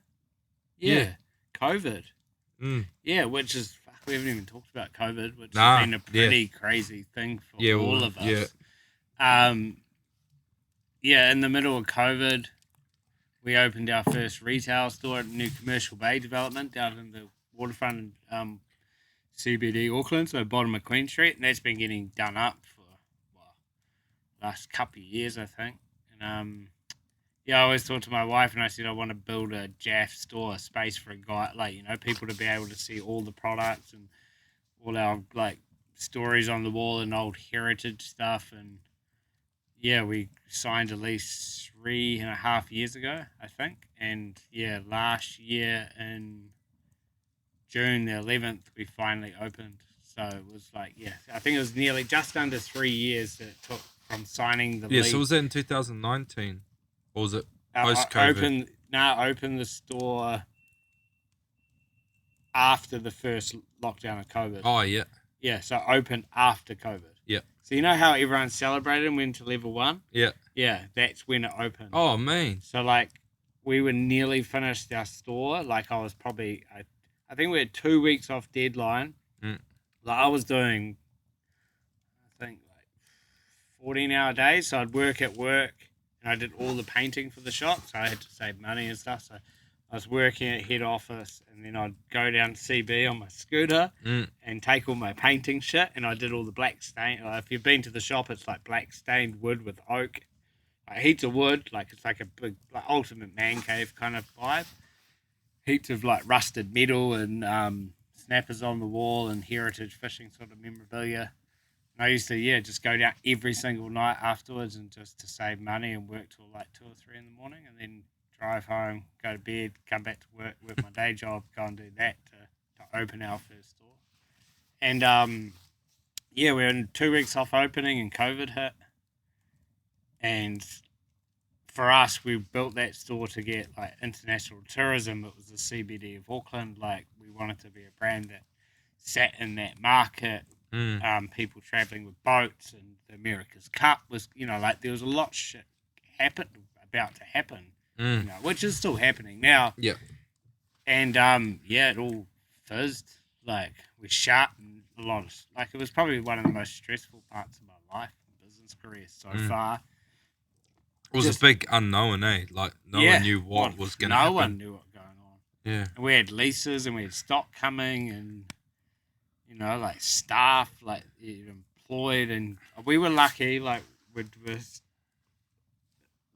Yeah. COVID. Yeah, which is we haven't even talked about COVID, which has been a pretty crazy thing for all of us. In the middle of COVID, we opened our first retail store at a new commercial bay development down in the waterfront in CBD Auckland, so bottom of Queen Street, and that's been getting done up for last couple of years, I think. And I always talked to my wife, and I said I want to build a Jaff store, a space for a guy, people to be able to see all the products and all our stories on the wall and old heritage stuff. And we signed a lease 3.5 years ago, I think. And last year in June the 11th, we finally opened. So it was I think it was nearly just under 3 years that it took from signing the lease. So was that in 2019? Or was it post-COVID? Open the store after the first lockdown of COVID. Oh, yeah. Yeah, so open after COVID. Yeah. So you know how everyone celebrated and went to level 1? Yeah. Yeah, that's when it opened. Oh, man. So, we were nearly finished our store. I was probably, I think we had 2 weeks off deadline. I was doing, 14-hour days. So I'd work at work, and I did all the painting for the shop. So I had to save money and stuff. So I was working at head office, and then I'd go down to CB on my scooter and take all my painting shit, and I did all the black stain. If you've been to the shop, it's black stained wood with oak. Heaps of wood, it's a big ultimate man cave kind of vibe. Heaps of rusted metal and snappers on the wall and heritage fishing sort of memorabilia. And I used to just go down every single night afterwards and just to save money and work till 2 or 3 in the morning, and then drive home, go to bed, come back to work my day job, go and do that to open our first store. And we're in 2 weeks off opening and COVID hit. And for us, we built that store to get like international tourism. It was the CBD of Auckland. Like we wanted to be a brand that sat in that market. People traveling with boats, and the America's Cup was, like there was a lot of shit about to happen, which is still happening now. Yeah. And it all fizzed. Like we shut, and a lot of like it was probably one of the most stressful parts of my life and business career so far. It was a big unknown, eh? Like no one knew what was going to happen. No one knew what was going on. Yeah. And we had leases and we had stock coming, and like staff, like employed, and we were lucky. Like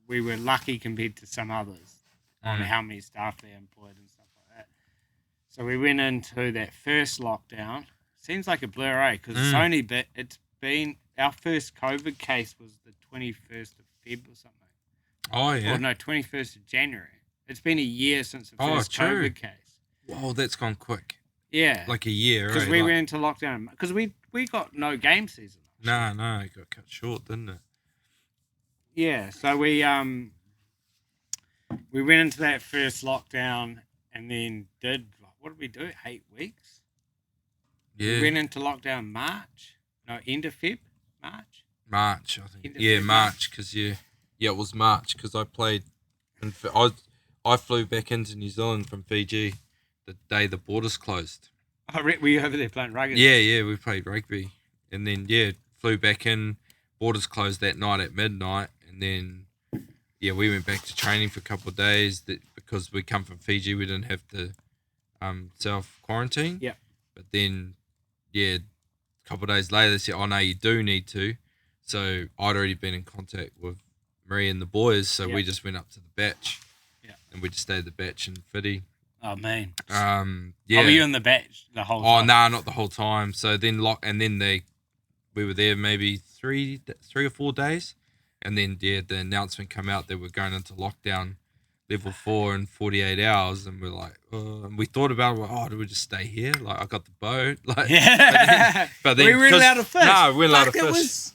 we were lucky compared to some others on how many staff they employed and stuff like that. So we went into that first lockdown. Seems like a blur, eh? Because it's been our first COVID case was the 21st of Feb or something. Oh yeah. Or no, 21st of January. It's been a year since the first COVID case. Whoa, that's gone quick. Yeah. Like a year, because we went into lockdown. Because we got no game season. No, it got cut short, didn't it? Yeah, so we went into that first lockdown and then what did we do? 8 weeks? Yeah. We went into lockdown end of Feb? March, I think. Yeah, March, because it was March, because I played, I flew back into New Zealand from Fiji the day the borders closed. Oh, were you over there playing rugby? Yeah, we played rugby. And then, flew back in, borders closed that night at midnight, and then, we went back to training for a couple of days because we come from Fiji, we didn't have to self-quarantine. Yeah. But then, a couple of days later, they said, oh, no, you do need to. So I'd already been in contact with Marie and the boys, so we just went up to the batch. Yeah. And we just stayed at the batch in Fiddy. Oh, man. Yeah. Oh, were you in the batch the whole time? Oh, no, not the whole time. So then we were there maybe 3 or 4 days. And then, the announcement came out that we're going into lockdown level 4 in 48 hours. And we're like, and we thought about it, do we just stay here? Like, I got the boat. Like, yeah. But then we weren't allowed to fish. No, we weren't allowed to fish.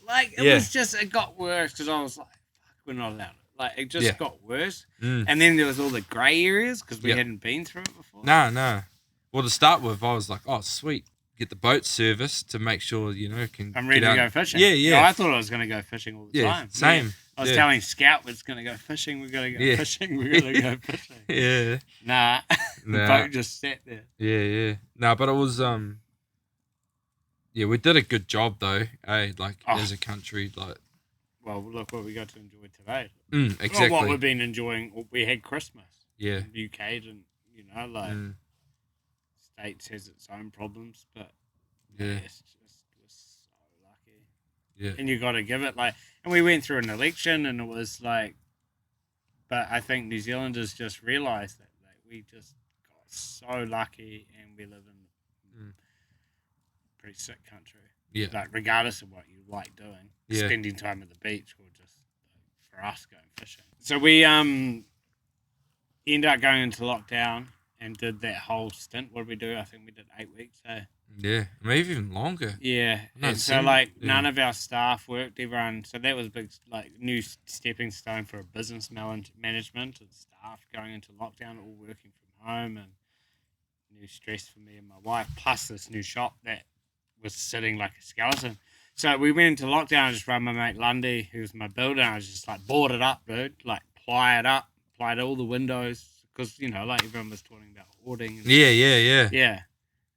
It got worse because I was like, fuck, we're not allowed. Like, it just got worse. And then there was all the grey areas because we hadn't been through it before. No. Well, to start with, I was like, oh, sweet. Get the boat service to make sure, I'm ready to go fishing. Yeah. No, I thought I was going to go fishing all the time. Same. Yeah. I was telling Scout we're going to go fishing. We're going to go fishing. We're going to go fishing. Yeah. Nah. The boat just sat there. Yeah. No, but it was, we did a good job though, as a country, like. Well, look what we got to enjoy today. Exactly. Well, what we've been enjoying, we had Christmas. Yeah. UK didn't, States has its own problems, but it's we're so lucky. Yeah. And you got to give it and we went through an election, and it was but I think New Zealanders just realised that we just got so lucky, and we live in a pretty sick country. Yeah. Regardless of what you like doing, spending time at the beach or just for us going fishing. So we ended up going into lockdown and did that whole stint. What did we do? I think we did 8 weeks. Yeah, maybe even longer. Yeah, and so none of our staff worked. Everyone, so that was a big new stepping stone for a business management and staff going into lockdown, all working from home, and new stress for me and my wife. Plus this new shop that was sitting like a skeleton. So we went into lockdown. I just run my mate Lundy, who's my builder. I was just board it up, dude. Plied all the windows. Because, everyone was talking about hoarding. And Yeah.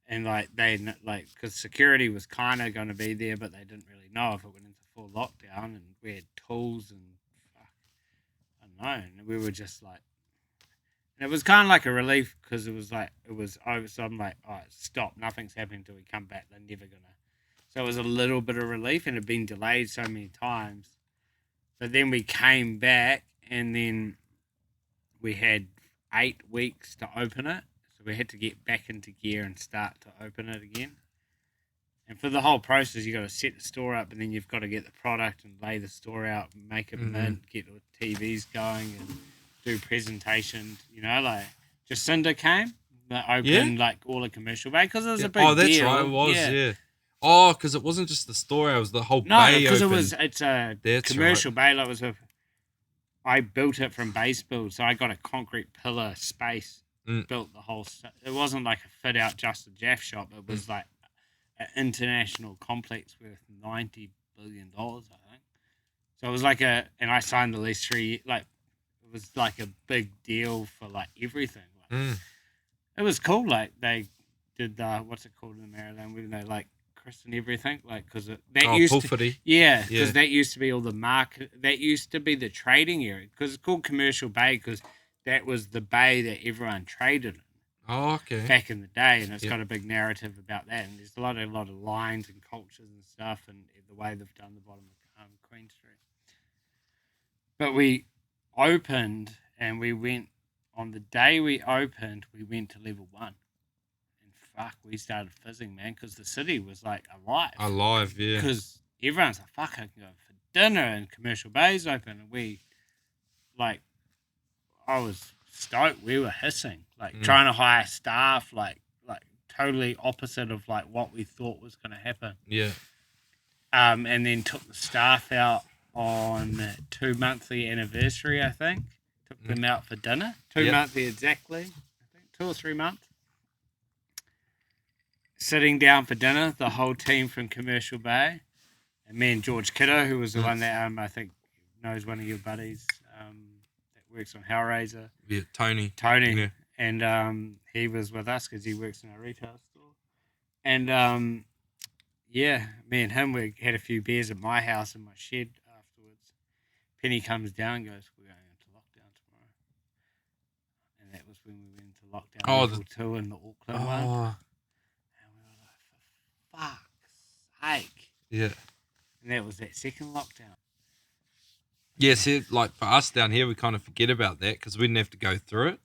And, because security was kind of going to be there, but they didn't really know if it went into full lockdown. And we had tools and, unknown. And we were just and it was kind of like a relief because it was over. So I'm like, all right, stop. Nothing's happening until we come back. They're never going to. So it was a little bit of relief, and it had been delayed so many times. But then we came back, and then we had 8 weeks to open it, so we had to get back into gear and start to open it again. And for the whole process, you got to set the store up, and then you've got to get the product and lay the store out, and make it mint, get the TVs going, and do presentations. Jacinda came, opened all the commercial bay because it was a big deal. Oh, that's right, it was. Yeah. Oh, because it wasn't just the store; it was the whole bay. No, because it's a commercial bay. It was I built it from base build, so I got a concrete pillar space, built the whole. It wasn't like a fit out just a Jaff shop. It was like an international complex worth $90 billion, I think. So it was like and I signed the lease 3. Like it was like a big deal for like everything. Like, it was cool. Like they did what's it called in Maryland? When they like christen everything, like because that used to, because that used to be all the market. That used to be the trading area because it's called Commercial Bay because that was the bay that everyone traded in. Oh, okay. Back in the day, and it's got a big narrative about that, and there's a lot of lines and cultures and stuff, and the way they've done the bottom of Queen Street. But we opened, and we went on the day we opened. We went to level 1, and fuck, we started fizzing, man, because the city was like alive. Alive, yeah. Because everyone's like, fuck, I can go for dinner, and Commercial Bay's open, and we, like, I was stoked. We were hissing, like trying to hire staff, like totally opposite of like what we thought was going to happen. Yeah. And then took the staff out on 2 monthly anniversary. I think took them out for dinner. 2 monthly exactly. I think 2 or 3 months. Sitting down for dinner, the whole team from Commercial Bay, and me and George Kiddo, who was the one that I think knows one of your buddies. Works on Hellraiser. Yeah, Tony. Yeah. And he was with us because he works in our retail store. And me and him, we had a few beers at my house in my shed afterwards. Penny comes down and goes, "We're going into lockdown tomorrow." And that was when we went into lockdown level 2 in the Auckland one. And we were like, for fuck's sake. Yeah. And that was that second lockdown. Yeah, see, like for us down here, we kind of forget about that because we didn't have to go through it.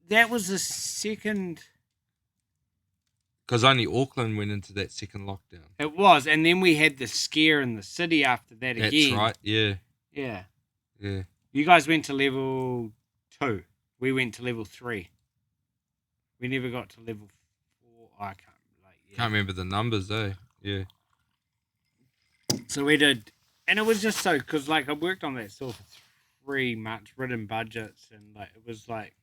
That was the second. Because only Auckland went into that second lockdown. It was, and then we had the scare in the city after that again. That's right, yeah. Yeah. Yeah. You guys went to level 2. We went to level 3. We never got to level 4. I can't remember the numbers, eh? Yeah. So we did. And it was just so, because, like, I worked on that store for 3 months, written budgets, and, like, it was, like,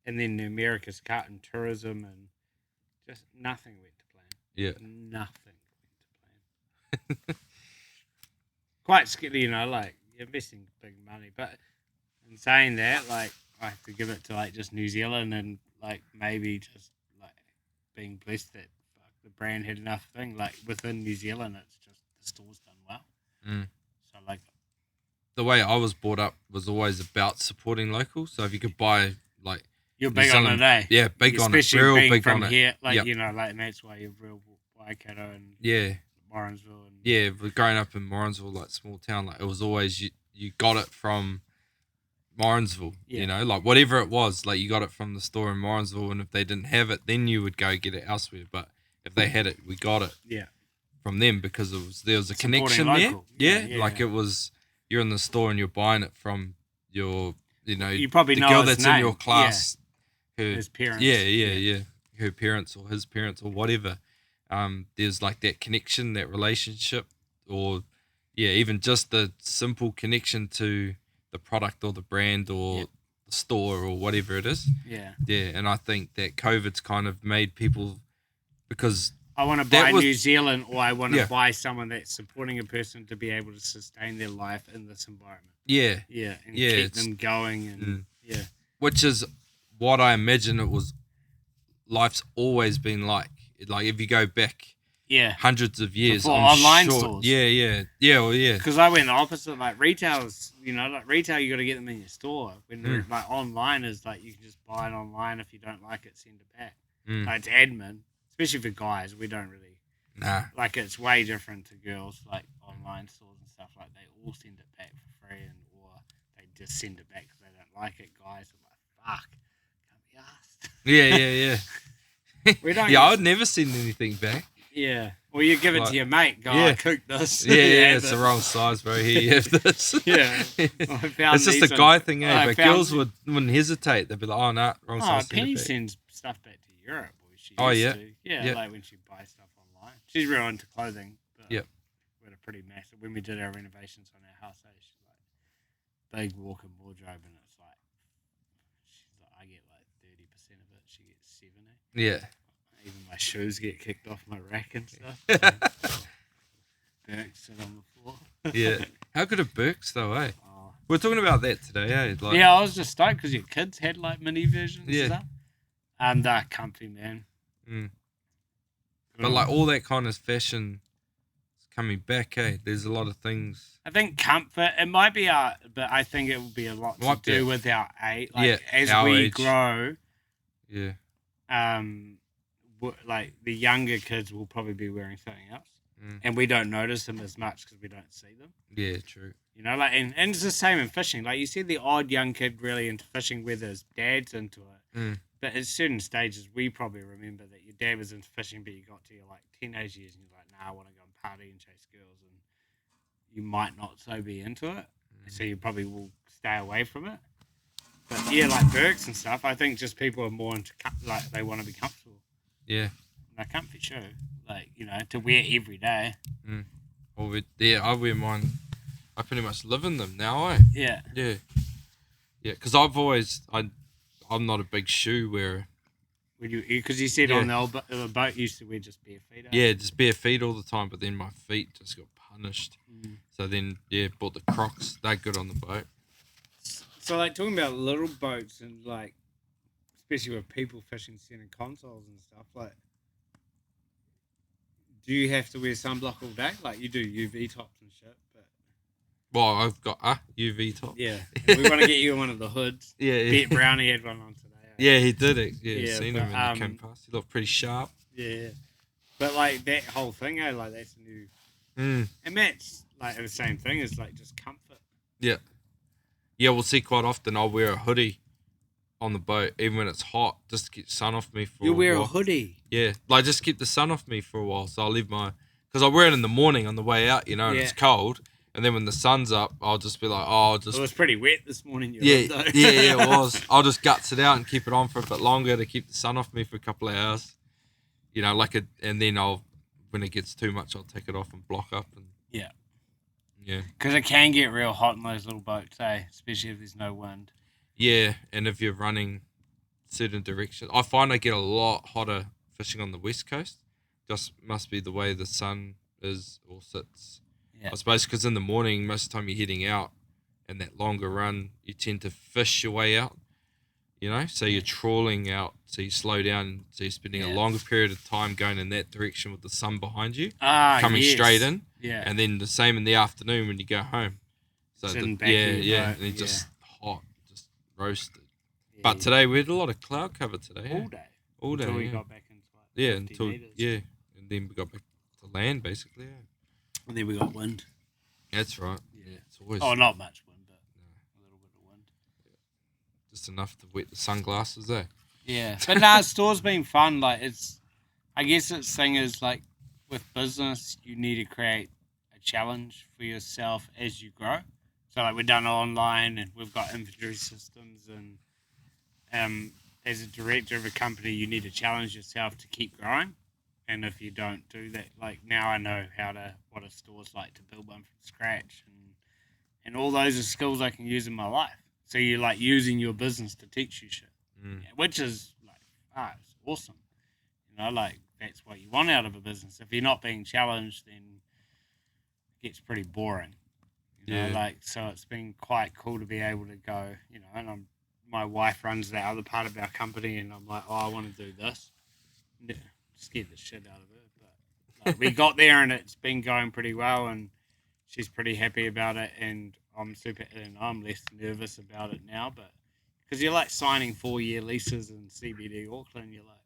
and then the America's cut and tourism, and just nothing went to plan. Yeah. Nothing went to plan. Quite scary, you know, like, you're investing big money, but in saying that, like, I have to give it to, like, just New Zealand and, like, maybe just, like, being blessed that the brand had enough thing. Like, within New Zealand, it's just, the store's done well. So like the way I was brought up was always about supporting local. So if you could buy like you're big on it, eh? Yeah, big on it. Especially Real being big from on here, it. like you know, like and that's why you're real Waikato and Morrinsville and but growing up in Morrinsville, like small town, like it was always you got it from Morrinsville. You know, like whatever it was, like you got it from the store in Morrinsville, and if they didn't have it, then you would go get it elsewhere. But if they had it, we got it. Yeah. From them because there was a connection local. there. Yeah, like it was you're in the store and you're buying it from your you probably the know girl his that's name. in your class, his parents. Yeah, her parents or his parents or whatever. There's like that connection, that relationship, or even just the simple connection to the product or the brand or the store or whatever it is. Yeah, and I think that COVID's kind of made people because. I want to buy New Zealand, or I want to buy someone that's supporting a person to be able to sustain their life in this environment. Yeah, and keep them going, and which is what I imagine it was. Life's always been like if you go back, hundreds of years. Before online stores. Well, Because I went the opposite. Like retail's, you know, like retail, you got to get them in your store. When like online is like you can just buy it online. If you don't like it, send it back. Like it's admin. Especially for guys, we don't really. Nah. Like, it's way different to girls, like, online stores and stuff. Like, they all send it back for free, or they just send it back because they don't like it. Guys are like, fuck, can't be asked. We don't. I would never send anything back. Yeah. Well, you give it to your mate. Go, I cooked this. It's the wrong size, bro. Here, you have this. It's just a guy thing, eh? But girls wouldn't hesitate. They'd be like, oh, no, wrong size. Penny sends stuff back to Europe. Like when she buys stuff online. She's real into clothing. But we had a pretty massive when we did our renovations on our house. She's like big walk-in wardrobe, and it's like, she's like, I get like 30% of it. She gets 70. Yeah. Even my shoes get kicked off my rack and stuff. Burks sit on the floor. Yeah. How good are Burks though, eh? Oh. We're talking about that today, eh? Like, Yeah, I was just stoked because your kids had like mini versions Yeah. and stuff. And they're comfy, man. Mm. But like all that kind of fashion is coming back, eh? There's a lot of things. I think comfort, it might be but I think it will be a lot to do with our age. Like, Yeah, as our we age. grow, Yeah. like the younger kids will probably be wearing something else. Mm. And we don't notice them as much because we don't see them. Yeah, true. You know, like, and it's the same in fishing. Like, you see the odd young kid really into fishing, whether his dad's into it. Mm. But at certain stages, we probably remember that your dad was into fishing, but you got to your like teenage years and you're like, nah, I want to go and party and chase girls, and you might not so be into it, so you probably will stay away from it. But yeah, like Burks and stuff, I think just people are more into like they want to be comfortable. Yeah. They're comfy too, like, you know, to wear every day. Mm. Well, I wear mine. I pretty much live in them now, eh? Yeah. Yeah. Yeah, because I'm not a big shoe wearer. Because you said on the boat you used to wear just bare feet. Yeah, just bare feet all the time, but then my feet just got punished. Mm. So then, bought the Crocs. They're good on the boat. So, like, talking about little boats and, like, especially with people fishing center consoles and stuff, like, do you have to wear sunblock all day? Like, you do UV tops and shit, but... Well, I've got a UV top. Yeah. We want to get you one of the hoods. Yeah. Bet Brownie had one on today. Yeah, he did it. Yeah, seen but, him when he came past. He looked pretty sharp. Yeah. But, like, that whole thing, like, that's new. Mm. And that's, like, the same thing as, like, just comfort. Yeah. Yeah, we'll see quite often I'll wear a hoodie on the boat, even when it's hot, just to get sun off me for a while. You wear a hoodie? Yeah, like just keep the sun off me for a while. So I'll leave because I wear it in the morning on the way out, you know, and it's cold. And then when the sun's up, I'll just be like, It was pretty wet this morning. Yeah, it was. I'll just guts it out and keep it on for a bit longer to keep the sun off me for a couple of hours. You know, and then when it gets too much, I'll take it off and block up. And yeah. Yeah. Because it can get real hot in those little boats, especially if there's no wind. Yeah, and if you're running certain directions. I find I get a lot hotter fishing on the west coast. Just must be the way the sun is or sits. Yeah. I suppose because in the morning, most of the time you're heading out, and that longer run, you tend to fish your way out. You know, so you're trawling out, so you slow down, so you're spending a longer period of time going in that direction with the sun behind you, coming straight in. Yeah. And then the same in the afternoon when you go home. So and you're just hot, just roasted. Yeah, but today we had a lot of cloud cover today. All day. Until we got back into meters. And then we got back to land basically. Yeah. And then we got wind. That's right. Yeah. It's always not much wind, but a little bit of wind. Yeah. Just enough to wet the sunglasses, eh? Yeah. But store's been fun. Like I guess its thing is like with business, you need to create a challenge for yourself as you grow. So like we've done online and we've got inventory systems, and as a director of a company, you need to challenge yourself to keep growing. And if you don't do that, like now I know what a store's like to build one from scratch, and all those are skills I can use in my life. So you're like using your business to teach you shit, which is like, it's awesome. You know, like that's what you want out of a business. If you're not being challenged, then it gets pretty boring. You know, like, so it's been quite cool to be able to go, you know, and my wife runs that other part of our company, and I'm like, I want to do this. Scared the shit out of it, but like, we got there and it's been going pretty well, and she's pretty happy about it, and I'm less nervous about it now, but because you're like signing 4-year leases in CBD Auckland, you're like,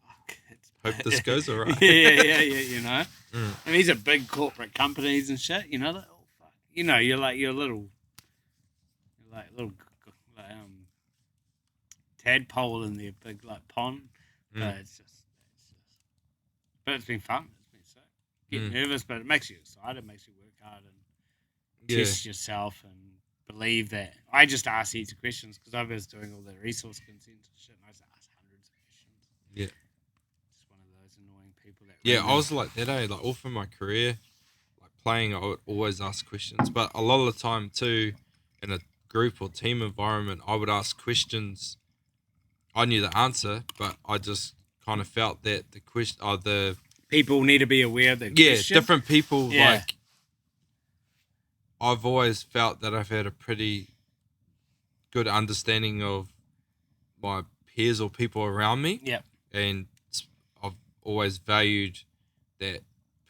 oh fuck, hope this goes alright. yeah, you know. And these are big corporate companies and shit, you know. Like, oh fuck, you know, you're like little tadpole in their big like pond. But it's been fun. It's been sick. Get nervous, but it makes you excited. It makes you work hard and test yourself and believe that. I just ask heaps of questions because I was doing all the resource consent and shit, and I just asked hundreds of questions. Yeah. Just one of those annoying people that. I was like that, like all through my career, like playing, I would always ask questions. But a lot of the time too, in a group or team environment, I would ask questions. I knew the answer, but I just kind of felt that the question, People need to be aware of the question. different people. Yeah. Like, I've always felt that I've had a pretty good understanding of my peers or people around me. Yep. And I've always valued that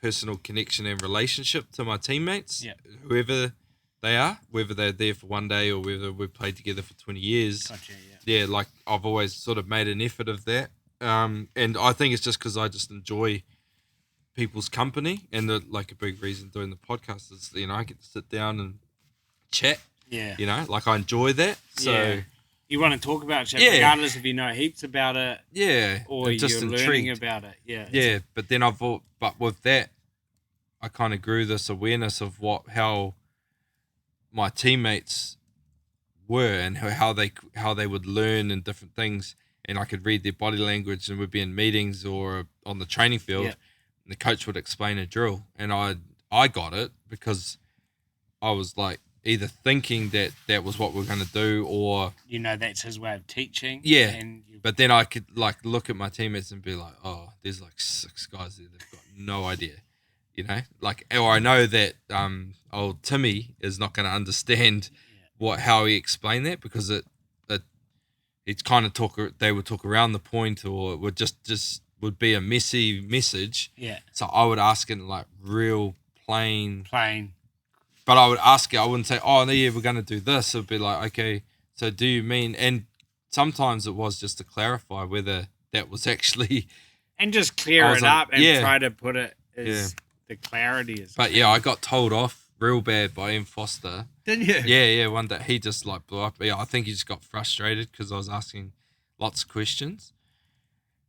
personal connection and relationship to my teammates, whoever they are, whether they're there for one day or whether we've played together for 20 years. Gotcha, Yeah, like I've always sort of made an effort of that. And I think it's just because I just enjoy people's company, and like a big reason doing the podcast is, I get to sit down and chat. Yeah. Like I enjoy that. So you want to talk about shit, Yeah. regardless if you know heaps about it, yeah, or I'm you're just learning intrigued. about it. Yeah. Yeah, but then but with that, I kind of grew this awareness of how my teammates were and how they would learn and different things, and I could read their body language, and we'd be in meetings or on the training field, and the coach would explain a drill, and I got it because I was like either thinking that was what we're going to do, or that's his way of teaching. Yeah. And but then I could like look at my teammates and be like, oh, there's like 6 guys there that've got no idea, like, or I know that old Timmy is not going to understand how he explained that, because it's kind of they would talk around the point, or it would just would be a messy message. Yeah. So I would ask it in like real plain. Plain. But I would ask it. I wouldn't say, "Oh, no, yeah, we're going to do this." It'd be like, "Okay, so do you mean?" And sometimes it was just to clarify whether that was actually. And just clear I was it like, up and yeah. try to put it as the clarity is. But yeah, I got told off real bad by Ian Foster. Didn't you? Yeah. One day he just like blew up. Yeah, I think he just got frustrated because I was asking lots of questions.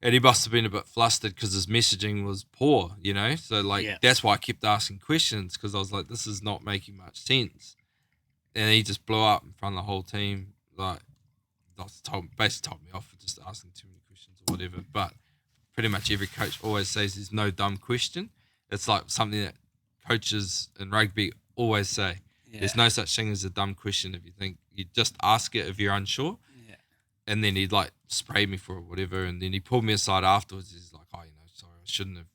And he must have been a bit flustered because his messaging was poor, So, that's why I kept asking questions, because I was like, this is not making much sense. And he just blew up in front of the whole team. Like, basically told me off for just asking too many questions or whatever. But pretty much every coach always says there's no dumb question. It's like something that coaches in rugby always say. Yeah. There's no such thing as a dumb question if you think. You just ask it if you're unsure. And then he'd like spray me for it or whatever. And then he pulled me aside afterwards. He's like, oh, sorry, I shouldn't have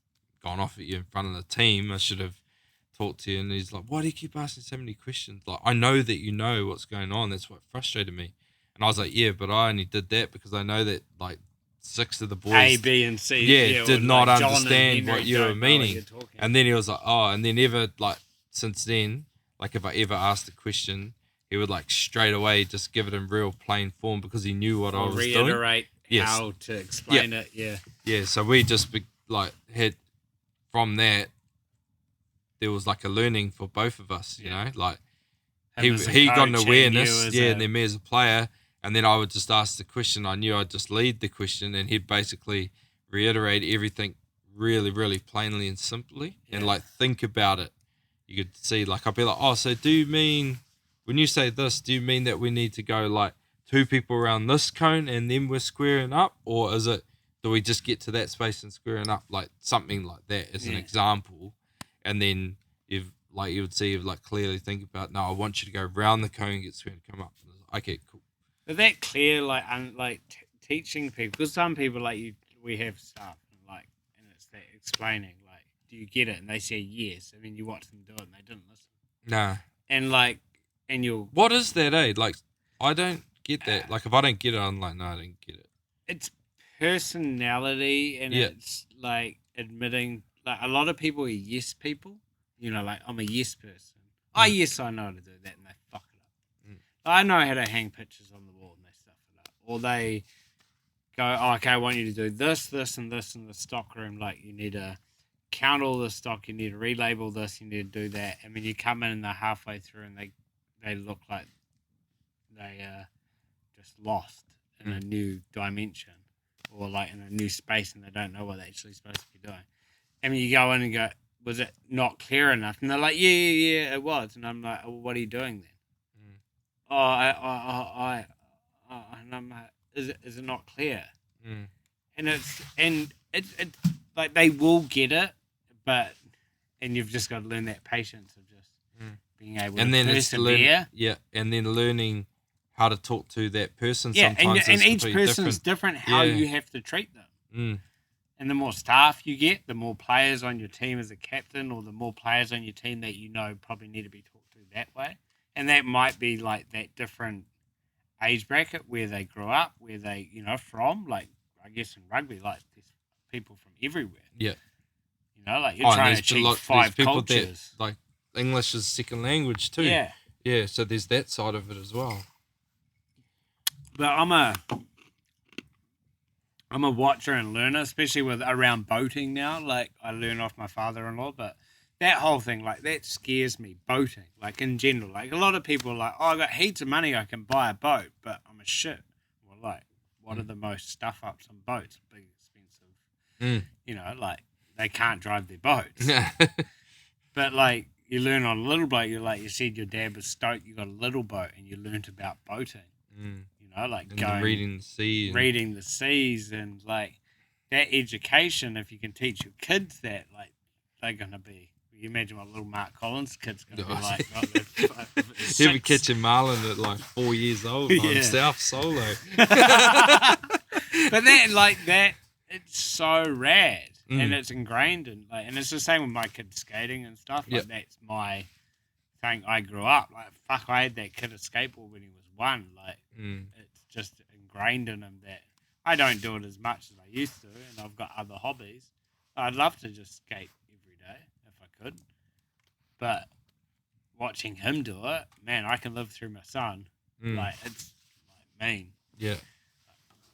gone off at you in front of the team. I should have talked to you. And he's like, why do you keep asking so many questions? Like, I know that you know what's going on. That's what frustrated me. And I was like, yeah, but I only did that because I know that like 6 of the boys, A, B, and C, did not like understand what you were meaning. And then he was like, oh, and then since then, like if I ever asked a question, he would like straight away just give it in real plain form because he knew what I was doing. Reiterate how to explain it. Yeah. Yeah. So we just had from that, there was like a learning for both of us, like he got an awareness, and then me as a player, and then I would just ask the question. I knew I'd just lead the question, and he'd basically reiterate everything really, really plainly and simply, and like think about it. You could see, like, I'd be like, oh, so do you mean, when you say this, do you mean that we need to go like 2 people around this cone and then we're squaring up? Or is it, do we just get to that space and squaring up? Like something like that as an example. And then you would see, like clearly think about, no, I want you to go around the cone and get squared and come up. Okay, cool. But that clear, teaching people, because some people, we have stuff, and it's that explaining, do you get it? And they say yes. I mean, you watch them do it and they didn't listen. Nah. And you'll... What is that, eh? Like, I don't get that. Like, if I don't get it, I'm like, no, I don't get it. It's personality, and it's, admitting... a lot of people are yes people. I'm a yes person. Oh, yes, I know how to do that, and they fuck it up. I know how to hang pictures on the wall, and they stuff it up. Or they go, oh, okay, I want you to do this, this, and this in the stock room. You need to count all the stock, you need to relabel this, you need to do that. I mean, you come in and they're halfway through and they look like they are just lost in a new dimension, or in a new space, and they don't know what they're actually supposed to be doing. I mean, you go in and go, was it not clear enough? And they're like, yeah, it was. And I'm like, well, what are you doing then? And I'm like, is it not clear? And it's like they will get it, and you've just got to learn that patience of just being able And to then persevere. and then learning how to talk to that person. Yeah, Sometimes and is each completely person's different how Yeah. you have to treat them. Mm. And the more staff you get, the more players on your team as a captain, or the more players on your team that you know probably need to be talked to that way. And that might be like that different age bracket where they grew up, where they, from. Like, I guess in rugby, like, there's people from everywhere. Yeah. Like, you're trying to achieve 5 people cultures. that, like, English is second language too. Yeah. Yeah, so there's that side of it as well. But I'm a watcher and learner, especially with around boating now. Like, I learn off my father-in-law, but that whole thing, like, that scares me, boating, like, in general. Like, a lot of people are like, oh, I got heaps of money, I can buy a boat, but I'm a shit. Well, like, what are the most stuff-ups on boats? Big, expensive. Like, they can't drive their boats. But, like, you learn on a little boat, you said your dad was stoked you got a little boat, and you learned about boating. Like and going reading the seas and like that education. If you can teach your kids that, like, they're gonna be. You imagine what little Mark Collins' kid's gonna be like. He'll be catching marlin at like 4 years old by himself solo. But that, it's so rad, and it's ingrained in and it's the same with my kids skating and stuff. Like that's my thing. I grew up like I had that kid a skateboard when he was 1. Like it's just ingrained in him that I don't do it as much as I used to, and I've got other hobbies. I'd love to just skate every day if I could, but watching him do it, man, I can live through my son. Like it's like mean. Yeah.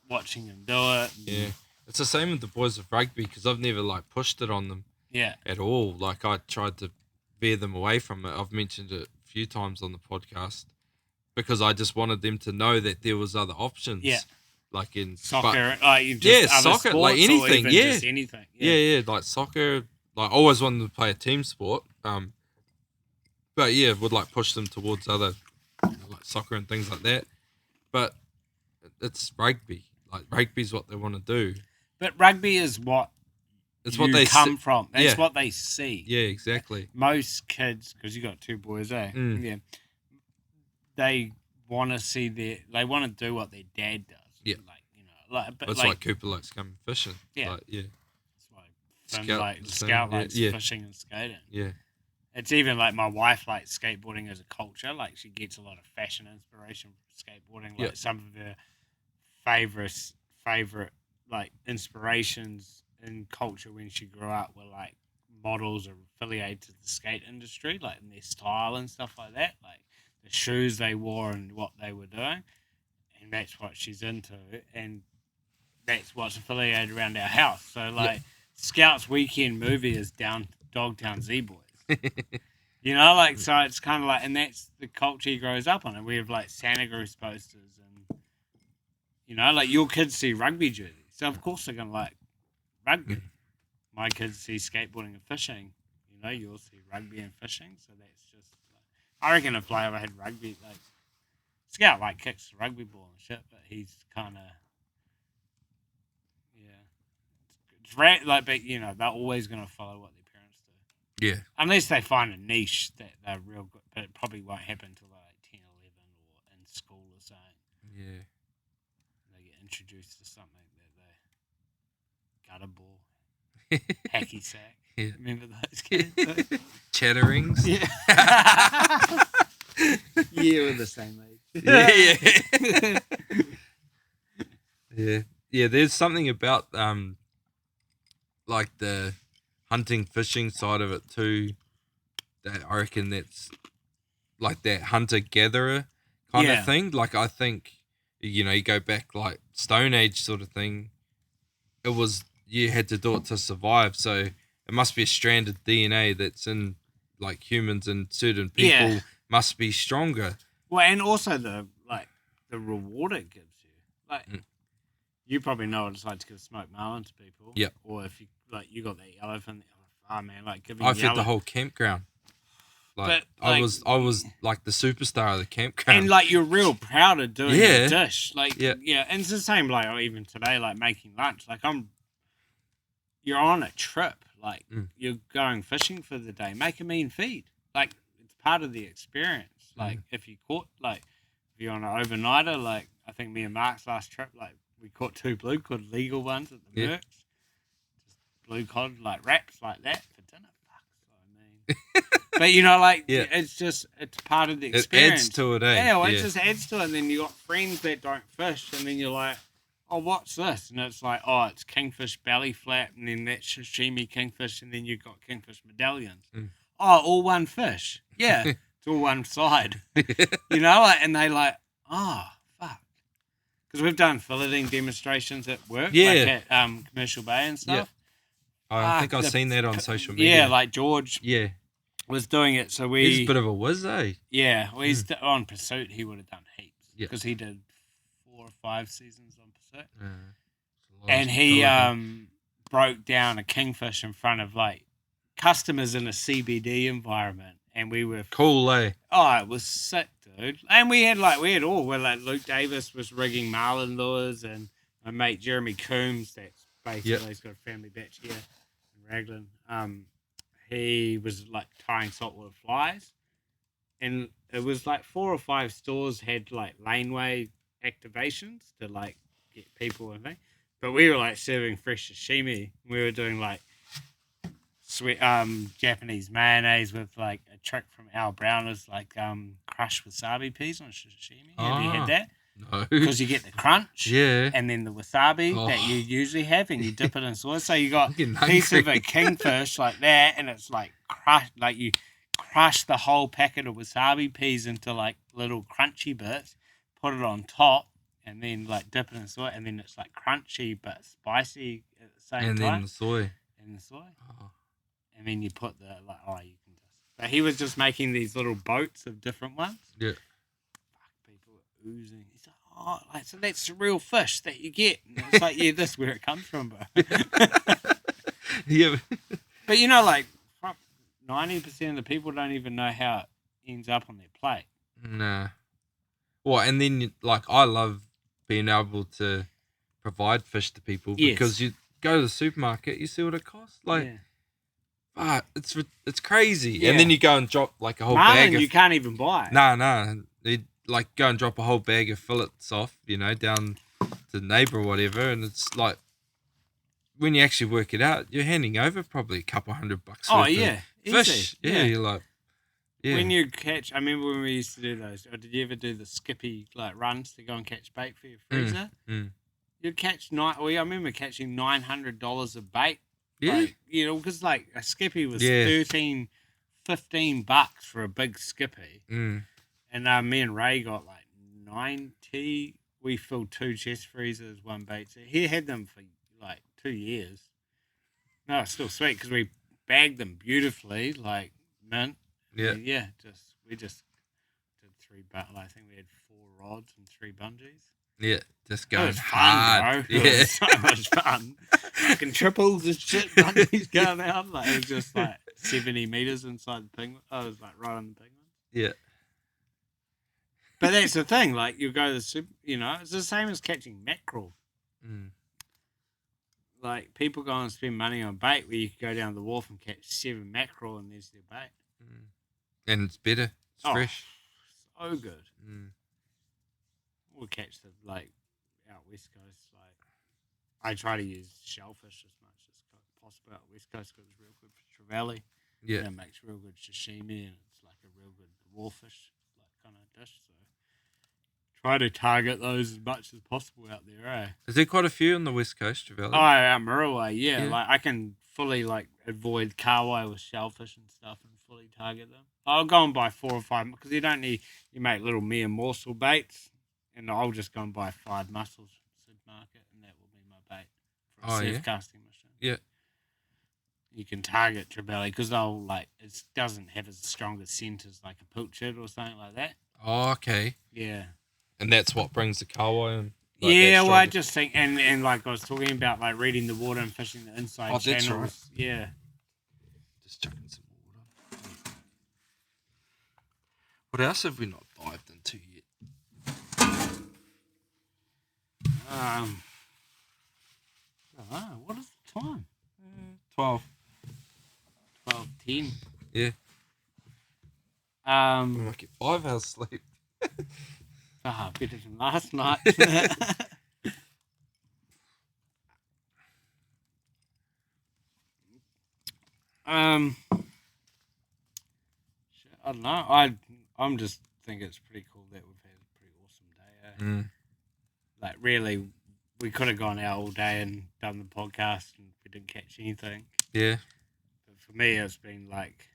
Watching him do it. Yeah. It's the same with the boys of rugby because I've never like pushed it on them. Yeah. At all. Like I tried to veer them away from it. I've mentioned it a few times on the podcast because I just wanted them to know that there was other options. Yeah. Like in soccer, other soccer, sports, like anything, or even just anything. Yeah, like soccer. Like I always wanted to play a team sport. But yeah, would like push them towards other like soccer and things like that. But it's rugby. Like rugby's what they want to do. But rugby is what what they come from. That's what they see. Yeah, exactly. Most kids, because you got 2 boys, yeah, they want to see they want to do what their dad does. Yeah, but it's like Cooper likes coming fishing. Yeah, like, yeah. It's like Scout likes fishing and skating. Yeah. It's even like my wife likes skateboarding as a culture. Like she gets a lot of fashion inspiration from skateboarding. Like some of her favorite like inspirations in culture when she grew up were like models are affiliated to the skate industry, like in their style and stuff like that, like the shoes they wore and what they were doing, and that's what she's into, and that's what's affiliated around our house. So like Scout's weekend movie is Dogtown Z-Boys. Like so it's kind of like, and that's the culture he grows up on, and we have like Santa Cruz posters, and like your kids see rugby jerseys, so of course they're gonna like rugby. My kids see skateboarding and fishing. You'll see rugby and fishing. So that's just like, I reckon if I ever had rugby, like Scout like kicks the rugby ball and shit, but he's kind of it's rare. Like, but they're always gonna follow what their parents do. Yeah. Unless they find a niche that they're real good, but it probably won't happen until they're like 10, 11 or in school or something. Yeah. They get introduced to something that they gutter ball. Hacky sack. Yeah. Remember those kids? Chatterings. Yeah. We're the same age. Yeah. There's something about like the hunting fishing side of it too that I reckon that's like that hunter gatherer kind of thing. Like I think you go back like Stone Age sort of thing. It was you had to do it to survive, so it must be a strand of DNA that's in like humans, and certain people must be stronger. Well, and also the reward it gives you. Like you probably know what it's like to give smoked marlin to people. Yeah. Or if you got that yellowfin. Oh man, like giving. I fed the whole campground. Like, but, I was like the superstar of the campground. And like you're real proud of doing the dish. Like and it's the same like even today, like making lunch. Like you're on a trip. Like you're going fishing for the day. Make a mean feed. Like it's part of the experience. Like if you caught if you're on an overnighter, like I think me and Mark's last trip, like we caught 2 blue cod legal ones at the Mercs. Just blue cod like wraps like that for dinner. But it's part of the experience. It adds to it, eh? Yeah, well, it just adds to it. And then you got friends that don't fish, and then you're like, oh, what's this? And it's like, oh, it's kingfish belly flap, and then that's sashimi kingfish, and then you've got kingfish medallions. Oh, all one fish. Yeah, it's all one side. And they like, oh, fuck. Because we've done filleting demonstrations at work, like at Commercial Bay and stuff. I think I've seen that on social media. Yeah, like George. Yeah. Was doing it, so he's a bit of a whiz, eh? Yeah, well, he's on Pursuit. He would have done heaps because he did 4 or 5 seasons on Pursuit, and he broke down a kingfish in front of like customers in a CBD environment, and we were cool, eh? Oh, it was sick, dude. And we had all. Well, like Luke Davis was rigging marlin lures, and my mate Jeremy Coombs, that's basically he's got a family batch here in Raglan. He was like tying saltwater flies, and it was like 4 or 5 stores had like laneway activations to like get people and things. But we were like serving fresh sashimi. We were doing like sweet Japanese mayonnaise with like a trick from Al Browners, like crushed wasabi peas on sashimi. Have you had that? No. Because you get the crunch, yeah, and then the wasabi that you usually have, and you dip it in soy. So you got a piece of a kingfish like that, and it's like crushed, like you crush the whole packet of wasabi peas into like little crunchy bits, put it on top, and then like dip it in soy, and then it's like crunchy but spicy at the same time. And then the soy. And the soy. Oh. And then you put you can just. But he was just making these little boats of different ones. Yeah. People were oozing. He's like, so that's the real fish that you get. And it's like, yeah, that's where it comes from, bro. Yeah. But like 90% of the people don't even know how it ends up on their plate. Nah. Well, and then I love being able to provide fish to people because you go to the supermarket, you see what it costs. It's crazy. Yeah. And then you go and drop like a whole bag. You can't even buy. Nah. They go and drop a whole bag of fillets off, down to the neighbour or whatever, and it's like when you actually work it out, you're handing over probably a couple $100 worth of fish. Yeah, you're like, yeah. When you catch, I remember when we used to do those. Or did you ever do the skippy runs to go and catch bait for your freezer? You'd catch I remember catching $900 of bait. Yeah, because a skippy was $13, $15 for a big skippy. And me and Ray got 90. We filled 2 chest freezers, 1 bait. So he had them for 2 years. No, it's still sweet because we bagged them beautifully, like mint. Yeah. We just did 3 I think we had 4 rods and 3 bungees. Yeah, just going it was fun, bro. Yeah. It was so much fun. Fucking triples and shit, bungees going out. It was just 70 meters inside the penguin. I was right on the penguin. Yeah. But that's the thing, you go to the super, it's the same as catching mackerel. People go and spend money on bait where you can go down the wharf and catch 7 mackerel and there's their bait. And it's better. It's fresh. So good. We'll catch out West Coast. I try to use shellfish as much as possible out West Coast because it's real good for trevally. Yeah. And it makes real good sashimi and it's a real good wharfish kind of dish. So try to target those as much as possible out there, eh? Is there quite a few on the West Coast, trevally? Oh, out Muriwai, yeah. I can fully avoid carwai with shellfish and stuff and fully target them. I'll go and buy 4 or 5 because you don't need. You make little mere morsel baits, and I'll just go and buy 5 mussels from the supermarket, and that will be my bait for a surf casting mission. Yeah. You can target trevally because they'll it doesn't have as strong a scent as a pilchard or something like that. Oh, okay. Yeah. And that's what brings the carwai in. I just think, and I was talking about reading the water and fishing the inside channels. Right. Yeah. Just chucking some water. What else have we not dived into yet? What is the time? 12. 12:10. Yeah. I might get 5 hours sleep. Better than last night. I don't know. I'm just think it's pretty cool that we've had a pretty awesome day. Like really, we could have gone out all day and done the podcast, and we didn't catch anything. Yeah. But for me, it's been like,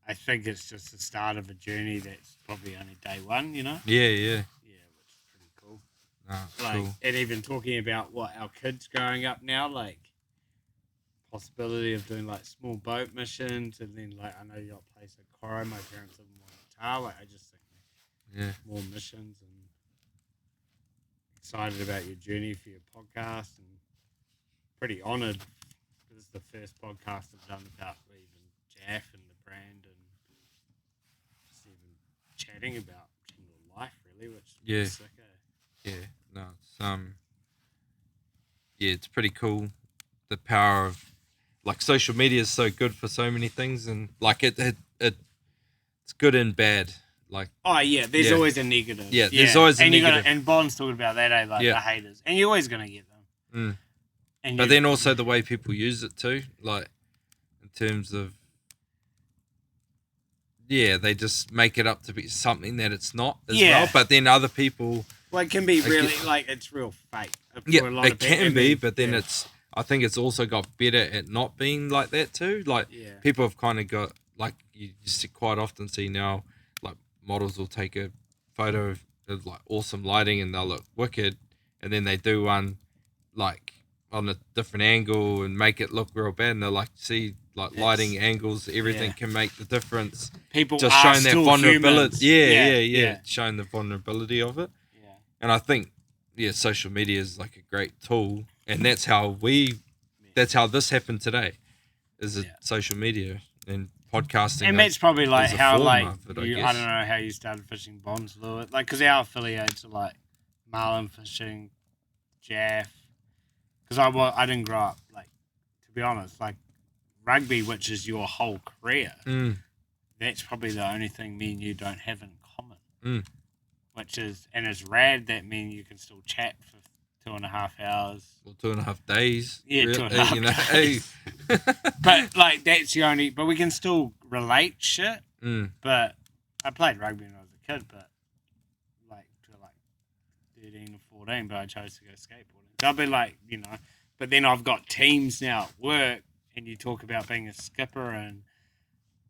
I think it's just the start of a journey that's probably only day one. You know? Yeah. Yeah, which is pretty cool. No, Like, cool. and even talking about what our kids growing up now, like possibility of doing like small boat missions, and then like I know you got a place at Coro. My parents live in Waiata. Like I just think Yeah. more missions, and excited about your journey for your podcast, and pretty honoured. This is the first podcast I've done about even Jaff and the brand, and just even chatting about general life, really, which is Yeah. sick. Yeah. No, it's yeah, it's pretty cool. The power of like social media is so good for so many things, and like it's good and bad. Like Oh yeah, there's Yeah. always a negative. Yeah, there's always a and negative. And Bond's talking about that, like Yeah. the haters, and you're always gonna get them. And But then also the way people use it too, like in terms of they just make it up to be something that it's not as well. But then other people, well, it can be really get- like it's real fake. For yeah, a lot it of people. can be. But then I think it's also got better at not being like that too. Like people have kind of got like you quite often see now, like models will take a photo of like awesome lighting and they'll look wicked, and then they do one like on a different angle and make it look real bad, and they're like, see, like lighting angles, everything can make the difference. People Just are showing that still vulnerability. humans. Yeah, showing the vulnerability of it. Yeah. And I think social media is like a great tool, and that's how this happened today. Is it social media and podcasting? And that's probably like is a how form like of it, I I guess. don't know how you started fishing Bonds, Lewis. Like because our affiliates are like marlin fishing, Jaff. Because I didn't grow up like, to be honest, like rugby, which is your whole career. That's probably the only thing me and you don't have in common. Which is, and it's rad that me and you can still chat for 2.5 hours. Well, 2.5 days. Yeah, really, 2.5 days. But like that's the only. But we can still relate shit. But I played rugby when I was a kid, but like to like 13 or 14. But I chose to go skateboarding. So I've been like, but then I've got teams now at work, and you talk about being a skipper and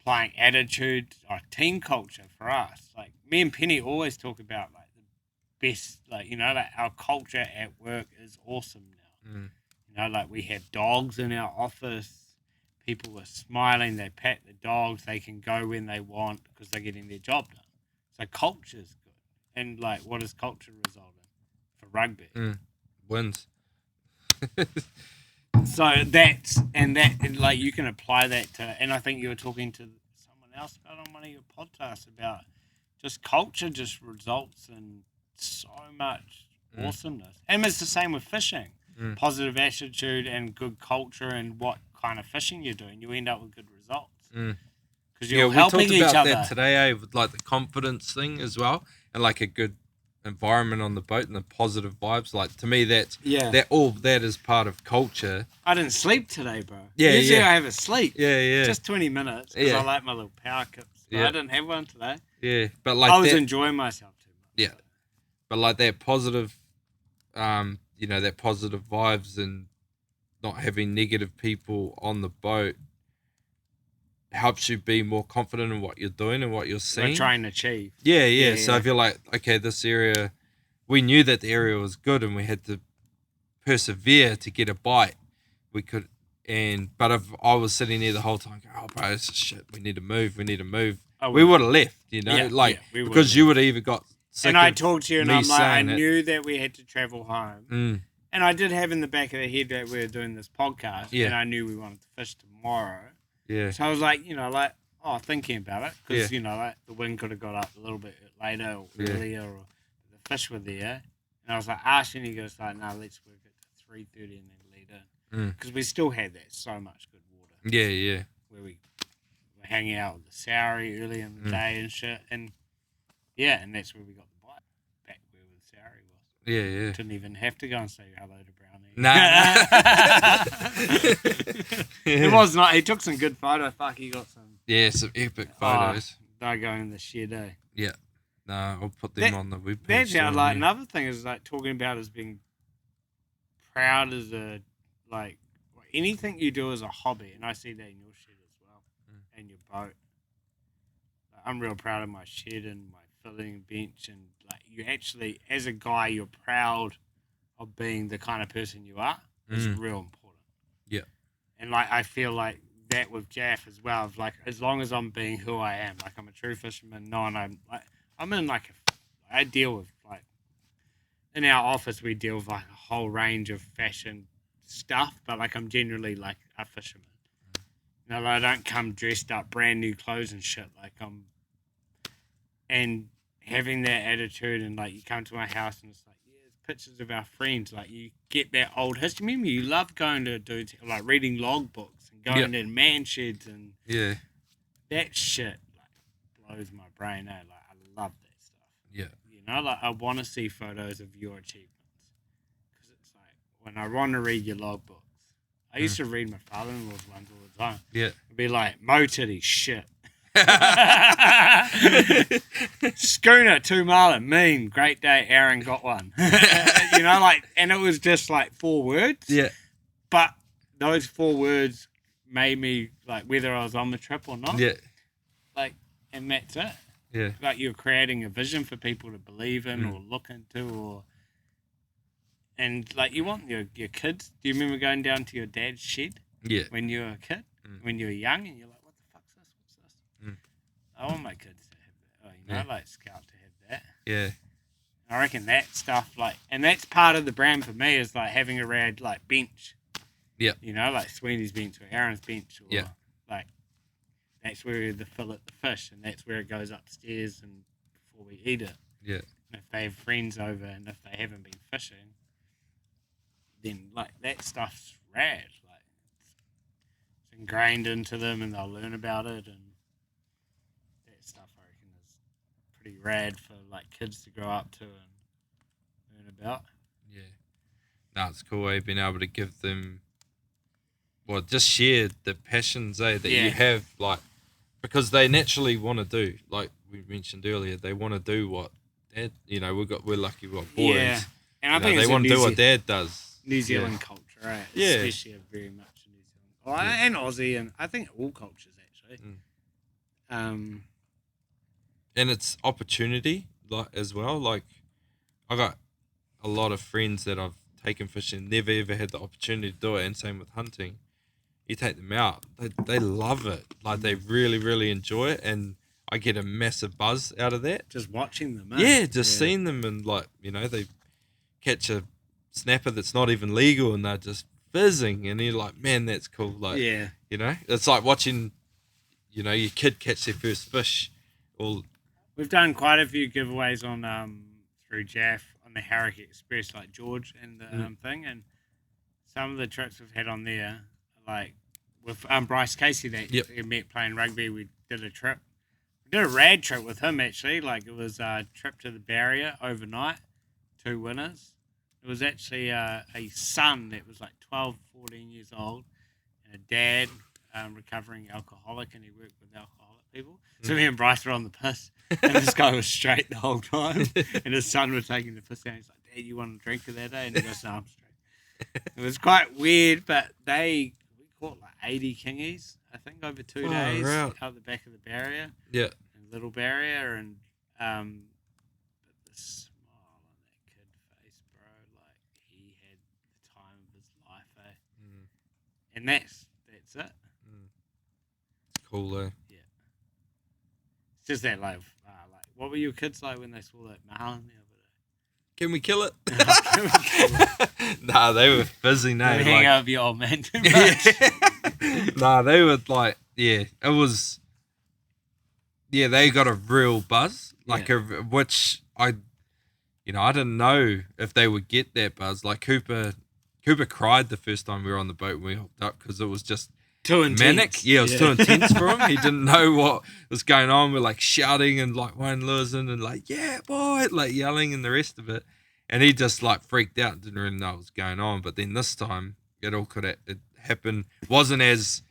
playing attitude or team culture for us. Like me and Penny always talk about like the best, like like our culture at work is awesome now. Like we have dogs in our office. People are smiling. They pat the dogs. They can go when they want because they're getting their job done. So culture's good. And like, what does culture result in for rugby? Wins. So and like you can apply that to, and I think you were talking to someone else about on one of your podcasts about just culture just results in so much awesomeness. And it's the same with fishing. Positive attitude and good culture and what kind of fishing you're doing, you end up with good results. Because you're helping each other. We talked about that today, with like the confidence thing as well, and like a good environment on the boat and the positive vibes. Like to me, that is part of culture. I didn't sleep today, bro. Yeah, Usually I have a sleep. Yeah. Just 20 minutes because I like my little power cups. But I didn't have one today. Yeah, but like I was enjoying myself too much. Yeah, but like that positive, that positive vibes and not having negative people on the boat helps you be more confident in what you're doing and what you're seeing. We're trying to achieve. Yeah. So if you're like, okay, this area, we knew that the area was good and we had to persevere to get a bite. We could, but if I was sitting there the whole time, going, oh, bro, this is shit. We need to move. Oh, we would have left, because you would have either got sick. And I talked to you, and I'm like, I it. knew that we had to travel home. And I did have in the back of the head that we were doing this podcast, and I knew we wanted to fish tomorrow. Yeah. So I was like, thinking about it, because, like the wind could have got up a little bit later or earlier, or the fish were there. And I was like, and he goes like, no, let's work it to 3:30 and then lead in. Because we still had that so much good water. Yeah. Where we were hanging out with the Sowry early in the day and shit. And yeah, and that's where we got the bike, back where the Sowry was. Yeah. Didn't even have to go and say hello to Brownie. Nah. It was not. He took some good photos. Fuck, he got some. Yeah, some epic photos. They're going in the shed, eh? Yeah. Nah, I'll put them on the webpage. That's how, soon, like, yeah. another thing is, like, talking about as being proud as a, like, anything you do as a hobby, and I see that in your shed as well, and your boat. Like, I'm real proud of my shed and my filling bench, and, like, you actually, as a guy, you're proud of being the kind of person you are. It's real important. Yeah. And, like, I feel like that with Jaff as well. Of, like, as long as I'm being who I am, like, I'm a true fisherman, I'm in, like, I deal with, like, in our office, we deal with, like, a whole range of fashion stuff, but, like, I'm generally, like, a fisherman. You know, like, I don't come dressed up, brand new clothes and shit. Like, and having that attitude, and, like, you come to my house and it's like, yeah, it's pictures of our friends. Like, you get that old history. Remember, you love going to dudes, like, reading logbooks and going to man sheds and that shit, like, blows my brain out. Like, I love that stuff. Yeah. You know, like, I want to see photos of your achievements. Because it's like, when I want to read your logbooks, I used to read my father-in-law's ones all the time. Yeah. It'd be like, Mo Titty, shit. Schooner, 2 marlin, mean, great day, Aaron got one. You know, like, and it was just like 4 words. Yeah. But those 4 words made me, like, whether I was on the trip or not. Yeah. Like, and that's it. Yeah. Like, you're creating a vision for people to believe in or look into, and, like, you want your kids. Do you remember going down to your dad's shed? Yeah. When you were a kid? When you were young, and you're like, what the fuck's this? What's this? I want my kids to have that. Like Scout to have that. Yeah. I reckon that stuff, like, and that's part of the brand for me, is, like, having a rad, like, bench. Yeah. You know, like Sweeney's bench or Aaron's bench, or like, that's where they fillet the fish, and that's where it goes upstairs and before we eat it. Yeah. And if they have friends over, and if they haven't been fishing, then, like, that stuff's rad. Like, it's ingrained into them, and they'll learn about it, and that stuff, I reckon, is pretty rad for, like, kids to grow up to and learn about. Yeah. No, it's cool, being able to give them, well, just share the passions, that you have, like, because they naturally want to do, like we mentioned earlier, they want to do what Dad, you know, we're lucky we've got boys. Yeah. And I think they want to do what Dad does. New Zealand culture, right? Yeah. Especially very much in New Zealand. Well, and Aussie, and I think all cultures, actually. And it's opportunity, like, as well. Like, I got a lot of friends that I've taken fishing, never ever had the opportunity to do it, and same with hunting. You take them out, they love it. Like, they really, really enjoy it, and I get a massive buzz out of that. Just watching them, Yeah, just seeing them, and, like, you know, they catch a snapper that's not even legal, and they're just fizzing, and you're like, man, that's cool. Like, yeah, you know, it's like watching, you know, your kid catch their first fish. We've done quite a few giveaways on through Jaff on the Harrick Express, like George and the thing, and some of the trips we've had on there, like with Bryce Casey that we met playing rugby, we did a trip. We did a rad trip with him, actually. Like, it was a trip to the barrier overnight, 2 winners. It was actually a son that was like 12, 14 years old, and a dad, recovering alcoholic, and he worked with alcoholic people. So me and Bryce were on the piss, and this guy was straight the whole time, and his son was taking the piss down. He's like, Dad, you want a drink of that day? And he goes, no, I'm straight. It was quite weird, but we caught like 80 kingies, I think, over 2 days out the back of the barrier. Yeah. And Little Barrier, and but the smile on that kid's face, bro, like, he had the time of his life, And that's it. Cool, though. Yeah. It's just that, like, what were your kids like when they saw that marlin the other day? Can we kill it? Can we kill it? Nah, they were busy now. They hang out with your old man too much. Nah, they were like, it was, they got a real buzz, like, which I didn't know if they would get that buzz. Like, Cooper cried the first time we were on the boat when we hooked up, because it was just, Too intense. manic. Yeah, it was too intense for him. He didn't know what was going on. We're like shouting and like Wayne Lewison and like, yeah, boy, like yelling and the rest of it. And he just like freaked out, didn't really know what was going on. But then this time, it happened. Wasn't as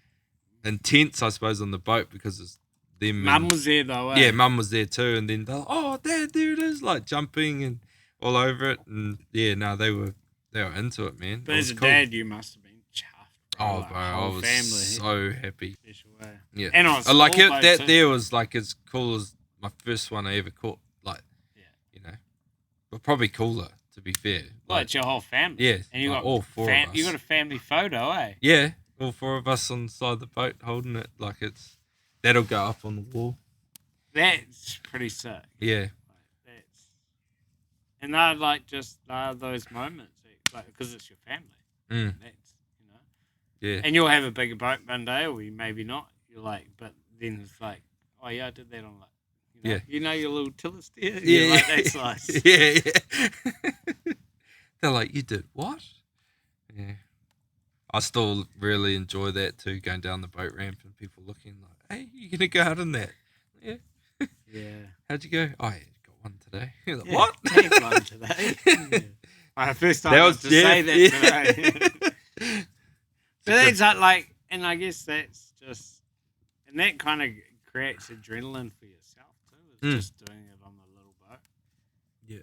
intense, I suppose, on the boat because it's them. Mum was there though. Yeah, Mum was there too. And then they're like, oh, Dad, there it is, like jumping and all over it. And yeah, no, they were into it, man. But It as a was cool. dad, you must have been chuffed. Oh, Like, bro, whole I was family. so happy. Special way. Yeah, And on a I like small it. boat That too. there was like as cool as my first one I ever caught. Like, Yeah. you know, but probably cooler to be fair. Well, Like, it's your whole family. yeah, And you like got all four of us. You got a family photo, eh? yeah, all four of us on the side of the boat holding it. Like that'll go up on the wall. That's pretty sick. Yeah, And I like just those moments, like because it's your family. Mm. That's yeah, and you'll have a bigger boat one day, or you maybe not. You're like, but then it's like, oh yeah, I did that on like, you know your little tiller steer. yeah, Like, that's nice. yeah. They're like, you did what? Yeah, I still really enjoy that too. Going down the boat ramp and people looking like, hey, you gonna go out in that? Yeah. Yeah. How'd you go? Oh, yeah, got one today. You're like, Yeah, what? take one today. Yeah. My first time That was was to say Jeff, that today. But that's like, and I guess that's just, and that kind of creates adrenaline for yourself too. It's just doing it on the little boat. Yeah.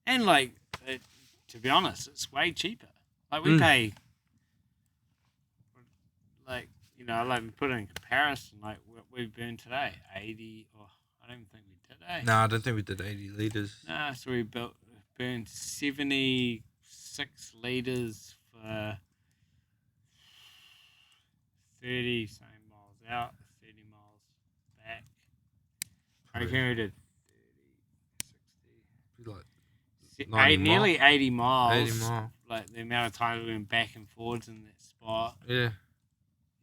And like, to be honest, it's way cheaper. Like we pay, like, you know, like we put it in comparison, like what we burned today, 80, or I don't even think we did, eh? No, I don't think we did 80 litres. Nah, so we burned 76 litres for 30 same miles out, 30 miles back. I reckon we did 30, 60. 90 Nearly 80 miles. 80 miles. Like the amount of time we went back and forwards in that spot. Yeah,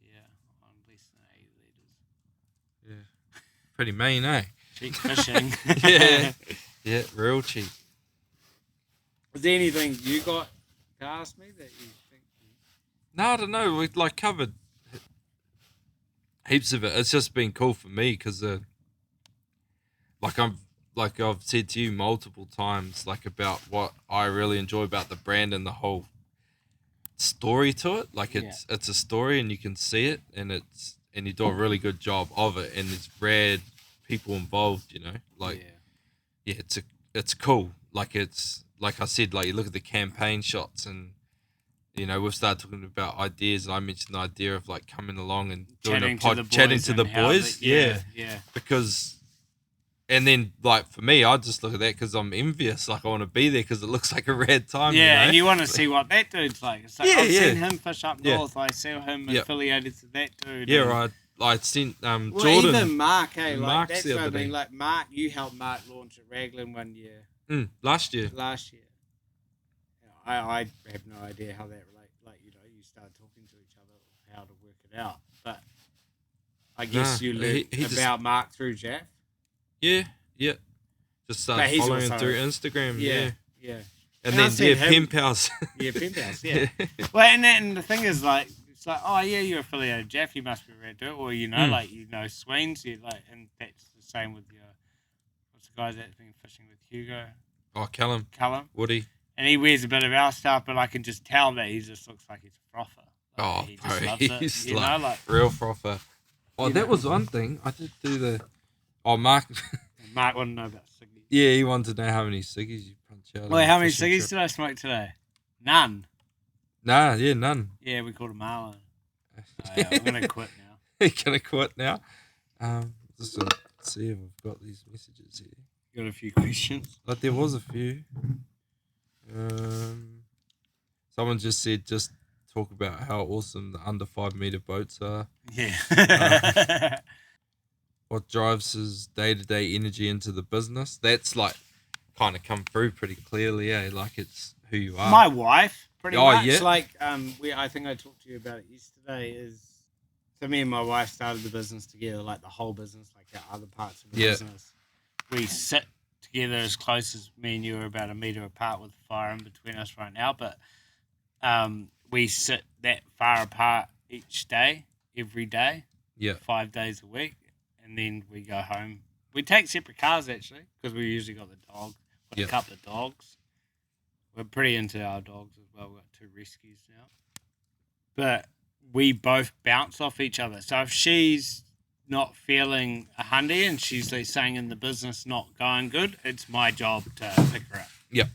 Yeah, on less than 80 litres. yeah. Pretty mean, eh? Cheap fishing. Yeah. Yeah, real cheap. Was there anything you got to ask me that you think? No, I don't know. We like covered heaps of it. It's just been cool for me because, like I've said to you multiple times, like about what I really enjoy about the brand and the whole story to it. Like it's a story and you can see it, and you do a really good job of it, and there's rad people involved. You know, like yeah, it's cool. Like it's like I said, like you look at the campaign shots and. You know, we've started talking about ideas, and I mentioned the idea of like coming along and doing a pod, chatting to the boys. Yeah. Because, and then like for me, I just look at that because I'm envious. Like I want to be there because it looks like a rad time. Yeah, you know? and you want to see what that dude's like. It's like I've seen him fish up north. I see him affiliated to that dude. Yeah, right. I sent Well, Jordan. even Mark, hey, like Mark's that's the what I other mean. day. Like Mark, you helped Mark launch at Raglan one year. Last year. Last year. I have no idea how that relates. Like, you know, you start talking to each other, how to work it out. But I guess you learned about Mark through Jeff. Yeah. Just started following him through Instagram. Yeah. And then Pen Pals. Yeah, Pen Pals. Yeah. Well, and the thing is, like, it's like, oh yeah, you're affiliated with Jeff. You must be red to it, or you know, like you know Sweens. You like, and that's the same with your what's the guy that's been fishing with Hugo? Oh, Callum. Woody. And he wears a bit of our stuff, but I can just tell that he just looks like he's a frother. Like, he just loves it. He's You know, like real frother. Oh, that was one thing. I did do the. Oh, Mark. Mark wanted to know about ciggies. Yeah, he wanted to know how many ciggies you punch out. Wait, how many ciggies did I smoke today? None. Nah, yeah, none. Yeah, we called a Marlin. Oh, yeah, I'm gonna quit now. You're gonna quit now? Just gonna see if I've got these messages here. Got a few questions. Like there was a few. Someone just said just talk about how awesome the under 5 meter boats are. Yeah. What drives his day-to-day energy into the business? That's like kind of come through pretty clearly, eh? Like it's who you are. My wife, pretty much. Yeah. Like, I think I talked to you about it yesterday. So me and my wife started the business together, like the whole business, like our other parts of the business. We sit together as close as me and you are about a meter apart with the fire in between us right now, but we sit that far apart each day, every day, Yeah. 5 days a week, and then we go home. We take separate cars actually because we usually got the dog, got Yeah. a couple of dogs. We're pretty into our dogs as well. We've got 2 rescues now, but we both bounce off each other. So if she's not feeling a hundy and she's like, saying in the business not going good, it's my job to pick her up. Yep.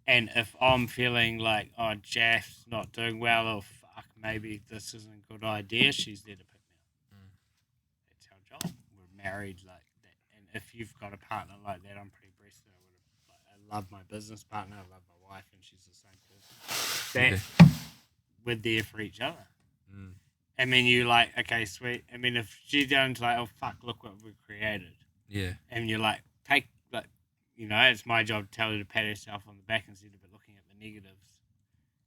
And if I'm feeling like, oh, Jeff's not doing well, or fuck, maybe this isn't a good idea, she's there to pick me up. That's our job. We're married like that. And if you've got a partner like that, I'm pretty blessed that I love my business partner, I love my wife, and she's the same person. That we're there for each other. I mean, you like, okay, sweet. I mean, if she don't like, oh, fuck, look what we've created. Yeah. And you're like, it's my job to tell her to pat herself on the back instead of looking at the negatives.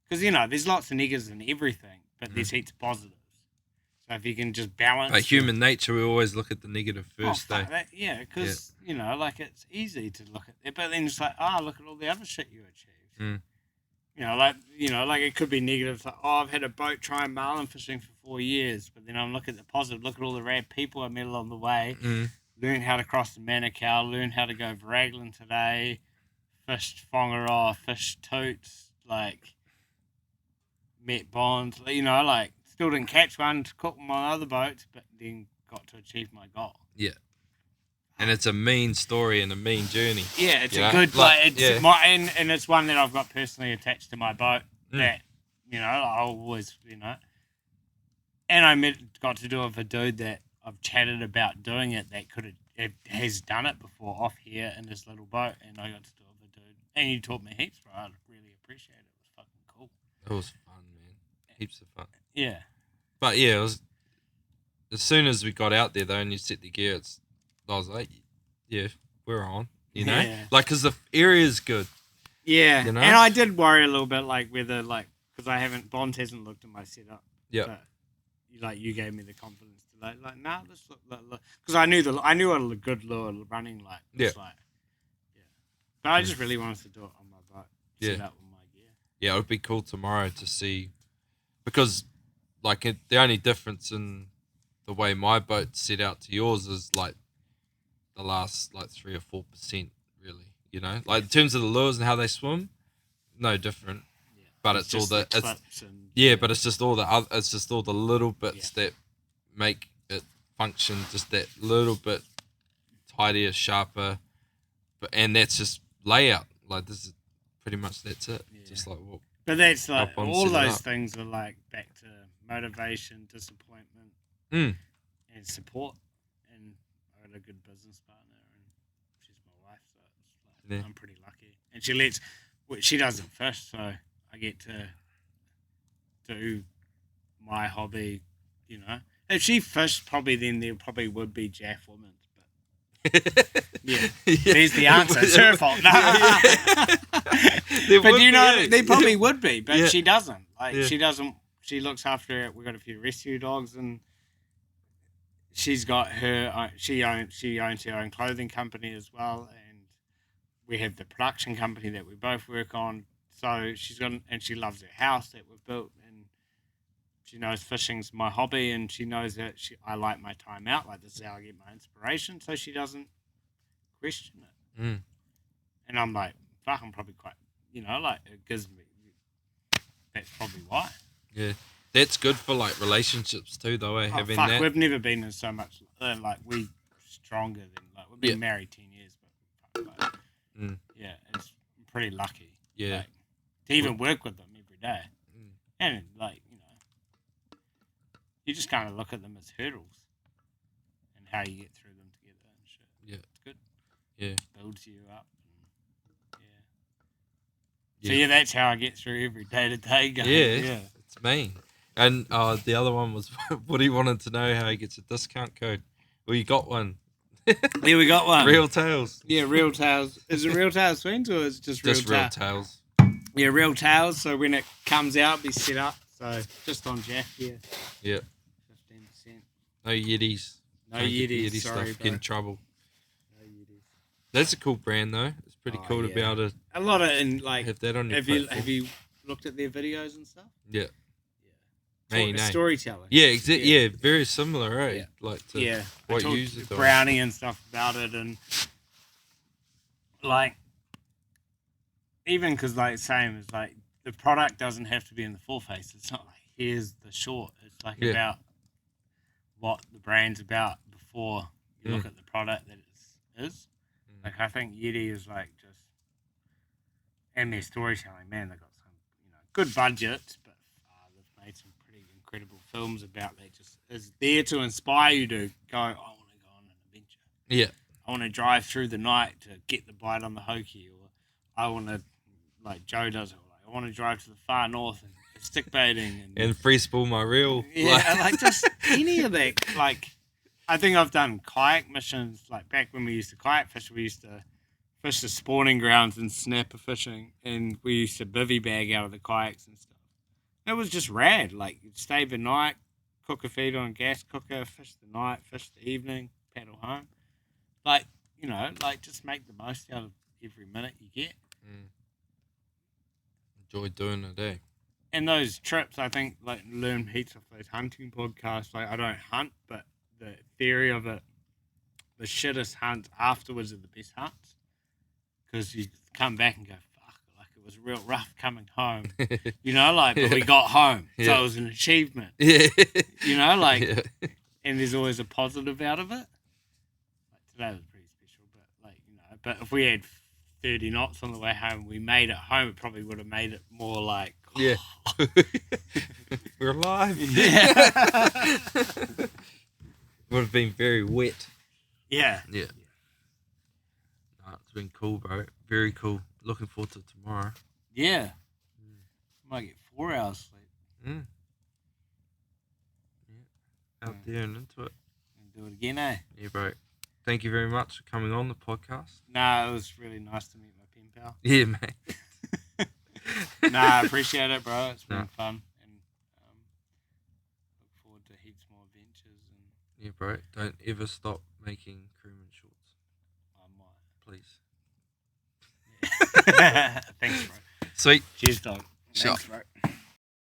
Because, there's lots of negatives in everything, but there's heaps of positives. So if you can just balance. Like human nature, we always look at the negative first, fuck that. Yeah, because, it's easy to look at it, but then it's like, look at all the other shit you achieved. Like it could be negative. Like, I've had a boat trying marlin fishing for 4 years, but then I'm looking at the positive. Look at all the rad people I met along the way. Learn how to cross the Manukau. Learn how to go Varaglan today. Fished Whangaroa. Fished Toots. Like, met Bonds. Still didn't catch one to cook my other boats, but then got to achieve my goal. Yeah. And it's a mean story and a mean journey. Yeah, it's a good and it's one that I've got personally attached to my boat. That I always and I got to do it with a dude that I've chatted about doing it that has done it before off here in this little boat, and I got to do it with a dude, and you taught me heaps, bro. I really appreciate it. It was fucking cool. It was fun, man. Heaps of fun. Yeah. But yeah, it was. As soon as we got out there though, and you set the gear, I was like, yeah, we're on. Yeah. Because the area's good. Yeah, and I did worry a little bit, whether because Bond hasn't looked at my setup. Yeah. But you gave me the confidence to nah, this look, because I knew what a good lure running like. Yeah. But I just really wanted to do it on my boat. Set up with my gear. Yeah, it would be cool tomorrow to see, because the only difference in the way my boat's set out to yours is the last 3 or 4%, really. In terms of the lures and how they swim, no different. Yeah. But it's all but it's just all the little bits that make it function just that little bit tidier, sharper. And that's just layout. This is pretty much that's it. Yeah. Just but that's all those things are back to motivation, disappointment, and support. And I got a good business partner, and she's my wife, so it's I'm pretty lucky. And she doesn't fish, so I get to do my hobby. If she fished, probably then there probably would be Jaff Women's. Yeah, there's the answer. It's her fault. No. But they probably would be, but she doesn't. She doesn't. She looks after it. We've got a few rescue dogs, and she's got her. She owns her own clothing company as well, and we have the production company that we both work on. So she's got, and she loves her house that we've built, and she knows fishing's my hobby, and she knows that I like my time out. This is how I get my inspiration, so she doesn't question it. And I'm like, fuck, I'm probably quite, it gives me. That's probably why. Yeah, that's good for relationships too, though. Having that. We've never been in so much. We stronger than we've been married 10 years, but yeah, I'm pretty lucky. Yeah, to even work with them every day, and you just kind of look at them as hurdles and how you get through them together and shit. Yeah. It's good. Yeah. Builds you up. So that's how I get through every day to day. Yeah. It's mean. And the other one was Woody wanted to know how he gets a discount code. Well, you got one. Yeah, we got one. Real Tails. Yeah, Real Tails. Is it Real Tails Swings or is it just Real Tails? Yeah, Real Tails. So when it comes out, it'll be set up. So just on Jack here. Yeah. 15%. No Yetis. No Yetis. Yeti Sorry, stuff. bro. Get in trouble. No Yetis. That's a cool brand though. It's pretty cool to be able to. A lot of have that on your platform. Have you looked at their videos and stuff? Yeah. storytelling. Yeah, yeah, very similar, right? Yeah. Like to Yeah, what I you talked use to it on. Brownie and stuff about it, and like even because like same as like the product doesn't have to be in the full face. It's not like here's the short. It's like about what the brand's about before you look at the product that it is. Like I think Yeti is like just and their storytelling. Man, they've got some good budgets, but they've made some pretty incredible films about that. Just is there to inspire you to go. I want to go on an adventure. Yeah. I want to drive through the night to get the bite on the Hokie, or I want to, like Joe does it, like I want to drive to the far north and stick baiting And free spool my reel. yeah, like just any of that. Like I think I've done kayak missions. Like back when we used to kayak fish, we used to fish the spawning grounds and snapper fishing, and we used to bivvy bag out of the kayaks and stuff. It was just rad. Like you'd stay the night, cook a feed on a gas cooker, fish the night, fish the evening, paddle home. Like, like just make the most out of every minute you get. Enjoy doing it, eh? And those trips, I think, like, learn heaps off those hunting podcasts. Like, I don't hunt, but the theory of it, the shittest hunts afterwards are the best hunts. Because you come back and go, fuck, like, it was real rough coming home. But we got home. So it was an achievement. Yeah. And there's always a positive out of it. That was pretty special, but if we had 30 knots on the way home, we made it home, it probably would have made it more like we're alive. Yeah. Would have been very wet. Yeah. No, it's been cool, bro. Very cool. Looking forward to tomorrow. Yeah. Might get 4 hours sleep. Out there and into it. And do it again, eh? Yeah, bro. Thank you very much for coming on the podcast. Nah, it was really nice to meet my pen pal. Yeah, mate. Nah, I appreciate it, bro. It's been fun. And look forward to heaps more adventures. And yeah, bro. Don't ever stop making crewman shorts. I might. Please. Yeah. Thanks, bro. Sweet. Cheers, dog. Sure. Thanks, bro.